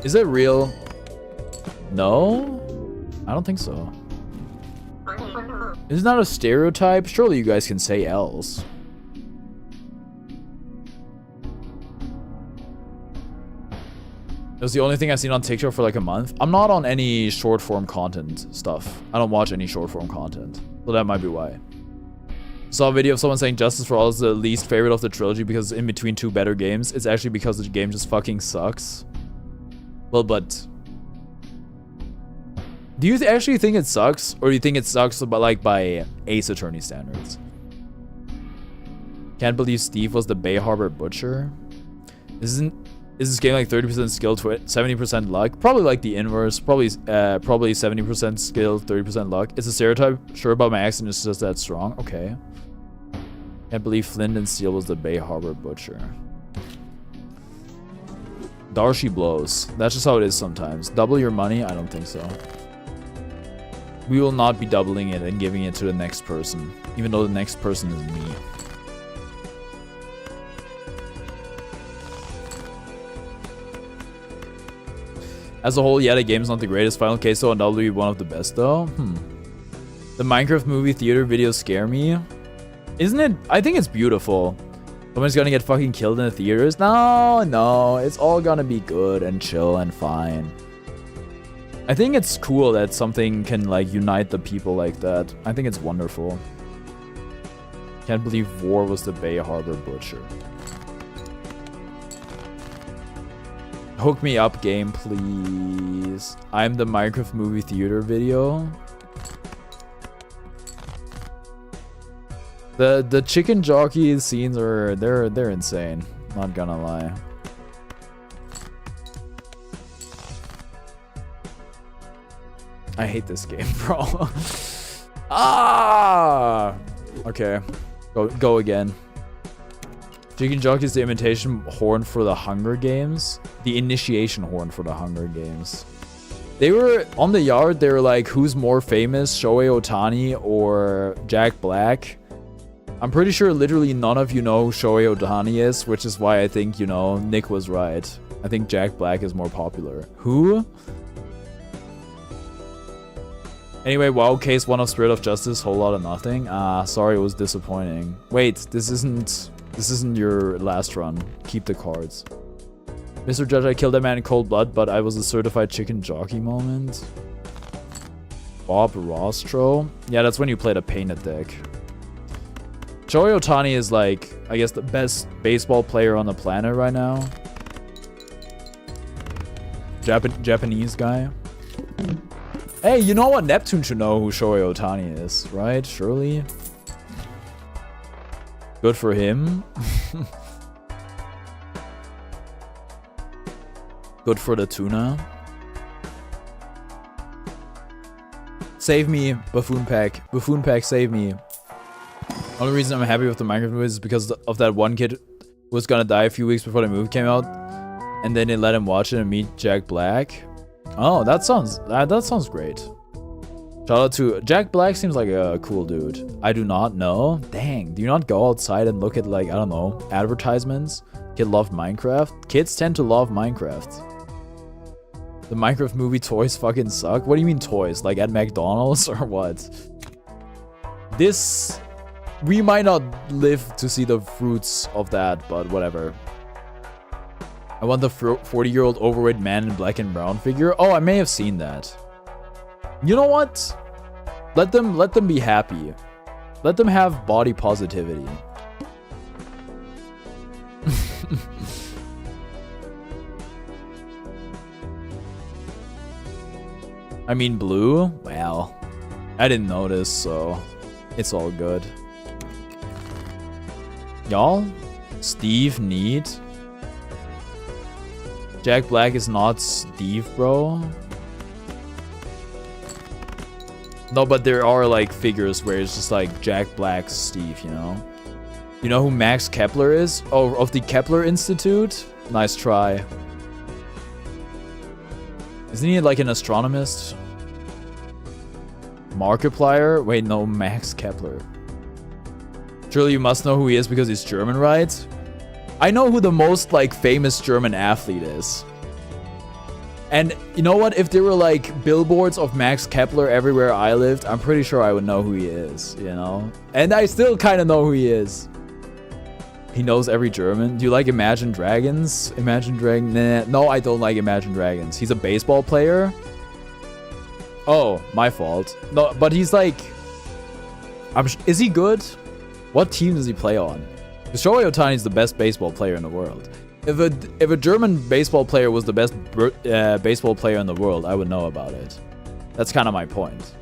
Is it real? No? I don't think so. Isn't that a stereotype? Surely you guys can say else. It was the only thing I've seen on TikTok for like a month. I'm not on any short form content stuff. I don't watch any short form content. So that might be why. Saw a video of someone saying Justice for All is the least favorite of the trilogy because in between 2 better games. It's actually because the game just fucking sucks. Well, but... Do you actually think it sucks? Or do you think it sucks by Ace Attorney standards? Can't believe Steve was the Bay Harbor Butcher. Is this game like 30% skill, 70% luck? Probably like the inverse. Probably 70% skill, 30% luck. It's a stereotype. Sure, about my accent is just that strong. Okay. Can't believe Flint and Steel was the Bay Harbor Butcher. Darcy blows. That's just how it is sometimes. Double your money? I don't think so. We will not be doubling it and giving it to the next person, even though the next person is me. As a whole, yeah, the game's not the greatest. Final Case though, undoubtedly one of the best though. The Minecraft movie theater videos scare me. Isn't it? I think it's beautiful. Someone's gonna get fucking killed in the theaters. No, it's all gonna be good and chill and fine. I think it's cool that something can like unite the people like that. I think it's wonderful. Can't believe War was the Bay Harbor Butcher. Hook me up, game, please. I'm the Minecraft movie theater video. The chicken jockey scenes are they're insane. Not gonna lie. I hate this game, bro. Ah! Okay. Go again. Chicken Jockey is the imitation horn for the Hunger Games. The initiation horn for the Hunger Games. They were on the yard, they were like, who's more famous, Shohei Ohtani or Jack Black? I'm pretty sure literally none of you know who Shohei Ohtani is, which is why I think, you know, Nick was right. I think Jack Black is more popular. Who? Anyway, WoW Case 1 of Spirit of Justice, whole lot of nothing. Sorry, it was disappointing. Wait, this isn't your last run. Keep the cards. Mr. Judge, I killed that man in cold blood, but I was a certified chicken jockey moment. Bob Rostro. Yeah, that's when you played a painted deck. Shohei Ohtani is like, I guess, the best baseball player on the planet right now. Japanese guy. Hey, you know what? Neptune should know who Shohei Ohtani is, right? Surely. Good for him. Good for the tuna. Save me, Buffoon Pack. Buffoon Pack, save me. Only reason I'm happy with the Minecraft movie is because of that one kid who was gonna die a few weeks before the movie came out, and then they let him watch it and meet Jack Black. Oh, that sounds great. Shout out to Jack Black. Seems like a cool dude. I do not know. Dang, do you not go outside and look at, like, I don't know, advertisements? Kid loved Minecraft. Kids tend to love Minecraft. The Minecraft movie toys fucking suck. What do you mean toys? Like at McDonald's or what? This, we might not live to see the fruits of that, but whatever. I want the 40-year-old overweight man in black and brown figure. Oh, I may have seen that. You know what? Let them be happy. Let them have body positivity. I mean blue? Well, I didn't notice, so it's all good. Y'all? Steve neat. Jack Black is not Steve, bro. No, but there are like figures where it's just like Jack Black's Steve, you know? You know who Max Kepler is? Oh, of the Kepler Institute? Nice try. Isn't he like an astronomist? Markiplier? Wait, no, Max Kepler. Surely you must know who he is because he's German, right? I know who the most like famous German athlete is. And you know what? If there were like billboards of Max Kepler everywhere I lived, I'm pretty sure I would know who he is, you know? And I still kind of know who he is. He knows every German. Do you like Imagine Dragons? Imagine Dragons? Nah, no, I don't like Imagine Dragons. He's a baseball player. Oh, my fault. No, but he's like... is he good? What team does he play on? Because Shohei Ohtani is the best baseball player in the world. If a German baseball player was the best baseball player in the world, I would know about it. That's kind of my point.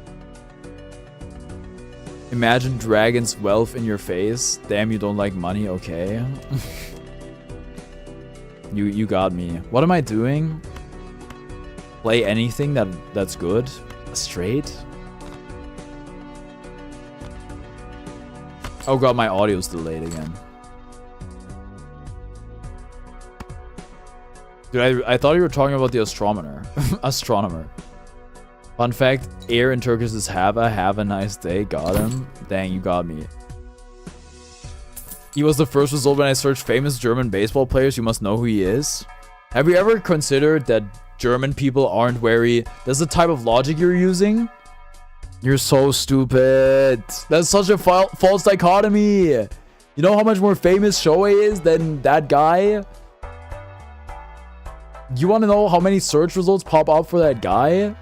Imagine Dragons' wealth in your face. Damn, you don't like money? Okay. You got me. What am I doing? Play anything that's good? Straight? Oh god, my audio's delayed again. Dude, I thought you were talking about the astronomer. Astronomer. Fun fact, air in Turkish is have a nice day. Got him. Dang, you got me. He was the first result when I searched famous German baseball players. You must know who he is. Have you ever considered that German people aren't very... That's the type of logic you're using? You're so stupid. That's such a false dichotomy. You know how much more famous Shohei is than that guy? You want to know how many search results pop up for that guy?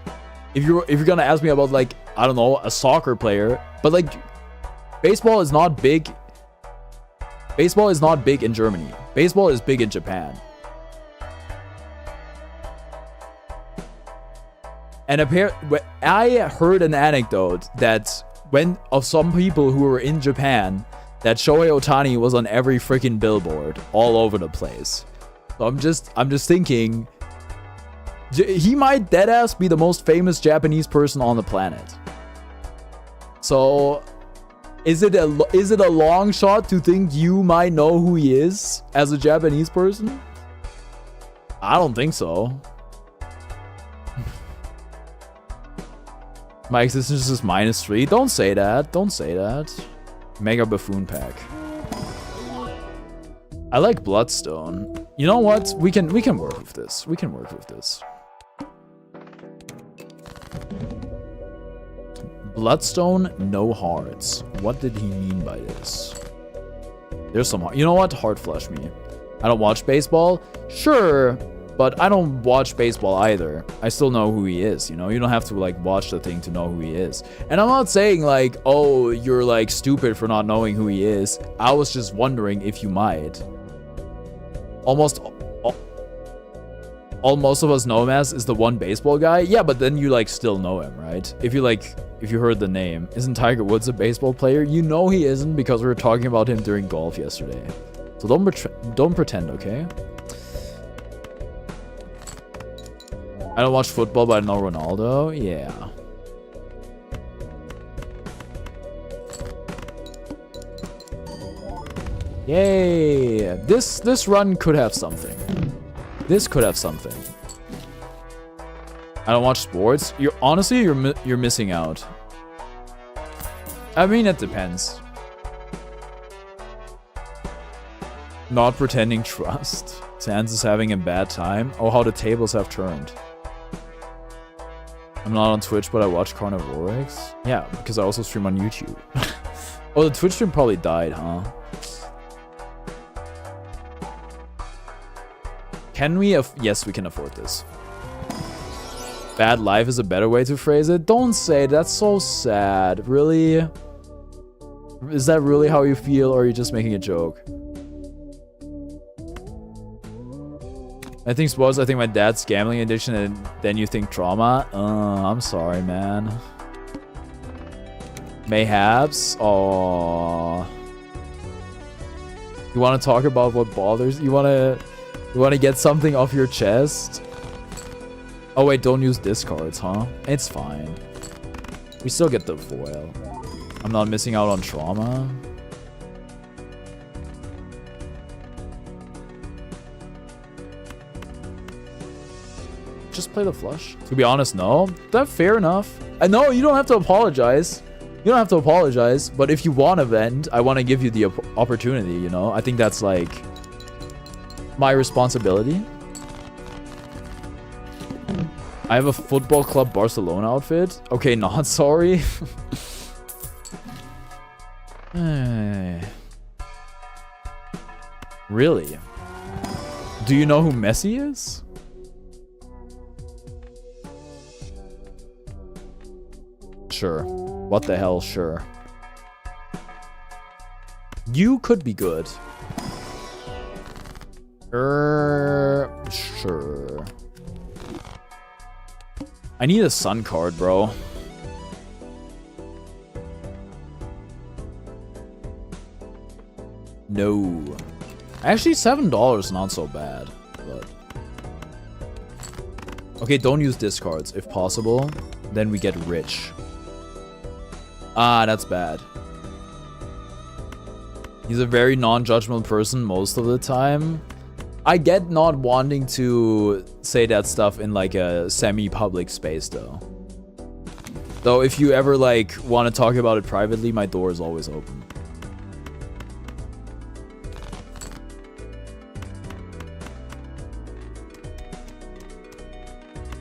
If you're gonna ask me about, like, I don't know, a soccer player, but like, baseball is not big. Baseball is not big in Germany. Baseball is big in Japan. And apparently, I heard an anecdote that of some people who were in Japan, that Shohei Ohtani was on every freaking billboard all over the place. So I'm just thinking, he might deadass be the most famous Japanese person on the planet. So, is it a long shot to think you might know who he is as a Japanese person? I don't think so. My existence is -3. Don't say that. Don't say that. Mega Buffoon Pack. I like Bloodstone. You know what? We can work with this. We can work with this. Bloodstone, no hearts. What did he mean by this? There's some heart. You know what? Heart flush me. I don't watch baseball. Sure, But I don't watch baseball either. I still know who he is, you know? You don't have to, like, watch the thing to know who he is. And I'm not saying, like, oh, you're, like, stupid for not knowing who he is. I was just wondering if you might. Almost all most of us know him as is the one baseball guy. Yeah, but then you, like, still know him, right? If you heard the name. Isn't Tiger Woods a baseball player? You know he isn't because we were talking about him during golf yesterday. So don't pretend, okay? I don't watch football, but I know Ronaldo. Yeah. Yay! This run could have something. This could have something. I don't watch sports. You're missing out. I mean, it depends. Not pretending trust. Sans is having a bad time. Oh, how the tables have turned. I'm not on Twitch, but I watch Carnivorex. Yeah, because I also stream on YouTube. Oh, the Twitch stream probably died, huh? Can we? Yes, we can afford this. Bad life is a better way to phrase it. Don't say it. That's so sad. Really? Is that really how you feel, or are you just making a joke? I think sports. I think my dad's gambling addiction, and then you think trauma. I'm sorry, man. Mayhaps. Oh. You want to talk about what bothers you? You want to get something off your chest? Oh wait, don't use discards, huh? It's fine. We still get the foil. I'm not missing out on trauma. Just play the flush. To be honest, no. That's fair enough. I know you don't have to apologize. You don't have to apologize. But if you want to vent, I want to give you the opportunity, you know? I think that's like my responsibility. I have a Football Club Barcelona outfit. Okay, not sorry. Really? Do you know who Messi is? Sure. What the hell, sure. You could be good. Sure. I need a sun card, bro. No. Actually, $7 not so bad, but okay, don't use discards if possible. Then we get rich. Ah, that's bad. He's a very non-judgmental person most of the time. I get not wanting to say that stuff in like a semi-public space though. Though if you ever like want to talk about it privately, my door is always open.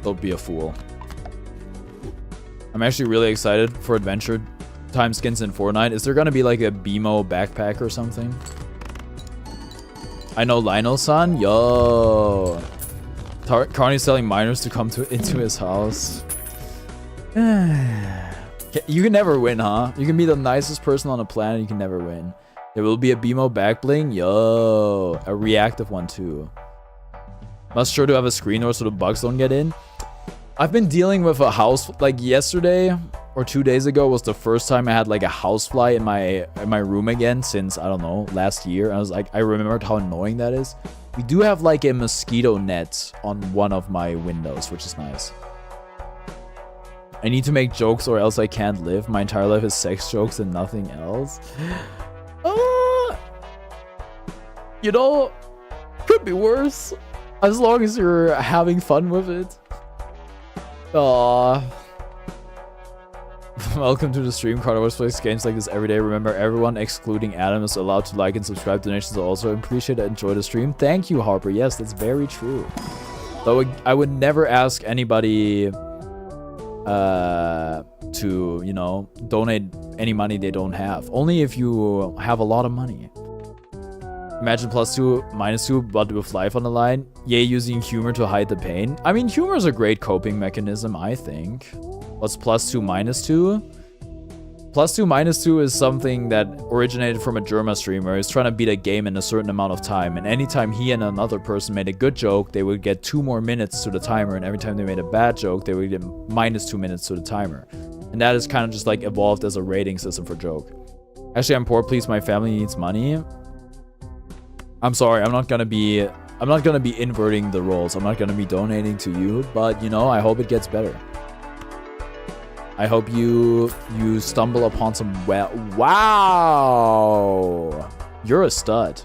Don't be a fool. I'm actually really excited for Adventure Time skins in Fortnite. Is there gonna be like a BMO backpack or something? I know Lionel-san. Yo. Carney's telling minors to come into his house. You can never win, huh? You can be the nicest person on the planet. You can never win. There will be a BMO back bling. Yo. A reactive one too. Must sure to have a screen door so the bugs don't get in. I've been dealing with a house, like yesterday or 2 days ago was the first time I had like a housefly in my room again since, I don't know, last year. I was like, I remembered how annoying that is. We do have like a mosquito net on one of my windows, which is nice. I need to make jokes or else I can't live. My entire life is sex jokes and nothing else. You know, could be worse. As long as you're having fun with it. Aww. Welcome to the stream. Carnivorous plays games like this every day. Remember, everyone excluding Adam is allowed to like and subscribe. Donations are also appreciate and enjoy the stream. Thank you, Harper. Yes, that's very true. Though I would never ask anybody to, you know, donate any money they don't have. Only if you have a lot of money. Imagine +2, -2, but with life on the line. Yay, using humor to hide the pain. I mean, humor is a great coping mechanism, I think. What's +2, -2? +2, -2 is something that originated from a German streamer who's trying to beat a game in a certain amount of time. And anytime he and another person made a good joke, they would get 2 more minutes to the timer. And every time they made a bad joke, they would get -2 minutes to the timer. And that is kind of just like evolved as a rating system for joke. Actually, I'm poor, please. My family needs money. I'm sorry, I'm not gonna be inverting the roles. I'm not gonna be donating to you, but you know, I hope it gets better. I hope you stumble upon some wow. You're a stud.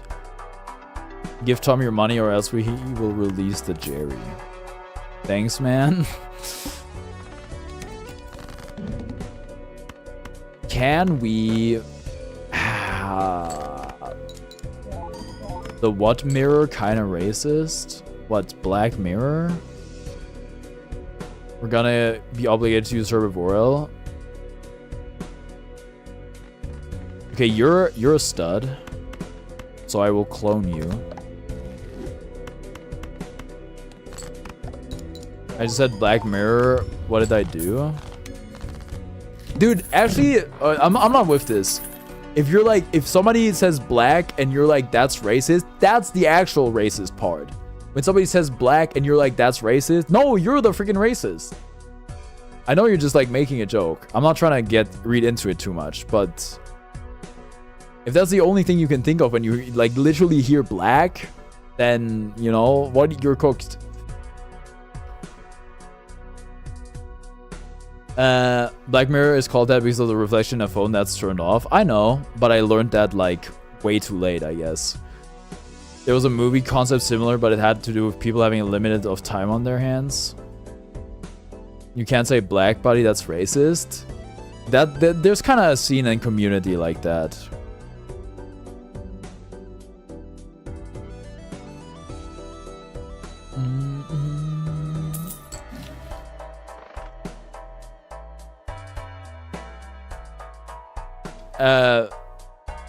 Give Tom your money or else he will release the Jerry. Thanks, man. Can we the what mirror kind of racist? What, Black Mirror? We're gonna be obligated to use Herbivore. Okay, you're a stud. So I will clone you. I just said Black Mirror. What did I do? Dude, actually, I'm not with this. If you're like, if somebody says black and you're like, that's racist, that's the actual racist part. When somebody says black and you're like, that's racist, no, you're the freaking racist. I know you're just like making a joke. I'm not trying to read into it too much, but if that's the only thing you can think of when you like literally hear black, then, you know, what, you're cooked. Black Mirror is called that because of the reflection of phone that's turned off. I know, but I learned that like way too late, I guess. There was a movie concept similar, but it had to do with people having a limited of time on their hands. You can't say black buddy, that's racist. That there's kind of a scene and community like that.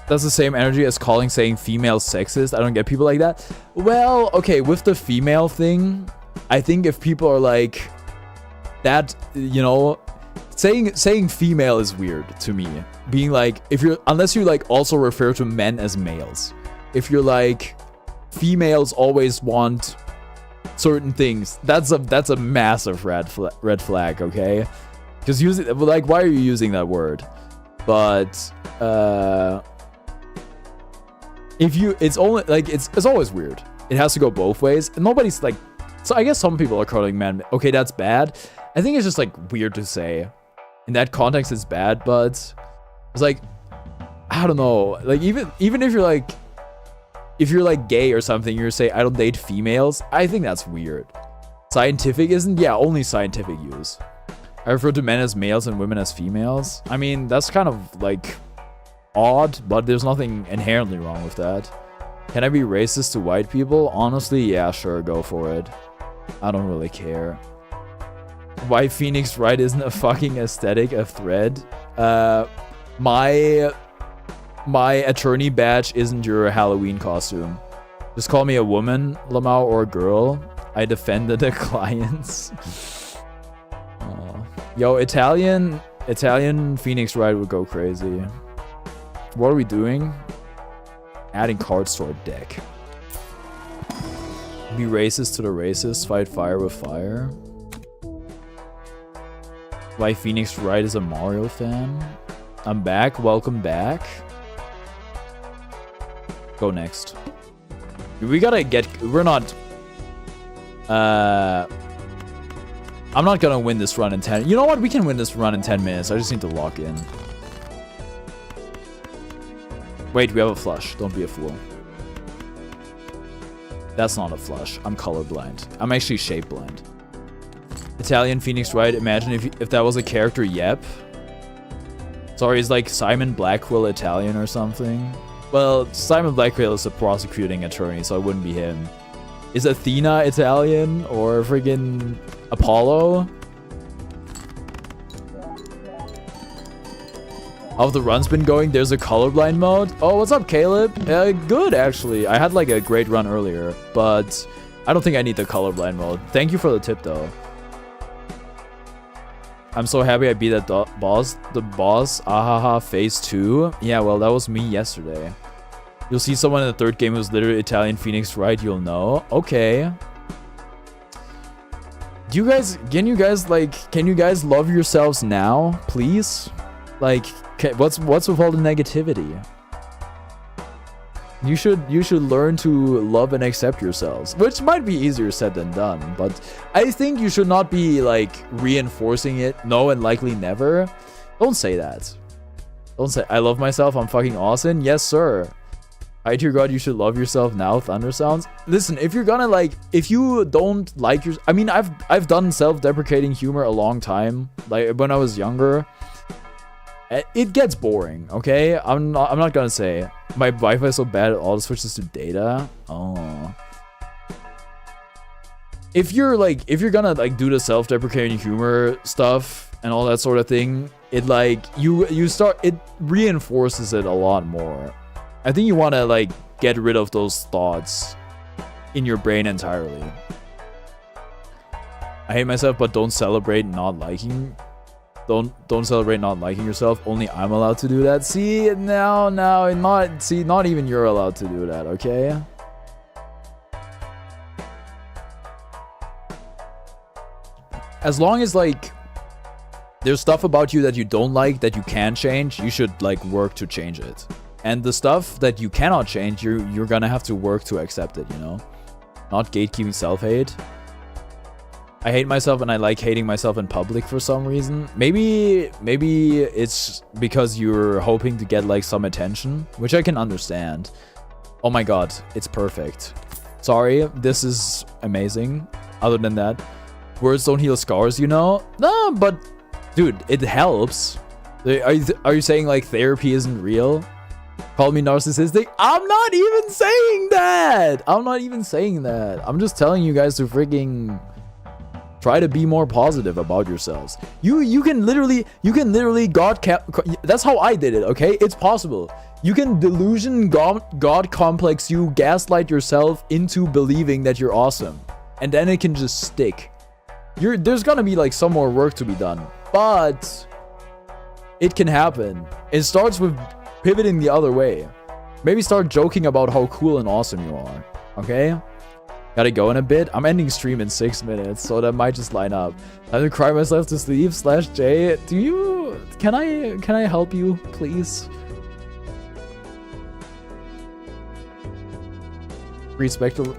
That's the same energy as saying female sexist. I don't get people like that. Well, okay, with the female thing, I think if people are like that, you know, saying female is weird to me. Being like, unless you like also refer to men as males. If you're like, females always want certain things, that's a massive red flag, okay? Because like, why are you using that word? But it's only like it's always weird. It has to go both ways, and nobody's like. So I guess some people are calling men. Okay, that's bad. I think it's just like weird to say. In that context, it's bad, but it's like I don't know. Like even if you're like gay or something, you're say I don't date females. I think that's weird. Scientific isn't? Yeah, only scientific use. I refer to men as males and women as females. I mean, that's kind of like odd, but there's nothing inherently wrong with that. Can I be racist to white people? Honestly, yeah, sure, go for it. I don't really care. Why Phoenix Wright isn't a fucking aesthetic, a thread? My attorney badge isn't your Halloween costume. Just call me a woman, Lamau, or a girl. I defended the clients. Yo, Italian Phoenix Wright would go crazy. What are we doing? Adding cards to our deck. Be racist to the racist. Fight fire with fire. Why Phoenix Wright is a Mario fan. I'm back. Welcome back. Go next. We gotta get... We're not... I'm not gonna win this run in 10... You know what? We can win this run in 10 minutes. I just need to lock in. Wait, we have a flush. Don't be a fool. That's not a flush. I'm colorblind. I'm actually shape blind. Italian Phoenix Wright. Imagine if that was a character. Yep. Sorry, he's like Simon Blackwell Italian or something. Well, Simon Blackwell is a prosecuting attorney, so it wouldn't be him. Is Athena Italian or friggin' Apollo? How the run's been going? There's a colorblind mode. Oh, what's up, Caleb? Good, actually. I had like a great run earlier, but I don't think I need the colorblind mode. Thank you for the tip, though. I'm so happy I beat that boss. The boss, ahaha, phase 2. Yeah, well, that was me yesterday. You'll see someone in the third game who's literally Italian Phoenix, right? You'll know. Okay. Can you guys love yourselves now, please? Like, what's with all the negativity? You should learn to love and accept yourselves, which might be easier said than done, but I think you should not be like reinforcing it. No, and likely never. Don't say that. Don't say I love myself, I'm fucking awesome. Yes, sir. I dear God, you should love yourself now, Thunder Sounds. Listen, if you're gonna like, if you don't like your, I mean, I've done self-deprecating humor a long time, like when I was younger. It gets boring, okay? I'm not gonna say my Wi-Fi is so bad it auto switches to data. Oh. If you're gonna like do the self-deprecating humor stuff and all that sort of thing, it like it reinforces it a lot more. I think you want to like get rid of those thoughts in your brain entirely. I hate myself, but don't celebrate not liking. Don't celebrate not liking yourself. Only I'm allowed to do that. See, not even you're allowed to do that, okay? As long as like there's stuff about you that you don't like that you can change, you should like work to change it. And the stuff that you cannot change, you're gonna have to work to accept it, you know? Not gatekeeping self-hate. I hate myself and I like hating myself in public for some reason. Maybe it's because you're hoping to get like some attention, which I can understand. Oh my god, it's perfect. Sorry, this is amazing. Other than that, words don't heal scars, you know? No, but dude, it helps. Are you saying like therapy isn't real? Call me narcissistic? I'm not even saying that. I'm just telling you guys to freaking try to be more positive about yourselves. You can literally that's how I did it, okay? It's possible. You can delusion God complex you, gaslight yourself into believing that you're awesome. And then it can just stick. There's gonna be like some more work to be done, but it can happen. It starts with pivoting the other way. Maybe start joking about how cool and awesome you are, okay? Gotta go in a bit. I'm ending stream in 6 minutes, so that might just line up. I have to cry myself to sleep. /J. Can I help you, please? Respectable.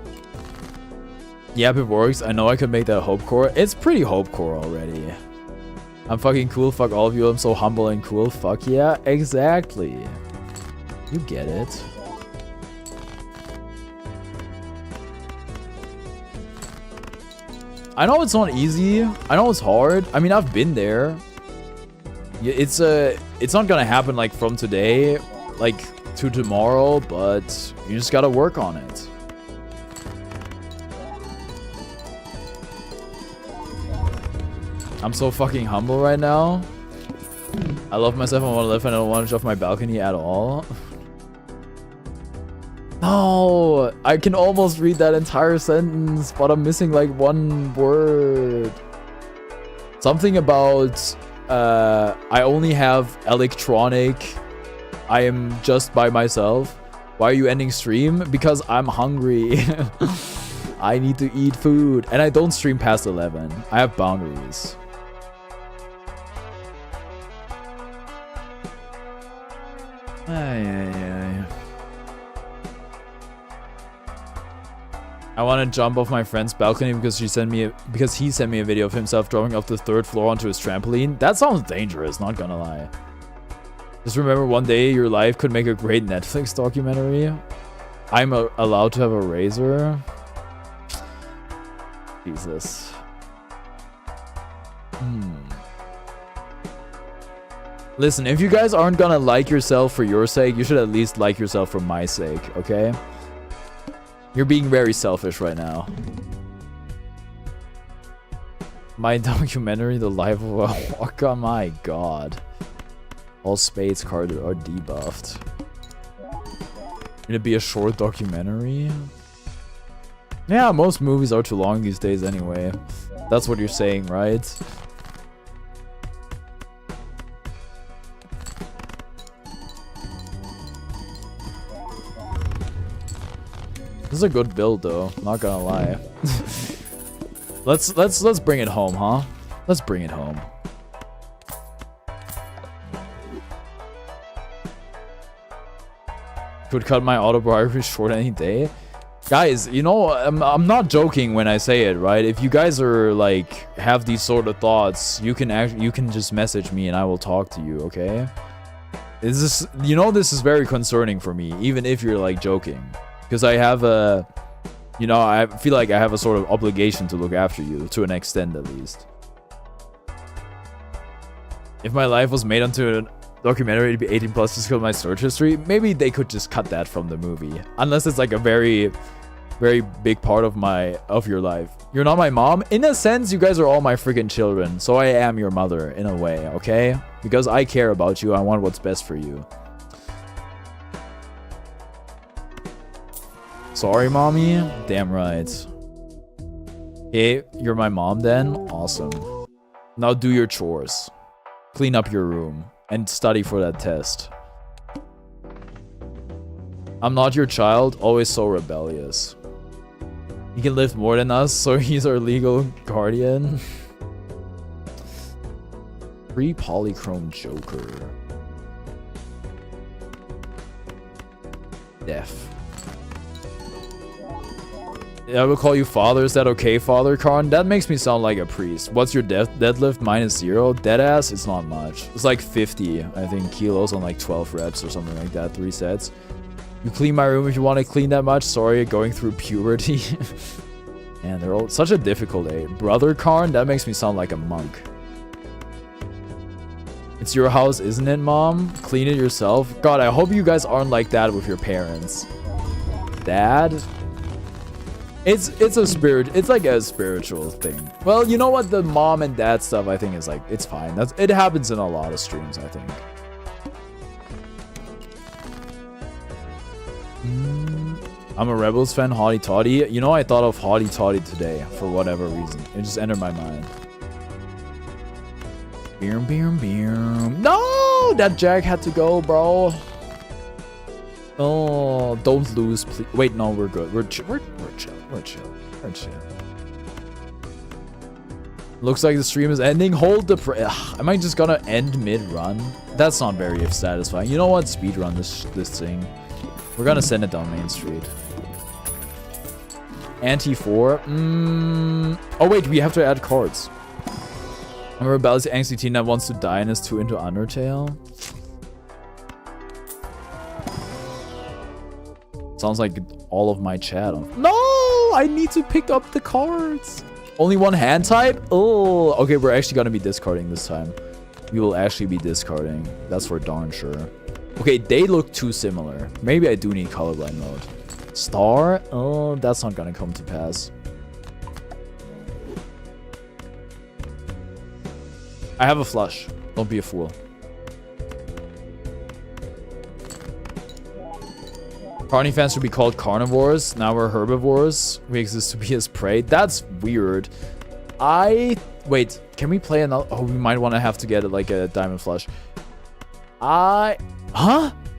Yep, it works. I know I could make that hope core. It's pretty hope core already. I'm fucking cool. Fuck all of you. I'm so humble and cool. Fuck yeah. Exactly. You get it. I know it's not easy. I know it's hard. I mean, I've been there. It's not gonna happen like from today, like to tomorrow, but you just gotta work on it. I'm so fucking humble right now. I love myself. I want to live and I don't want to jump off my balcony at all. No, I can almost read that entire sentence, but I'm missing like one word. Something about I only have electronic. I am just by myself. Why are you ending stream? Because I'm hungry. I need to eat food. And I don't stream past 11. I have boundaries. I want to jump off my friend's balcony because he sent me a video of himself dropping off the 3rd floor onto his trampoline. That sounds dangerous, not gonna lie. Just remember, one day your life could make a great Netflix documentary. I'm allowed to have a razor. Jesus. Listen, if you guys aren't gonna like yourself for your sake, you should at least like yourself for my sake, okay? You're being very selfish right now. My documentary, The Life of a Walker, my god. All spades cards are debuffed. It'd be a short documentary. Yeah, most movies are too long these days anyway. That's what you're saying, right? This is a good build though, not gonna lie. Let's bring it home, huh? Let's bring it home. Could cut my autobiography short any day. Guys, you know, I'm not joking when I say it, right? If you guys are like have these sort of thoughts, you can just message me and I will talk to you, okay? This is, you know, this is very concerning for me, even if you're like joking, because I have a, you know, I feel like I have a sort of obligation to look after you to an extent at least. If my life was made onto a documentary to be 18 plus just because of my search history, maybe they could just cut that from the movie, unless it's like a very big part of your life. You're not my mom. In a sense, you guys are all my freaking children, so I am your mother in a way, okay? Because I care about you. I want what's best for you. Sorry, mommy. Damn right. Okay, you're my mom then? Awesome. Now do your chores. Clean up your room and study for that test. I'm not your child, always so rebellious. He can lift more than us, so he's our legal guardian. Free polychrome Joker. Deaf. Yeah, I will call you father. Is that okay, Father Karn? That makes me sound like a priest. What's your deadlift? -0. Deadass? It's not much. It's like 50, I think, kilos on like 12 reps or something like that. 3 sets. You clean my room if you want to clean that much. Sorry, going through puberty. Man, they're all such a difficult age. Brother Karn? That makes me sound like a monk. It's your house, isn't it, Mom? Clean it yourself. God, I hope you guys aren't like that with your parents. Dad? It's a spirit. It's like a spiritual thing. Well, you know what? The mom and dad stuff, I think, is like, it's fine. It happens in a lot of streams, I think. I'm a Rebels fan, Hottie Toddy. You know, I thought of Hottie Toddy today for whatever reason. It just entered my mind. No, that Jack had to go, bro. Oh, don't lose, please. Wait, no, we're good. We're chill. Looks like the stream is ending. Hold the am I just gonna end mid-run? That's not very satisfying. You know what? Speedrun this thing. We're gonna send it down Main Street. Anti-4. Oh wait, we have to add cards. I'm a rebellious angsty teen that wants to die and is too into Undertale. Sounds like all of my chat. No, I need to pick up the cards. Only one hand type? Oh, okay, we're actually gonna be discarding this time. We will actually be discarding. That's for darn sure. Okay, they look too similar. Maybe I do need colorblind mode. Star? Oh, that's not gonna come to pass. I have a flush. Don't be a fool. Carny fans should be called carnivores. Now we're herbivores. We exist to be as prey. That's weird. Wait, can we play another? Oh, we might want to have to get like a diamond flush. Huh?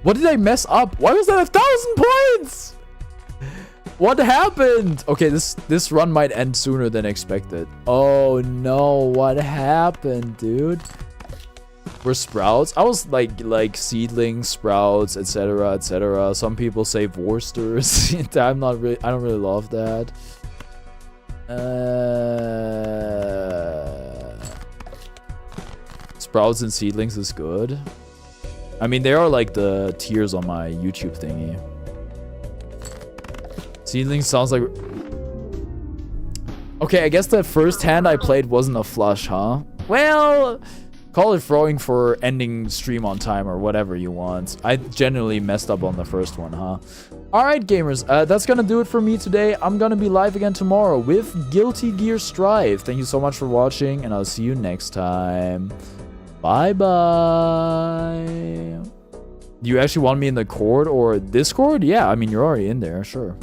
What did I mess up? Why was that 1,000 points? What happened? Okay, this run might end sooner than expected. Oh no, what happened, dude? We're sprouts. I was like seedlings, sprouts, etc., etc. Some people say Worcesters. I don't really love that. Sprouts and seedlings is good. I mean, they are like the tiers on my YouTube thingy. Seedlings sounds like... Okay, I guess the first hand I played wasn't a flush, huh? Well... Call it throwing for ending stream on time or whatever you want. I generally messed up on the first one, huh? Alright, gamers. That's gonna do it for me today. I'm gonna be live again tomorrow with Guilty Gear Strive. Thank you so much for watching, and I'll see you next time. Bye-bye. Do you actually want me in the Cord or Discord? Yeah, I mean, you're already in there, sure.